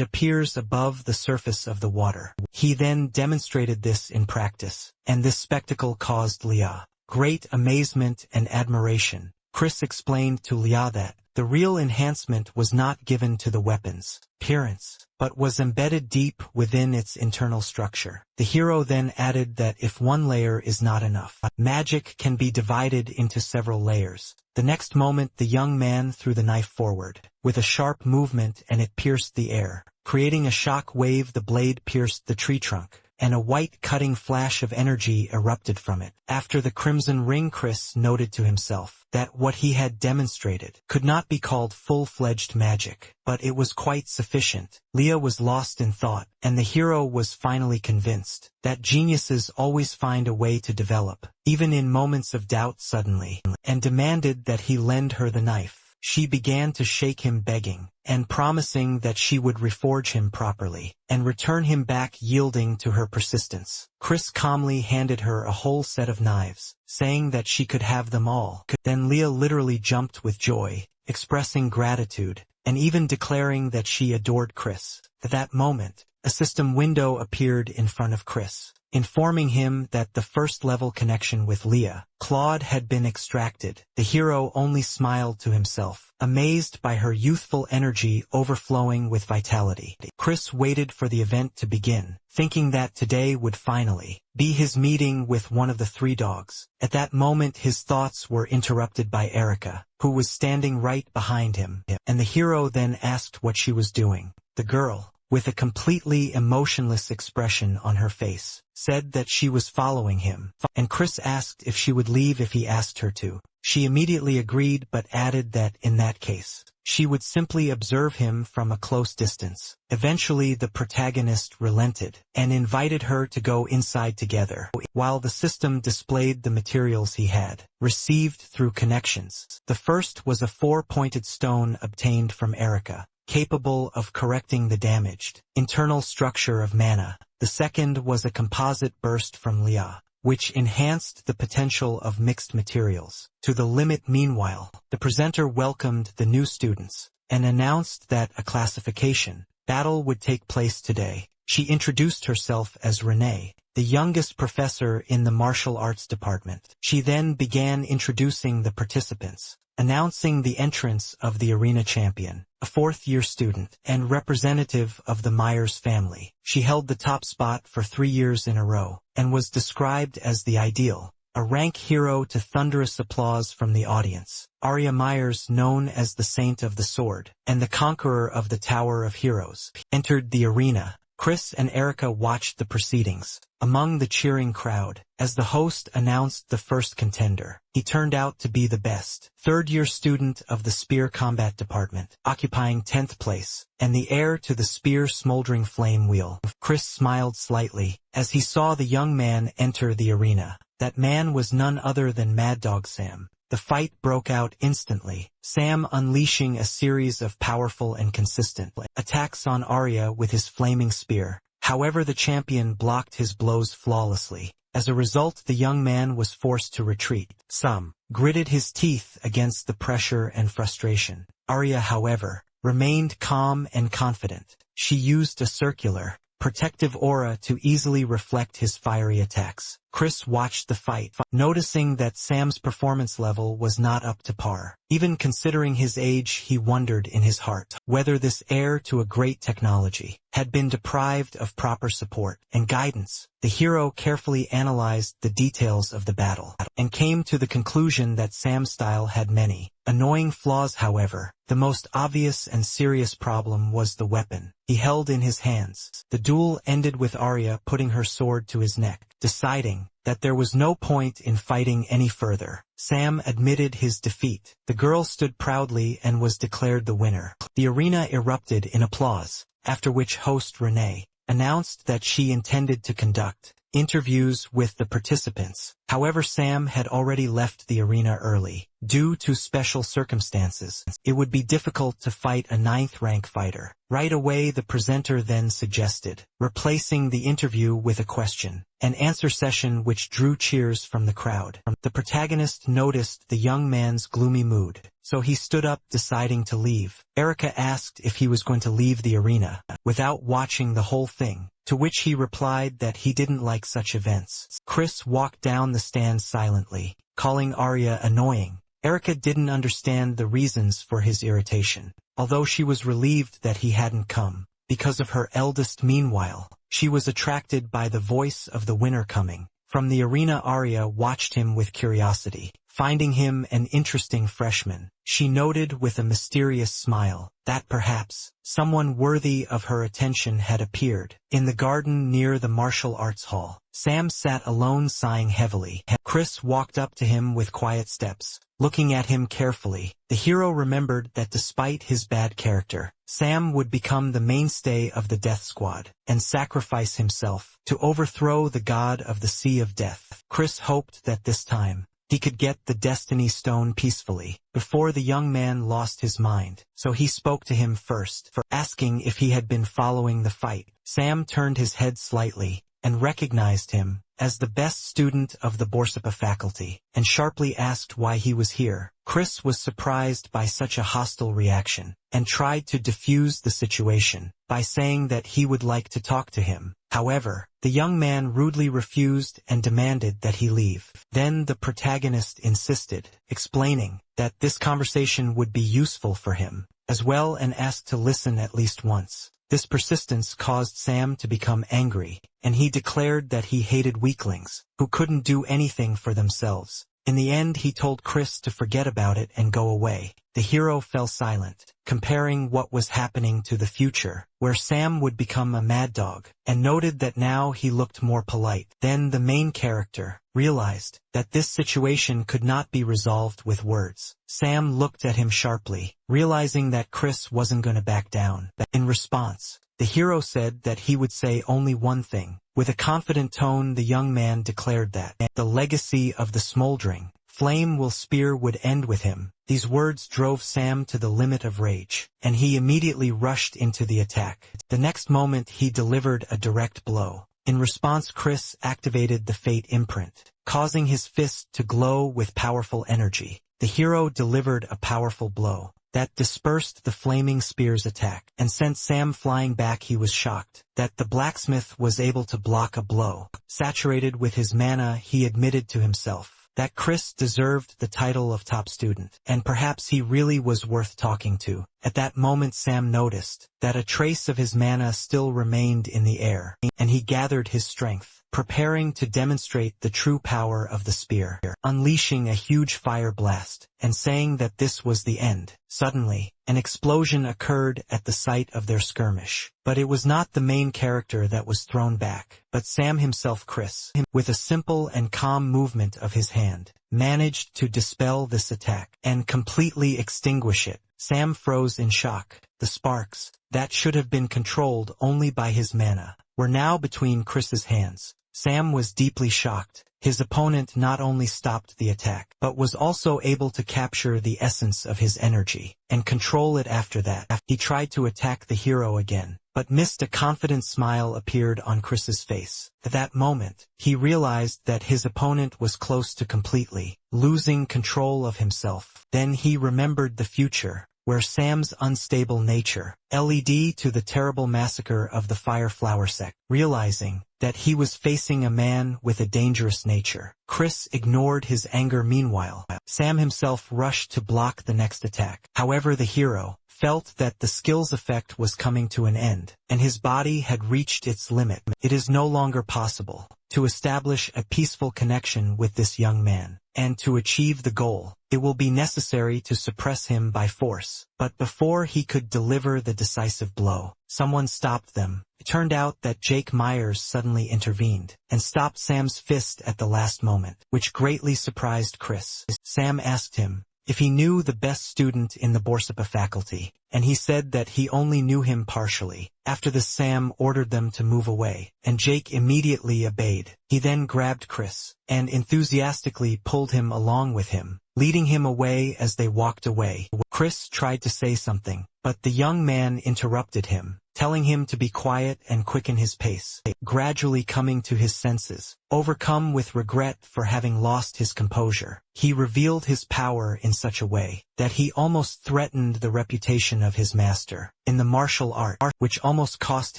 appears above the surface of the water. He then demonstrated this in practice, and this spectacle caused Leah great amazement and admiration. Chris explained to Leah that the real enhancement was not given to the weapon's appearance, but was embedded deep within its internal structure. The hero then added that if one layer is not enough, magic can be divided into several layers. The next moment, the young man threw the knife forward with a sharp movement, and it pierced the air, creating a shock wave. The blade pierced the tree trunk, and a white cutting flash of energy erupted from it. After the crimson ring, Chris noted to himself that what he had demonstrated could not be called full-fledged magic, but it was quite sufficient. Leah was lost in thought, and the hero was finally convinced that geniuses always find a way to develop, even in moments of doubt suddenly, and demanded that he lend her the knife. She began to shake him, begging and promising that she would reforge him properly and return him back, yielding to her persistence. Chris calmly handed her a whole set of knives, saying that she could have them all. Then Leah literally jumped with joy, expressing gratitude, and even declaring that she adored Chris. At that moment, a system window appeared in front of Chris, informing him that the first-level connection with Leah, Claude, had been extracted. The hero only smiled to himself, amazed by her youthful energy overflowing with vitality. Chris waited for the event to begin, thinking that today would finally be his meeting with one of the three dogs. At that moment, his thoughts were interrupted by Erica, who was standing right behind him, and the hero then asked what she was doing. The girl, with a completely emotionless expression on her face, said that she was following him, and Chris asked if she would leave if he asked her to. She immediately agreed, but added that in that case, she would simply observe him from a close distance. Eventually, the protagonist relented and invited her to go inside together, while the system displayed the materials he had received through connections. The first was a 4-pointed stone obtained from Erica, capable of correcting the damaged internal structure of mana. The second was a composite burst from Leah, which enhanced the potential of mixed materials to the limit. Meanwhile, the presenter welcomed the new students and announced that a classification battle would take place today. She introduced herself as Renee, the youngest professor in the martial arts department. She then began introducing the participants, announcing the entrance of the arena champion, a 4th-year student and representative of the Myers family. She held the top spot for 3 years in a row, and was described as the ideal, a rank hero, to thunderous applause from the audience. Arya Myers, known as the Saint of the Sword and the Conqueror of the Tower of Heroes, entered the arena. Chris and Erica watched the proceedings among the cheering crowd as the host announced the first contender. He turned out to be the best 3rd-year student of the Spear Combat Department, occupying 10th place, and the heir to the Spear Smoldering Flame Wheel. Chris smiled slightly as he saw the young man enter the arena. That man was none other than Mad Dog Sam. The fight broke out instantly, Sam unleashing a series of powerful and consistent attacks on Arya with his flaming spear. However, the champion blocked his blows flawlessly. As a result, the young man was forced to retreat. Sam gritted his teeth against the pressure and frustration. Arya, however, remained calm and confident. She used a circular, protective aura to easily reflect his fiery attacks. Chris watched the fight, noticing that Sam's performance level was not up to par. Even considering his age, he wondered in his heart whether this heir to a great technology had been deprived of proper support and guidance. The hero carefully analyzed the details of the battle and came to the conclusion that Sam's style had many annoying flaws. However, the most obvious and serious problem was the weapon he held in his hands. The duel ended with Arya putting her sword to his neck, deciding that there was no point in fighting any further. Sam admitted his defeat. The girl stood proudly and was declared the winner. The arena erupted in applause, after which host Renee announced that she intended to conduct interviews with the participants. However, Sam had already left the arena early. Due to special circumstances, it would be difficult to fight a 9th-rank fighter. Right away, the presenter then suggested replacing the interview with a question-and-answer session, which drew cheers from the crowd. The protagonist noticed the young man's gloomy mood, so he stood up, deciding to leave. Erica asked if he was going to leave the arena without watching the whole thing, to which he replied that he didn't like such events. Chris walked down the stand silently, calling Arya annoying. Erica didn't understand the reasons for his irritation, although she was relieved that he hadn't come because of her eldest. Meanwhile, she was attracted by the voice of the winner coming from the arena. Arya watched him with curiosity, finding him an interesting freshman. She noted with a mysterious smile that perhaps someone worthy of her attention had appeared. In the garden near the martial arts hall, Sam sat alone sighing heavily. Chris walked up to him with quiet steps, looking at him carefully. The hero remembered that despite his bad character, Sam would become the mainstay of the Death Squad and sacrifice himself to overthrow the god of the Sea of Death. Chris hoped that this time he could get the Destiny Stone peacefully before the young man lost his mind, so he spoke to him first, asking if he had been following the fight. Sam turned his head slightly and recognized him as the best student of the Borsapa faculty, and sharply asked why he was here. Chris was surprised by such a hostile reaction, and tried to defuse the situation by saying that he would like to talk to him. However, the young man rudely refused and demanded that he leave. Then the protagonist insisted, explaining that this conversation would be useful for him as well, and asked to listen at least once. This persistence caused Sam to become angry, and he declared that he hated weaklings who couldn't do anything for themselves. In the end, he told Chris to forget about it and go away. The hero fell silent, comparing what was happening to the future, where Sam would become a mad dog, and noted that now he looked more polite. Then the main character realized that this situation could not be resolved with words. Sam looked at him sharply, realizing that Chris wasn't going to back down. In response, the hero said that he would say only one thing. With a confident tone, the young man declared that the legacy of the smoldering flame will spear would end with him. These words drove Sam to the limit of rage, and he immediately rushed into the attack. The next moment he delivered a direct blow. In response, Chris activated the Fate imprint, causing his fist to glow with powerful energy. The hero delivered a powerful blow that dispersed the flaming spear's attack, and sent Sam flying back. He was shocked that the blacksmith was able to block a blow. Saturated with his mana, he admitted to himself that Chris deserved the title of top student, and perhaps he really was worth talking to. At that moment, Sam noticed that a trace of his mana still remained in the air, and he gathered his strength, preparing to demonstrate the true power of the spear, unleashing a huge fire blast, and saying that this was the end. Suddenly, an explosion occurred at the site of their skirmish, but it was not the main character that was thrown back, but Sam himself. Chris, with a simple and calm movement of his hand, managed to dispel this attack and completely extinguish it. Sam froze in shock. The sparks, that should have been controlled only by his mana, were now between Chris's hands. Sam was deeply shocked. His opponent not only stopped the attack, but was also able to capture the essence of his energy and control it after that. He tried to attack the hero again, but missed. A confident smile appeared on Chris's face. At that moment, he realized that his opponent was close to completely losing control of himself. Then he remembered the future, where Sam's unstable nature led to the terrible massacre of the Fire Flower sect. Realizing that he was facing a man with a dangerous nature, Chris ignored his anger. Meanwhile, Sam himself rushed to block the next attack. However, the hero felt that the skill's effect was coming to an end, and his body had reached its limit. It is no longer possible to establish a peaceful connection with this young man, and to achieve the goal, it will be necessary to suppress him by force. But before he could deliver the decisive blow, someone stopped them. It turned out that Jake Myers suddenly intervened and stopped Sam's fist at the last moment, which greatly surprised Chris. Sam asked him if he knew the best student in the Borsapa faculty, and he said that he only knew him partially. After this, Sam ordered them to move away, and Jake immediately obeyed. He then grabbed Chris and enthusiastically pulled him along with him, leading him away. As they walked away, Chris tried to say something, but the young man interrupted him, telling him to be quiet and quicken his pace. Gradually coming to his senses, overcome with regret for having lost his composure, he revealed his power in such a way that he almost threatened the reputation of his master in the martial art, which almost cost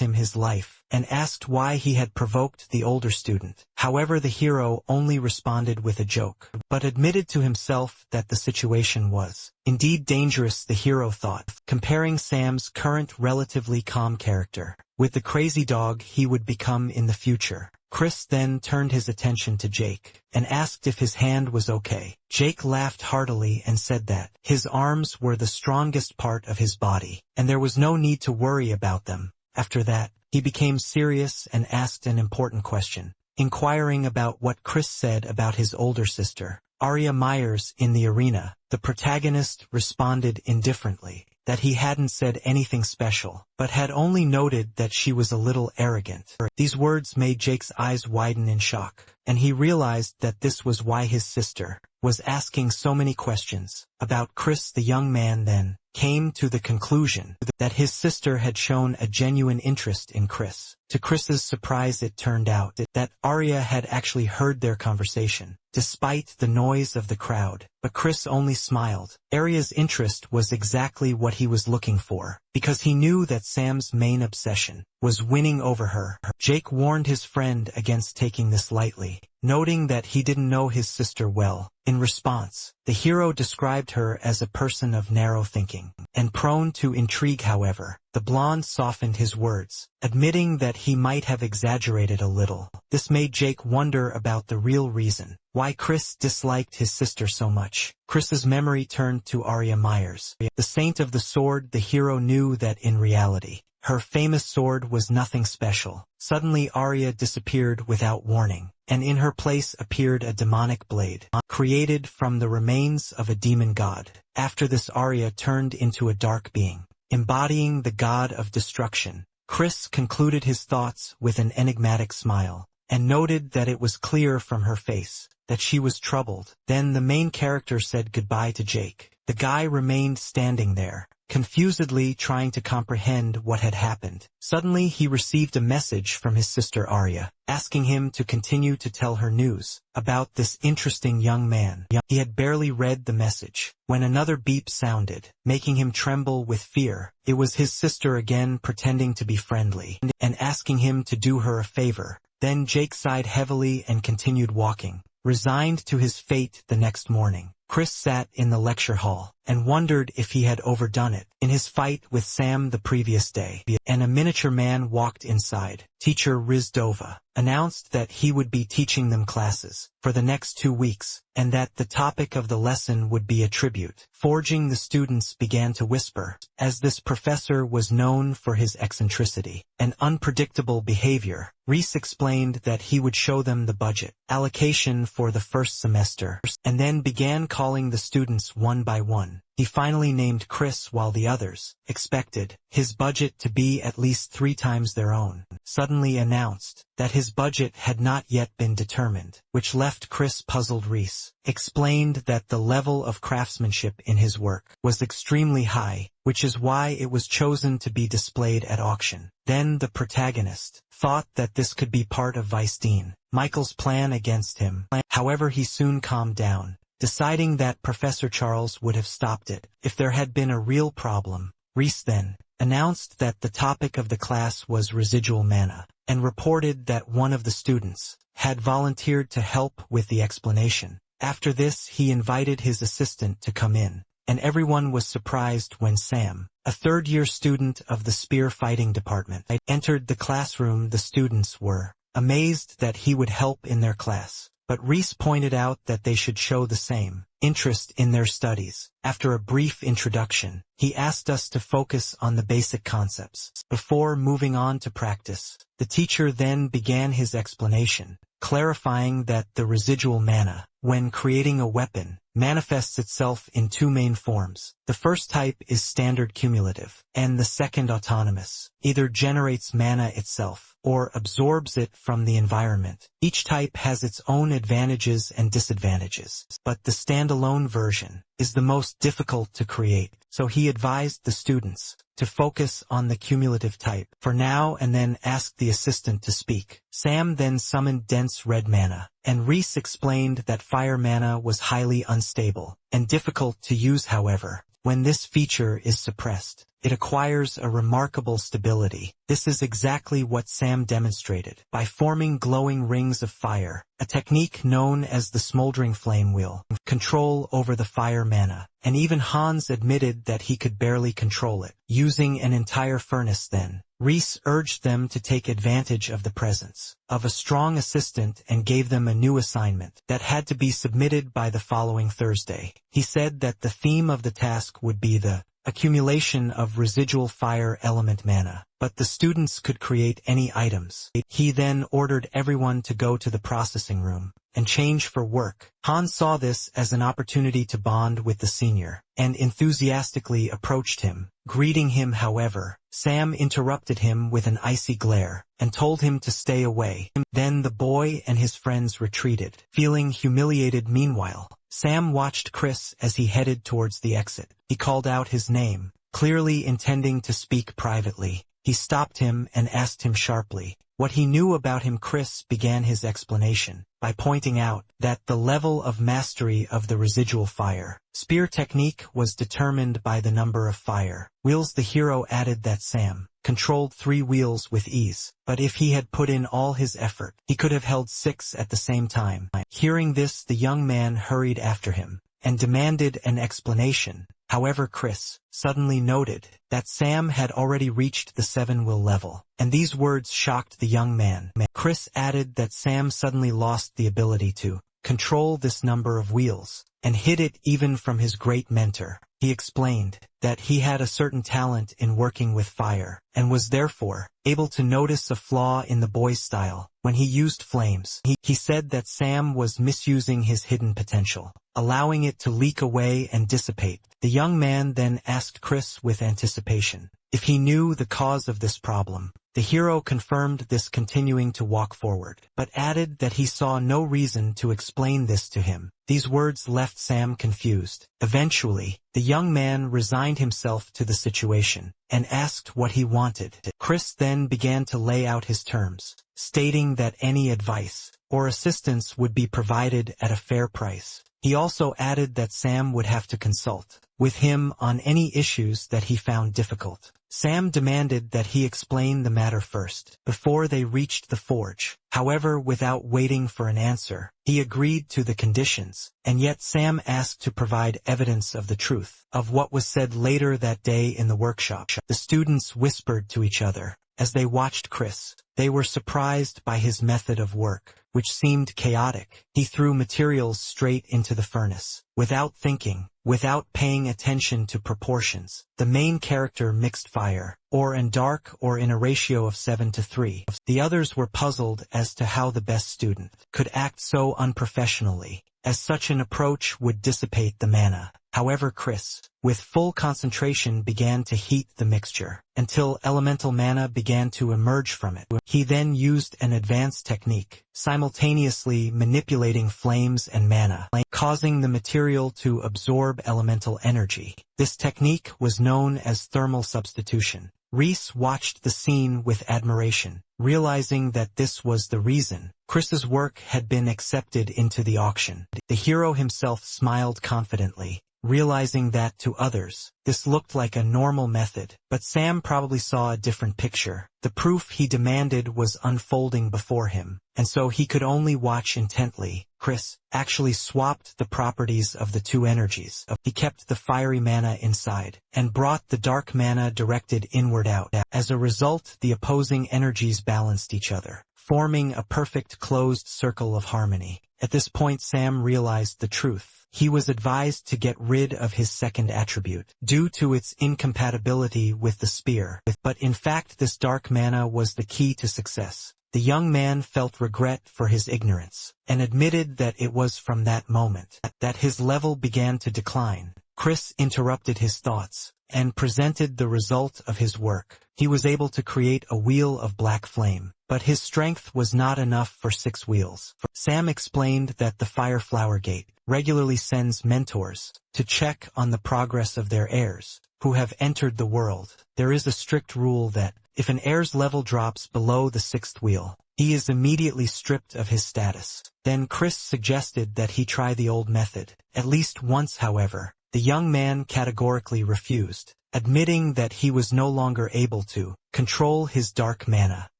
him his life, and asked why he had provoked the older student. However, the hero only responded with a joke, but admitted to himself that the situation was indeed dangerous. The hero thought, comparing Sam's current relatively calm character with the crazy dog he would become in the future. Chris then turned his attention to Jake, and asked if his hand was okay. Jake laughed heartily and said that his arms were the strongest part of his body, and there was no need to worry about them. After that, he became serious and asked an important question, inquiring about what Chris said about his older sister, Arya Myers, in the arena. The protagonist responded indifferently, that he hadn't said anything special, but had only noted that she was a little arrogant. These words made Jake's eyes widen in shock, and he realized that this was why his sister was asking so many questions about Chris. The young man then came to the conclusion that his sister had shown a genuine interest in Chris. To Chris's surprise, it turned out that Arya had actually heard their conversation, despite the noise of the crowd, but Chris only smiled. Arya's interest was exactly what he was looking for, because he knew that Sam's main obsession was winning over her. Jake warned his friend against taking this lightly, noting that he didn't know his sister well. In response, the hero described her as a person of narrow thinking and prone to intrigue. However, the blonde softened his words, admitting that he might have exaggerated a little. This made Jake wonder about the real reason why Chris disliked his sister so much. Chris's memory turned to Arya Myers, the Saint of the Sword. The hero knew that in reality, her famous sword was nothing special. Suddenly Arya disappeared without warning, and in her place appeared a demonic blade, created from the remains of a demon god. After this, Arya turned into a dark being, embodying the god of destruction. Chris concluded his thoughts with an enigmatic smile, and noted that it was clear from her face that she was troubled. Then the main character said goodbye to Jake. The guy remained standing there, confusedly trying to comprehend what had happened. Suddenly he received a message from his sister Arya, asking him to continue to tell her news about this interesting young man. He had barely read the message when another beep sounded, making him tremble with fear. It was his sister again, pretending to be friendly and asking him to do her a favor. Then Jake sighed heavily and continued walking, resigned to his fate. The next morning, Chris sat in the lecture hall and wondered if he had overdone it in his fight with Sam the previous day. And a miniature man walked inside. Teacher Rizdova announced that he would be teaching them classes for the next 2 weeks, and that the topic of the lesson would be a tribute forging. The students began to whisper, as this professor was known for his eccentricity and unpredictable behavior. Reese explained that he would show them the budget allocation for the first semester, and then began calling the students one by one. He finally named Chris, while the others expected his budget to be at least 3 times their own. Suddenly announced that his budget had not yet been determined, which left Chris puzzled. Reese explained that the level of craftsmanship in his work was extremely high, which is why it was chosen to be displayed at auction. Then the protagonist thought that this could be part of Weisstein Michael's plan against him. However, he soon calmed down, deciding that Professor Charles would have stopped it if there had been a real problem. Reese then announced that the topic of the class was residual mana, and reported that one of the students had volunteered to help with the explanation. After this, he invited his assistant to come in, and everyone was surprised when Sam, a third-year student of the spear fighting department, entered the classroom. The students were amazed that he would help in their class, but Reese pointed out that they should show the same interest in their studies. After a brief introduction, he asked us to focus on the basic concepts before moving on to practice. The teacher then began his explanation, clarifying that the residual mana, when creating a weapon, manifests itself in 2 main forms. The first type is standard cumulative, and the second autonomous, either generates mana itself or absorbs it from the environment. Each type has its own advantages and disadvantages, but the standalone version is the most difficult to create, so he advised the students to focus on the cumulative type for now and then asked the assistant to speak. Sam then summoned dense red mana, and Reese explained that fire mana was highly unstable and difficult to use. However, when this feature is suppressed, it acquires a remarkable stability. This is exactly what Sam demonstrated. By forming glowing rings of fire, a technique known as the smoldering flame wheel, control over the fire mana, and even Hans admitted that he could barely control it. Using an entire furnace then, Reese urged them to take advantage of the presence of a strong assistant and gave them a new assignment that had to be submitted by the following Thursday. He said that the theme of the task would be the accumulation of residual fire element mana, but the students could create any items. He then ordered everyone to go to the processing room and change for work. Hans saw this as an opportunity to bond with the senior, and enthusiastically approached him. Greeting him, however, Sam interrupted him with an icy glare, and told him to stay away. Then the boy and his friends retreated, feeling humiliated. Meanwhile, Sam watched Chris as he headed towards the exit. He called out his name, clearly intending to speak privately. He stopped him and asked him sharply what he knew about him. Chris began his explanation by pointing out that the level of mastery of the residual fire spear technique was determined by the number of fire wheels. The hero added that Sam controlled 3 wheels with ease, but if he had put in all his effort, he could have held 6 at the same time. Hearing this, the young man hurried after him and demanded an explanation. However, Chris suddenly noted that Sam had already reached the 7-wheel level, and these words shocked the young man. Chris added that Sam suddenly lost the ability to control this number of wheels, and hid it even from his great mentor. He explained that he had a certain talent in working with fire, and was therefore able to notice a flaw in the boy's style when he used flames. He said that Sam was misusing his hidden potential, allowing it to leak away and dissipate. The young man then asked Chris with anticipation if he knew the cause of this problem. The hero confirmed this, continuing to walk forward, but added that he saw no reason to explain this to him. These words left Sam confused. Eventually, the young man resigned himself to the situation and asked what he wanted. Chris then began to lay out his terms, stating that any advice or assistance would be provided at a fair price. He also added that Sam would have to consult with him on any issues that he found difficult. Sam demanded that he explain the matter first, before they reached the forge. However, without waiting for an answer, he agreed to the conditions, and yet Sam asked to provide evidence of the truth of what was said later that day in the workshop. The students whispered to each other as they watched Chris. They were surprised by his method of work, which seemed chaotic. He threw materials straight into the furnace, without thinking, without paying attention to proportions. The main character mixed fire, or in dark, or in a ratio of 7:3. The others were puzzled as to how the best student could act so unprofessionally, as such an approach would dissipate the mana. However, Chris, with full concentration, began to heat the mixture until elemental mana began to emerge from it. He then used an advanced technique, simultaneously manipulating flames and mana, causing the material to absorb elemental energy. This technique was known as thermal substitution. Reese watched the scene with admiration, realizing that this was the reason Chris's work had been accepted into the auction. The hero himself smiled confidently, realizing that to others, this looked like a normal method, but Sam probably saw a different picture. The proof he demanded was unfolding before him, and so he could only watch intently. Chris actually swapped the properties of the 2 energies. He kept the fiery mana inside, and brought the dark mana directed inward out. As a result, the opposing energies balanced each other, forming a perfect closed circle of harmony. At this point, Sam realized the truth. He was advised to get rid of his second attribute, due to its incompatibility with the spear. But in fact, this dark mana was the key to success. The young man felt regret for his ignorance, and admitted that it was from that moment that his level began to decline. Chris interrupted his thoughts, and presented the result of his work. He was able to create a wheel of black flame, but his strength was not enough for 6 wheels. Sam explained that the Fire Flower Gate regularly sends mentors to check on the progress of their heirs who have entered the world. There is a strict rule that, if an heir's level drops below the 6th wheel, he is immediately stripped of his status. Then Chris suggested that he try the old method, at least once. However, The young man categorically refused, admitting that he was no longer able to control his dark mana.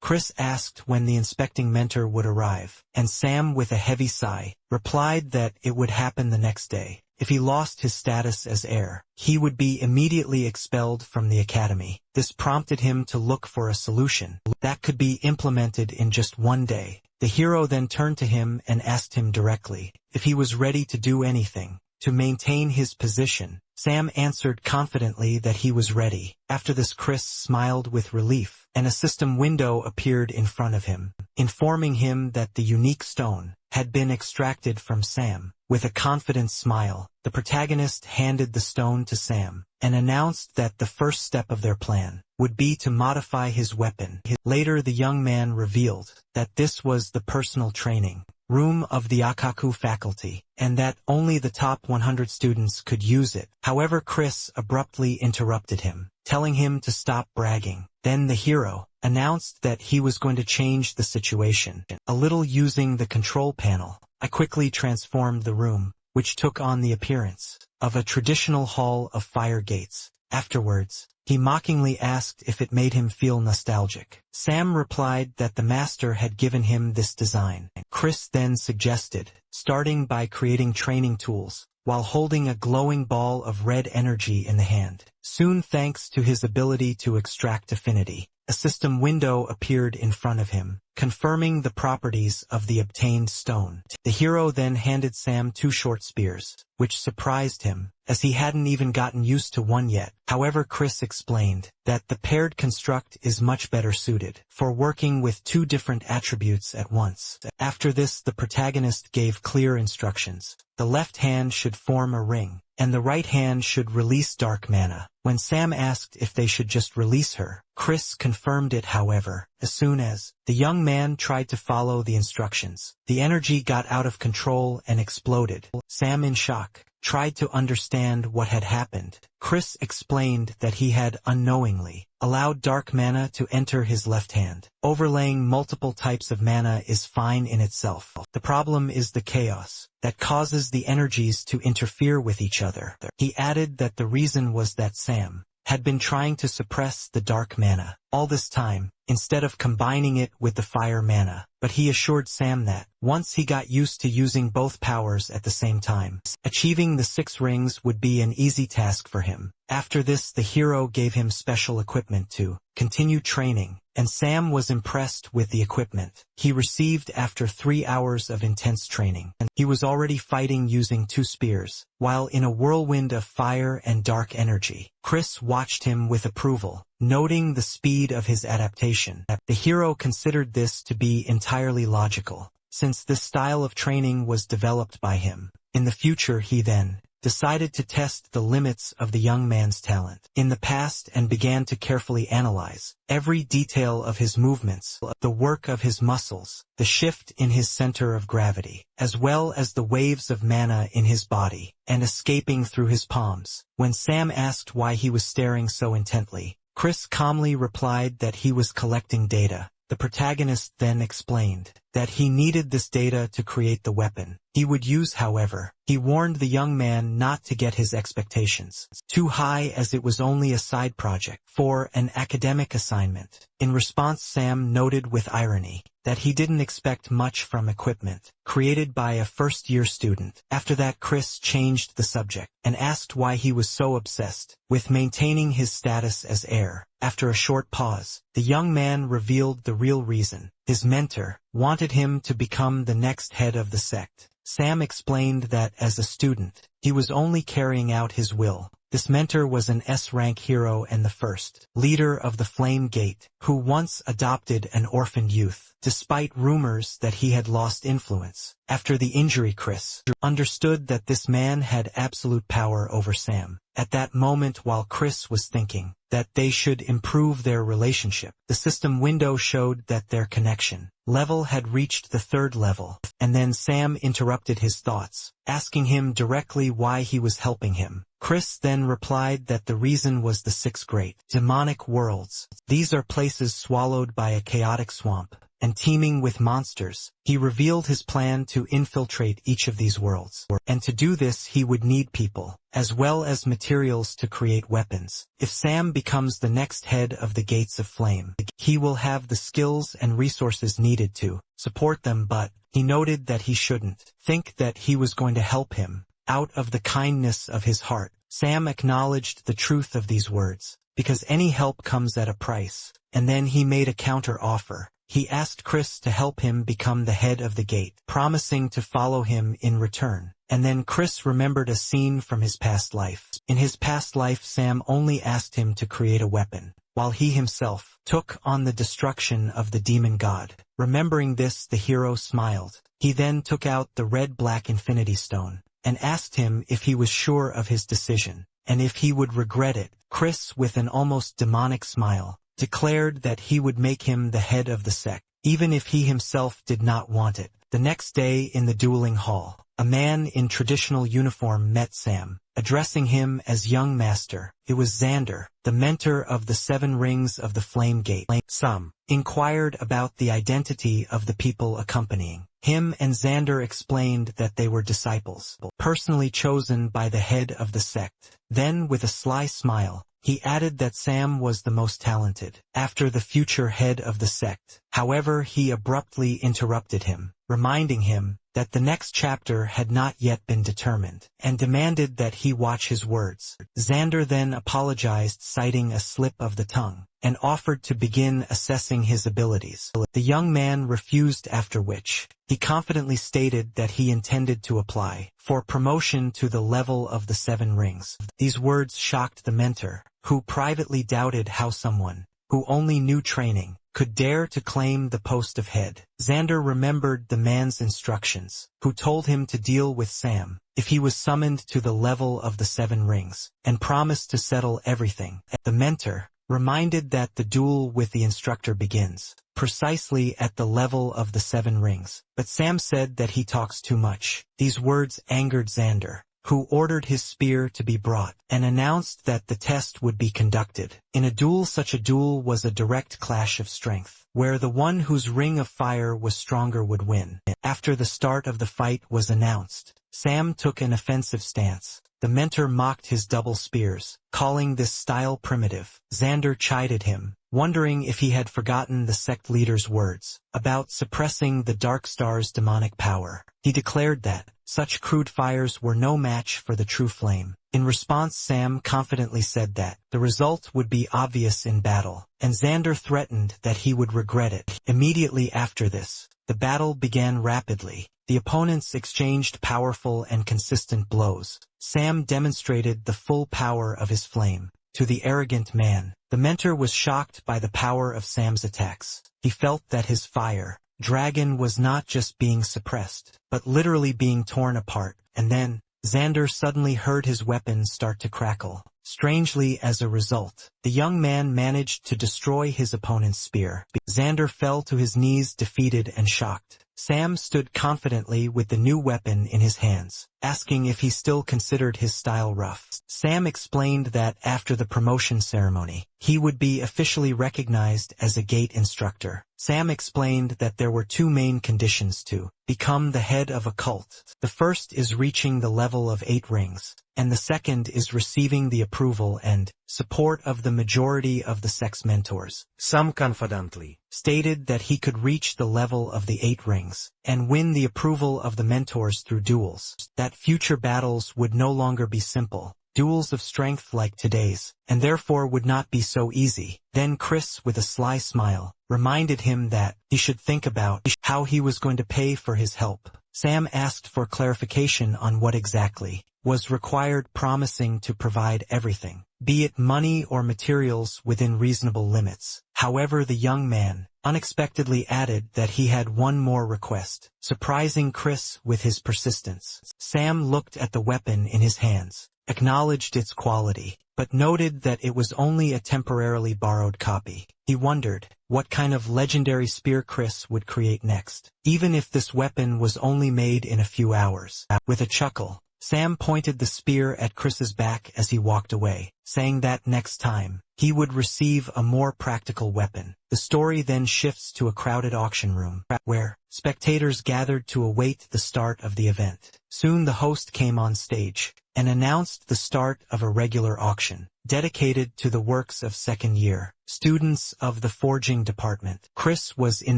Chris asked when the inspecting mentor would arrive, and Sam, with a heavy sigh, replied that it would happen the next day. If he lost his status as heir, he would be immediately expelled from the academy. This prompted him to look for a solution that could be implemented in just one day. The hero then turned to him and asked him directly if he was ready to do anything to maintain his position. Sam answered confidently that he was ready. After this, Chris smiled with relief, and a system window appeared in front of him, informing him that the unique stone had been extracted from Sam. With a confident smile, the protagonist handed the stone to Sam and announced that the first step of their plan would be to modify his weapon. Later, the young man revealed that this was the personal training room of the Akaku faculty, and that only the top 100 students could use it. However, Chris abruptly interrupted him, telling him to stop bragging. Then the hero announced that he was going to change the situation a little using the control panel. I quickly transformed the room, which took on the appearance of a traditional hall of fire gates. Afterwards, he mockingly asked if it made him feel nostalgic. Sam replied that the master had given him this design. Chris then suggested starting by creating training tools while holding a glowing ball of red energy in the hand. Soon, thanks to his ability to extract affinity, a system window appeared in front of him, confirming the properties of the obtained stone. The hero then handed Sam 2 short spears, which surprised him, as he hadn't even gotten used to one yet. However, Chris explained that the paired construct is much better suited for working with 2 different attributes at once. After this, the protagonist gave clear instructions. The left hand should form a ring, and the right hand should release dark mana. When Sam asked if they should just release her, Chris confirmed it. However, as soon as the young man tried to follow the instructions, the energy got out of control and exploded. Sam, in shock, tried to understand what had happened. Chris explained that he had unknowingly allowed dark mana to enter his left hand. Overlaying multiple types of mana is fine in itself. The problem is the chaos that causes the energies to interfere with each other. He added that the reason was that Sam had been trying to suppress the dark mana all this time, instead of combining it with the fire mana, but he assured Sam that once he got used to using both powers at the same time, achieving the 6 rings would be an easy task for him. After this, the hero gave him special equipment to continue training, and Sam was impressed with the equipment he received after 3 hours of intense training. He was already fighting using 2 spears, while in a whirlwind of fire and dark energy. Chris watched him with approval, noting the speed of his adaptation. The hero considered this to be entirely logical, since this style of training was developed by him. In the future, he then decided to test the limits of the young man's talent in the past and began to carefully analyze every detail of his movements, the work of his muscles, the shift in his center of gravity, as well as the waves of mana in his body and escaping through his palms. When Sam asked why he was staring so intently, Chris calmly replied that he was collecting data. The protagonist then explained that he needed this data to create the weapon he would use. However, he warned the young man not to get his expectations too high, as it was only a side project for an academic assignment. In response, Sam noted with irony that he didn't expect much from equipment created by a first-year student. After that, Chris changed the subject and asked why he was so obsessed with maintaining his status as heir. After a short pause, the young man revealed the real reason. His mentor wanted him to become the next head of the sect. Sam explained that as a student, he was only carrying out his will. This mentor was an S-rank hero and the first leader of the Flame Gate, who once adopted an orphaned youth, despite rumors that he had lost influence. After the injury, Chris understood that this man had absolute power over Sam. At that moment, while Chris was thinking that they should improve their relationship, the system window showed that their connection level had reached the 3rd level, and then Sam interrupted his thoughts, asking him directly why he was helping him. Chris then replied that the reason was the 6 great demonic worlds. These are places swallowed by a chaotic swamp and teeming with monsters. He revealed his plan to infiltrate each of these worlds. And to do this he would need people, as well as materials to create weapons. If Sam becomes the next head of the Gates of Flame, he will have the skills and resources needed to support them, but he noted that he shouldn't think that he was going to help him out of the kindness of his heart. Sam acknowledged the truth of these words, because any help comes at a price, and then he made a counter-offer. He asked Chris to help him become the head of the gate, promising to follow him in return. And then Chris remembered a scene from his past life. In his past life, Sam only asked him to create a weapon, while he himself took on the destruction of the demon god. Remembering this, the hero smiled. He then took out the red-black infinity stone, and asked him if he was sure of his decision, and if he would regret it. Chris, with an almost demonic smile, declared that he would make him the head of the sect, even if he himself did not want it. The next day in the dueling hall, a man in traditional uniform met Sam, addressing him as young master. It was Xander, the mentor of the 7 rings of the Flame Gate. Sam inquired about the identity of the people accompanying him, and Xander explained that they were disciples, personally chosen by the head of the sect. Then, with a sly smile, he added that Sam was the most talented, after the future head of the sect. However, he abruptly interrupted him, reminding him that the next chapter had not yet been determined, and demanded that he watch his words. Xander then apologized, citing a slip of the tongue, and offered to begin assessing his abilities. The young man refused, after which he confidently stated that he intended to apply for promotion to the level of the 7 rings. These words shocked the mentor, who privately doubted how someone who only knew training could dare to claim the post of head. Xander remembered the man's instructions, who told him to deal with Sam if he was summoned to the level of the 7 rings, and promised to settle everything. The mentor reminded that the duel with the instructor begins precisely at the level of the 7 rings, but Sam said that he talks too much. These words angered Xander, who ordered his spear to be brought, and announced that the test would be conducted. In a duel, such a duel was a direct clash of strength, where the one whose ring of fire was stronger would win. After the start of the fight was announced, Sam took an offensive stance. The mentor mocked his double spears, calling this style primitive. Xander chided him, wondering if he had forgotten the sect leader's words about suppressing the Dark Star's demonic power. He declared that such crude fires were no match for the true flame. In response, Sam confidently said that the result would be obvious in battle, and Xander threatened that he would regret it. Immediately after this, the battle began rapidly. The opponents exchanged powerful and consistent blows. Sam demonstrated the full power of his flame to the arrogant man. The mentor was shocked by the power of Sam's attacks. He felt that his fire dragon was not just being suppressed, but literally being torn apart. And then, Xander suddenly heard his weapon start to crackle. Strangely, as a result, the young man managed to destroy his opponent's spear. Xander fell to his knees, defeated and shocked. Sam stood confidently with the new weapon in his hands, asking if he still considered his style rough. Sam explained that after the promotion ceremony, he would be officially recognized as a gate instructor. Sam explained that there were 2 main conditions to become the head of a cult. The first is reaching the level of 8 rings, and the second is receiving the approval and support of the majority of the sect's mentors. Sam confidently stated that he could reach the level of the 8 rings and win the approval of the mentors through duels, that future battles would no longer be simple duels of strength like today's, and therefore would not be so easy. Then Chris, with a sly smile, reminded him that he should think about how he was going to pay for his help. Sam asked for clarification on what exactly was required, promising to provide everything, be it money or materials, within reasonable limits. However, the young man unexpectedly added that he had one more request, surprising Chris with his persistence. Sam looked at the weapon in his hands, acknowledged its quality, but noted that it was only a temporarily borrowed copy. He wondered what kind of legendary spear Chris would create next, even if this weapon was only made in a few hours. With a chuckle, Sam pointed the spear at Chris's back as he walked away, saying that next time, he would receive a more practical weapon. The story then shifts to a crowded auction room, where spectators gathered to await the start of the event. Soon the host came on stage and announced the start of a regular auction, dedicated to the works of second-year students of the forging department. Chris was in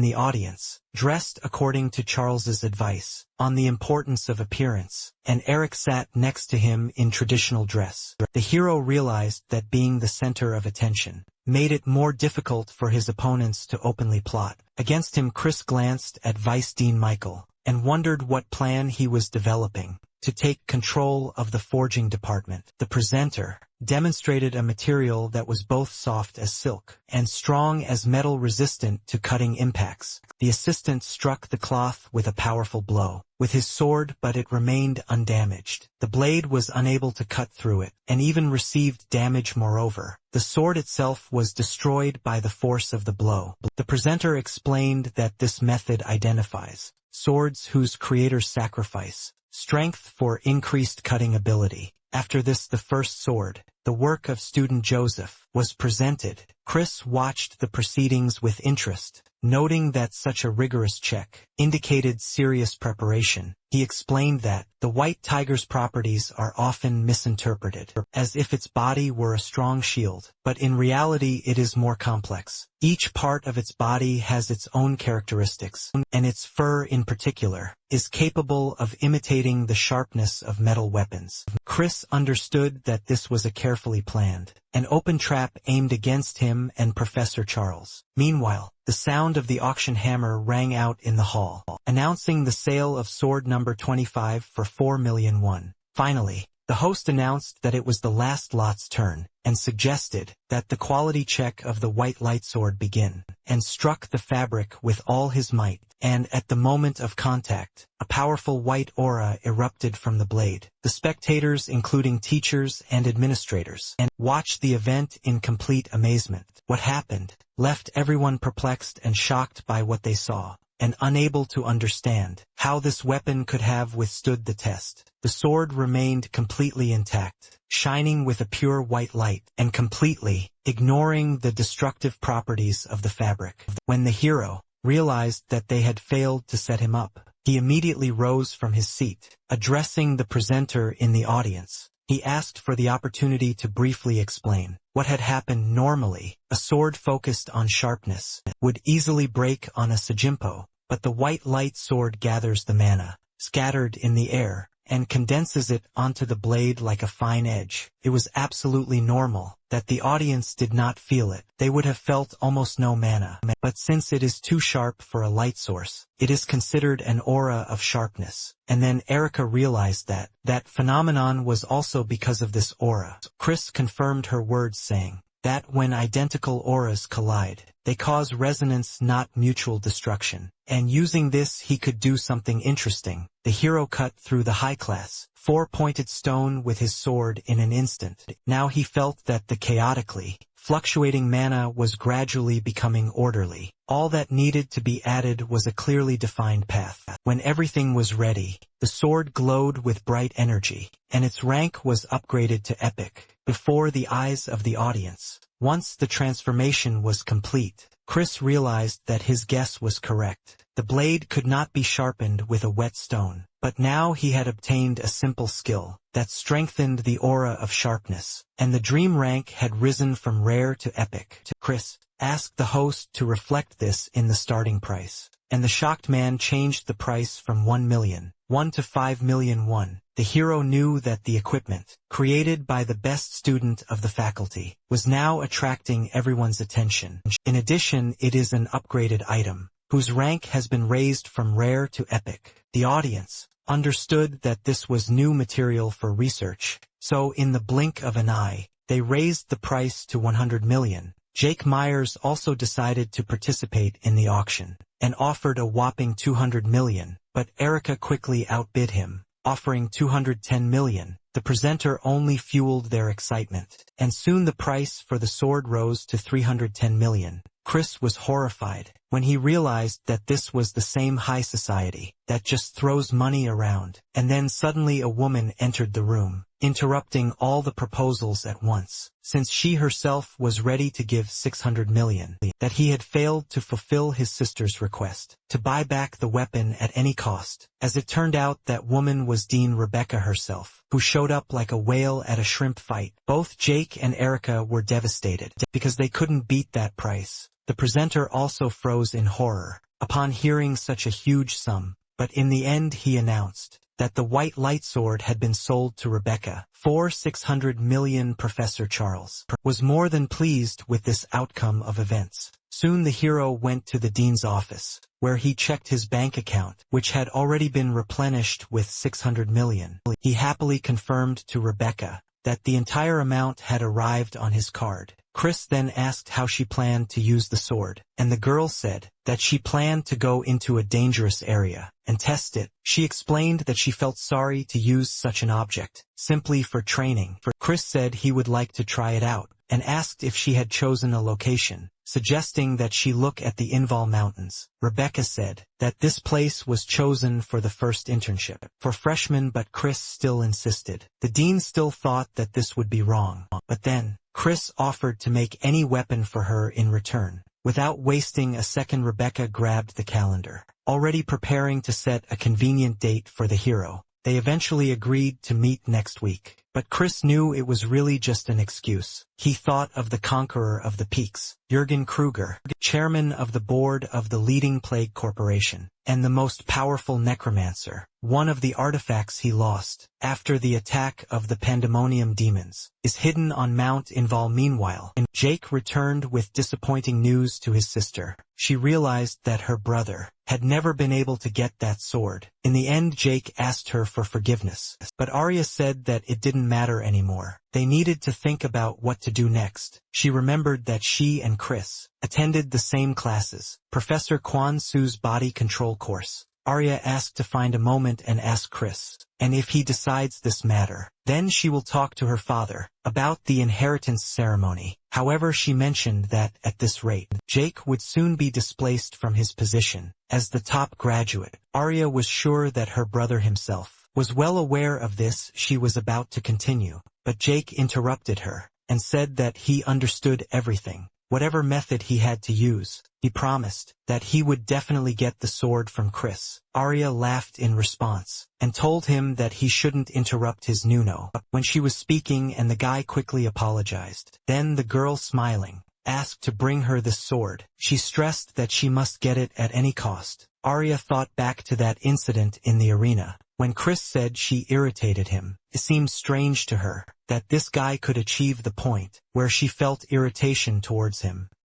the audience, dressed according to Charles's advice on the importance of appearance, and Eric sat next to him in traditional dress. The hero realized that being the center of attention made it more difficult for his opponents to openly plot against him. Chris glanced at Vice Dean Michael and wondered what plan he was developing to take control of the forging department. The presenter demonstrated a material that was both soft as silk and strong as metal, resistant to cutting impacts. The assistant struck the cloth with a powerful blow with his sword, but it remained undamaged. The blade was unable to cut through it, and even received damage. Moreover, the sword itself was destroyed by the force of the blow. The presenter explained that this method identifies swords whose creators sacrifice strength for increased cutting ability. After this, the first sword, the work of student Joseph, was presented. Chris watched the proceedings with interest, noting that such a rigorous check indicated serious preparation. He explained that the white tiger's properties are often misinterpreted, as if its body were a strong shield, but in reality it is more complex. Each part of its body has its own characteristics, and its fur in particular is capable of imitating the sharpness of metal weapons. Chris understood that this was a carefully planned, an open trap aimed against him and Professor Charles. Meanwhile, the sound of the auction hammer rang out in the hall, announcing the sale of sword number 25 for 4 million won. Finally, the host announced that it was the last lot's turn, and suggested that the quality check of the white light sword begin, and struck the fabric with all his might, and at the moment of contact, a powerful white aura erupted from the blade. The spectators, including teachers and administrators, watched the event in complete amazement. What happened left everyone perplexed and shocked by what they saw, and unable to understand how this weapon could have withstood the test. The sword remained completely intact, shining with a pure white light, and completely ignoring the destructive properties of the fabric. When the hero realized that they had failed to set him up, he immediately rose from his seat. Addressing the presenter in the audience, he asked for the opportunity to briefly explain what had happened. Normally, a sword focused on sharpness would easily break on a Sejimpo, but the white light sword gathers the mana scattered in the air and condenses it onto the blade like a fine edge. It was absolutely normal that the audience did not feel it. They would have felt almost no mana. But since it is too sharp for a light source, it is considered an aura of sharpness. And then Erica realized that that phenomenon was also because of this aura. Chris confirmed her words, saying that when identical auras collide, they cause resonance, not mutual destruction. And using this, he could do something interesting. The hero cut through the high-class, four-pointed stone with his sword in an instant. Now he felt that the chaotically fluctuating mana was gradually becoming orderly. All that needed to be added was a clearly defined path. When everything was ready, the sword glowed with bright energy, and its rank was upgraded to epic before the eyes of the audience. Once the transformation was complete, Chris realized that his guess was correct. The blade could not be sharpened with a whetstone, but now he had obtained a simple skill that strengthened the aura of sharpness, and the dream rank had risen from rare to epic. Chris asked the host to reflect this in the starting price, and the shocked man changed the price from 1 million won to 5 million won. The hero knew that the equipment, created by the best student of the faculty, was now attracting everyone's attention. In addition, it is an upgraded item, whose rank has been raised from rare to epic. The audience understood that this was new material for research, so in the blink of an eye, they raised the price to 100 million. Jake Myers also decided to participate in the auction, and offered a whopping 200 million, but Erica quickly outbid him, offering 210 million. The presenter only fueled their excitement, and soon the price for the sword rose to 310 million. Chris was horrified when he realized that this was the same high society that just throws money around, and then suddenly a woman entered the room, interrupting all the proposals at once, since she herself was ready to give 600 million, that he had failed to fulfill his sister's request to buy back the weapon at any cost. As it turned out, that woman was Dean Rebecca herself, who showed up like a whale at a shrimp fight. Both Jake and Erica were devastated because they couldn't beat that price. The presenter also froze in horror upon hearing such a huge sum, but in the end he announced that the white light sword had been sold to Rebecca for 600 million. Professor Charles was more than pleased with this outcome of events. Soon the hero went to the dean's office, where he checked his bank account, which had already been replenished with 600 million. He happily confirmed to Rebecca that the entire amount had arrived on his card. Chris then asked how she planned to use the sword, and the girl said that she planned to go into a dangerous area and test it. She explained that she felt sorry to use such an object simply for training. Chris said he would like to try it out, and asked if she had chosen a location, suggesting that she look at the Inval Mountains. Rebecca said that this place was chosen for the first internship for freshmen, but Chris still insisted. The dean still thought that this would be wrong, but then Chris offered to make any weapon for her in return. Without wasting a second, Rebecca grabbed the calendar, already preparing to set a convenient date for the hero. They eventually agreed to meet next week, but Chris knew it was really just an excuse. He thought of the conqueror of the peaks, Jürgen Kruger, chairman of the board of the leading plague corporation, and the most powerful necromancer. One of the artifacts he lost after the attack of the pandemonium demons is hidden on Mount Inval. Meanwhile, Jake returned with disappointing news to his sister. She realized that her brother had never been able to get that sword. In the end, Jake asked her for forgiveness, but Arya said that it didn't matter anymore. They needed to think about what to do next. She remembered that she and Chris attended the same classes, Professor Kwon Su's body control course. Arya asked to find a moment and ask Chris, and if he decides this matter, then she will talk to her father about the inheritance ceremony. However, she mentioned that, at this rate, Jake would soon be displaced from his position as the top graduate. Arya was sure that her brother himself was well aware of this. She was about to continue, but Jake interrupted her and said that he understood everything. Whatever method he had to use, he promised that he would definitely get the sword from Chris. Arya laughed in response and told him that he shouldn't interrupt his Nuno when she was speaking, and the guy quickly apologized. Then the girl, smiling, asked to bring her the sword. She stressed that she must get it at any cost. Arya thought back to that incident in the arena, when Chris said she irritated him. It seemed strange to her that this guy could achieve the point where she felt irritation towards him.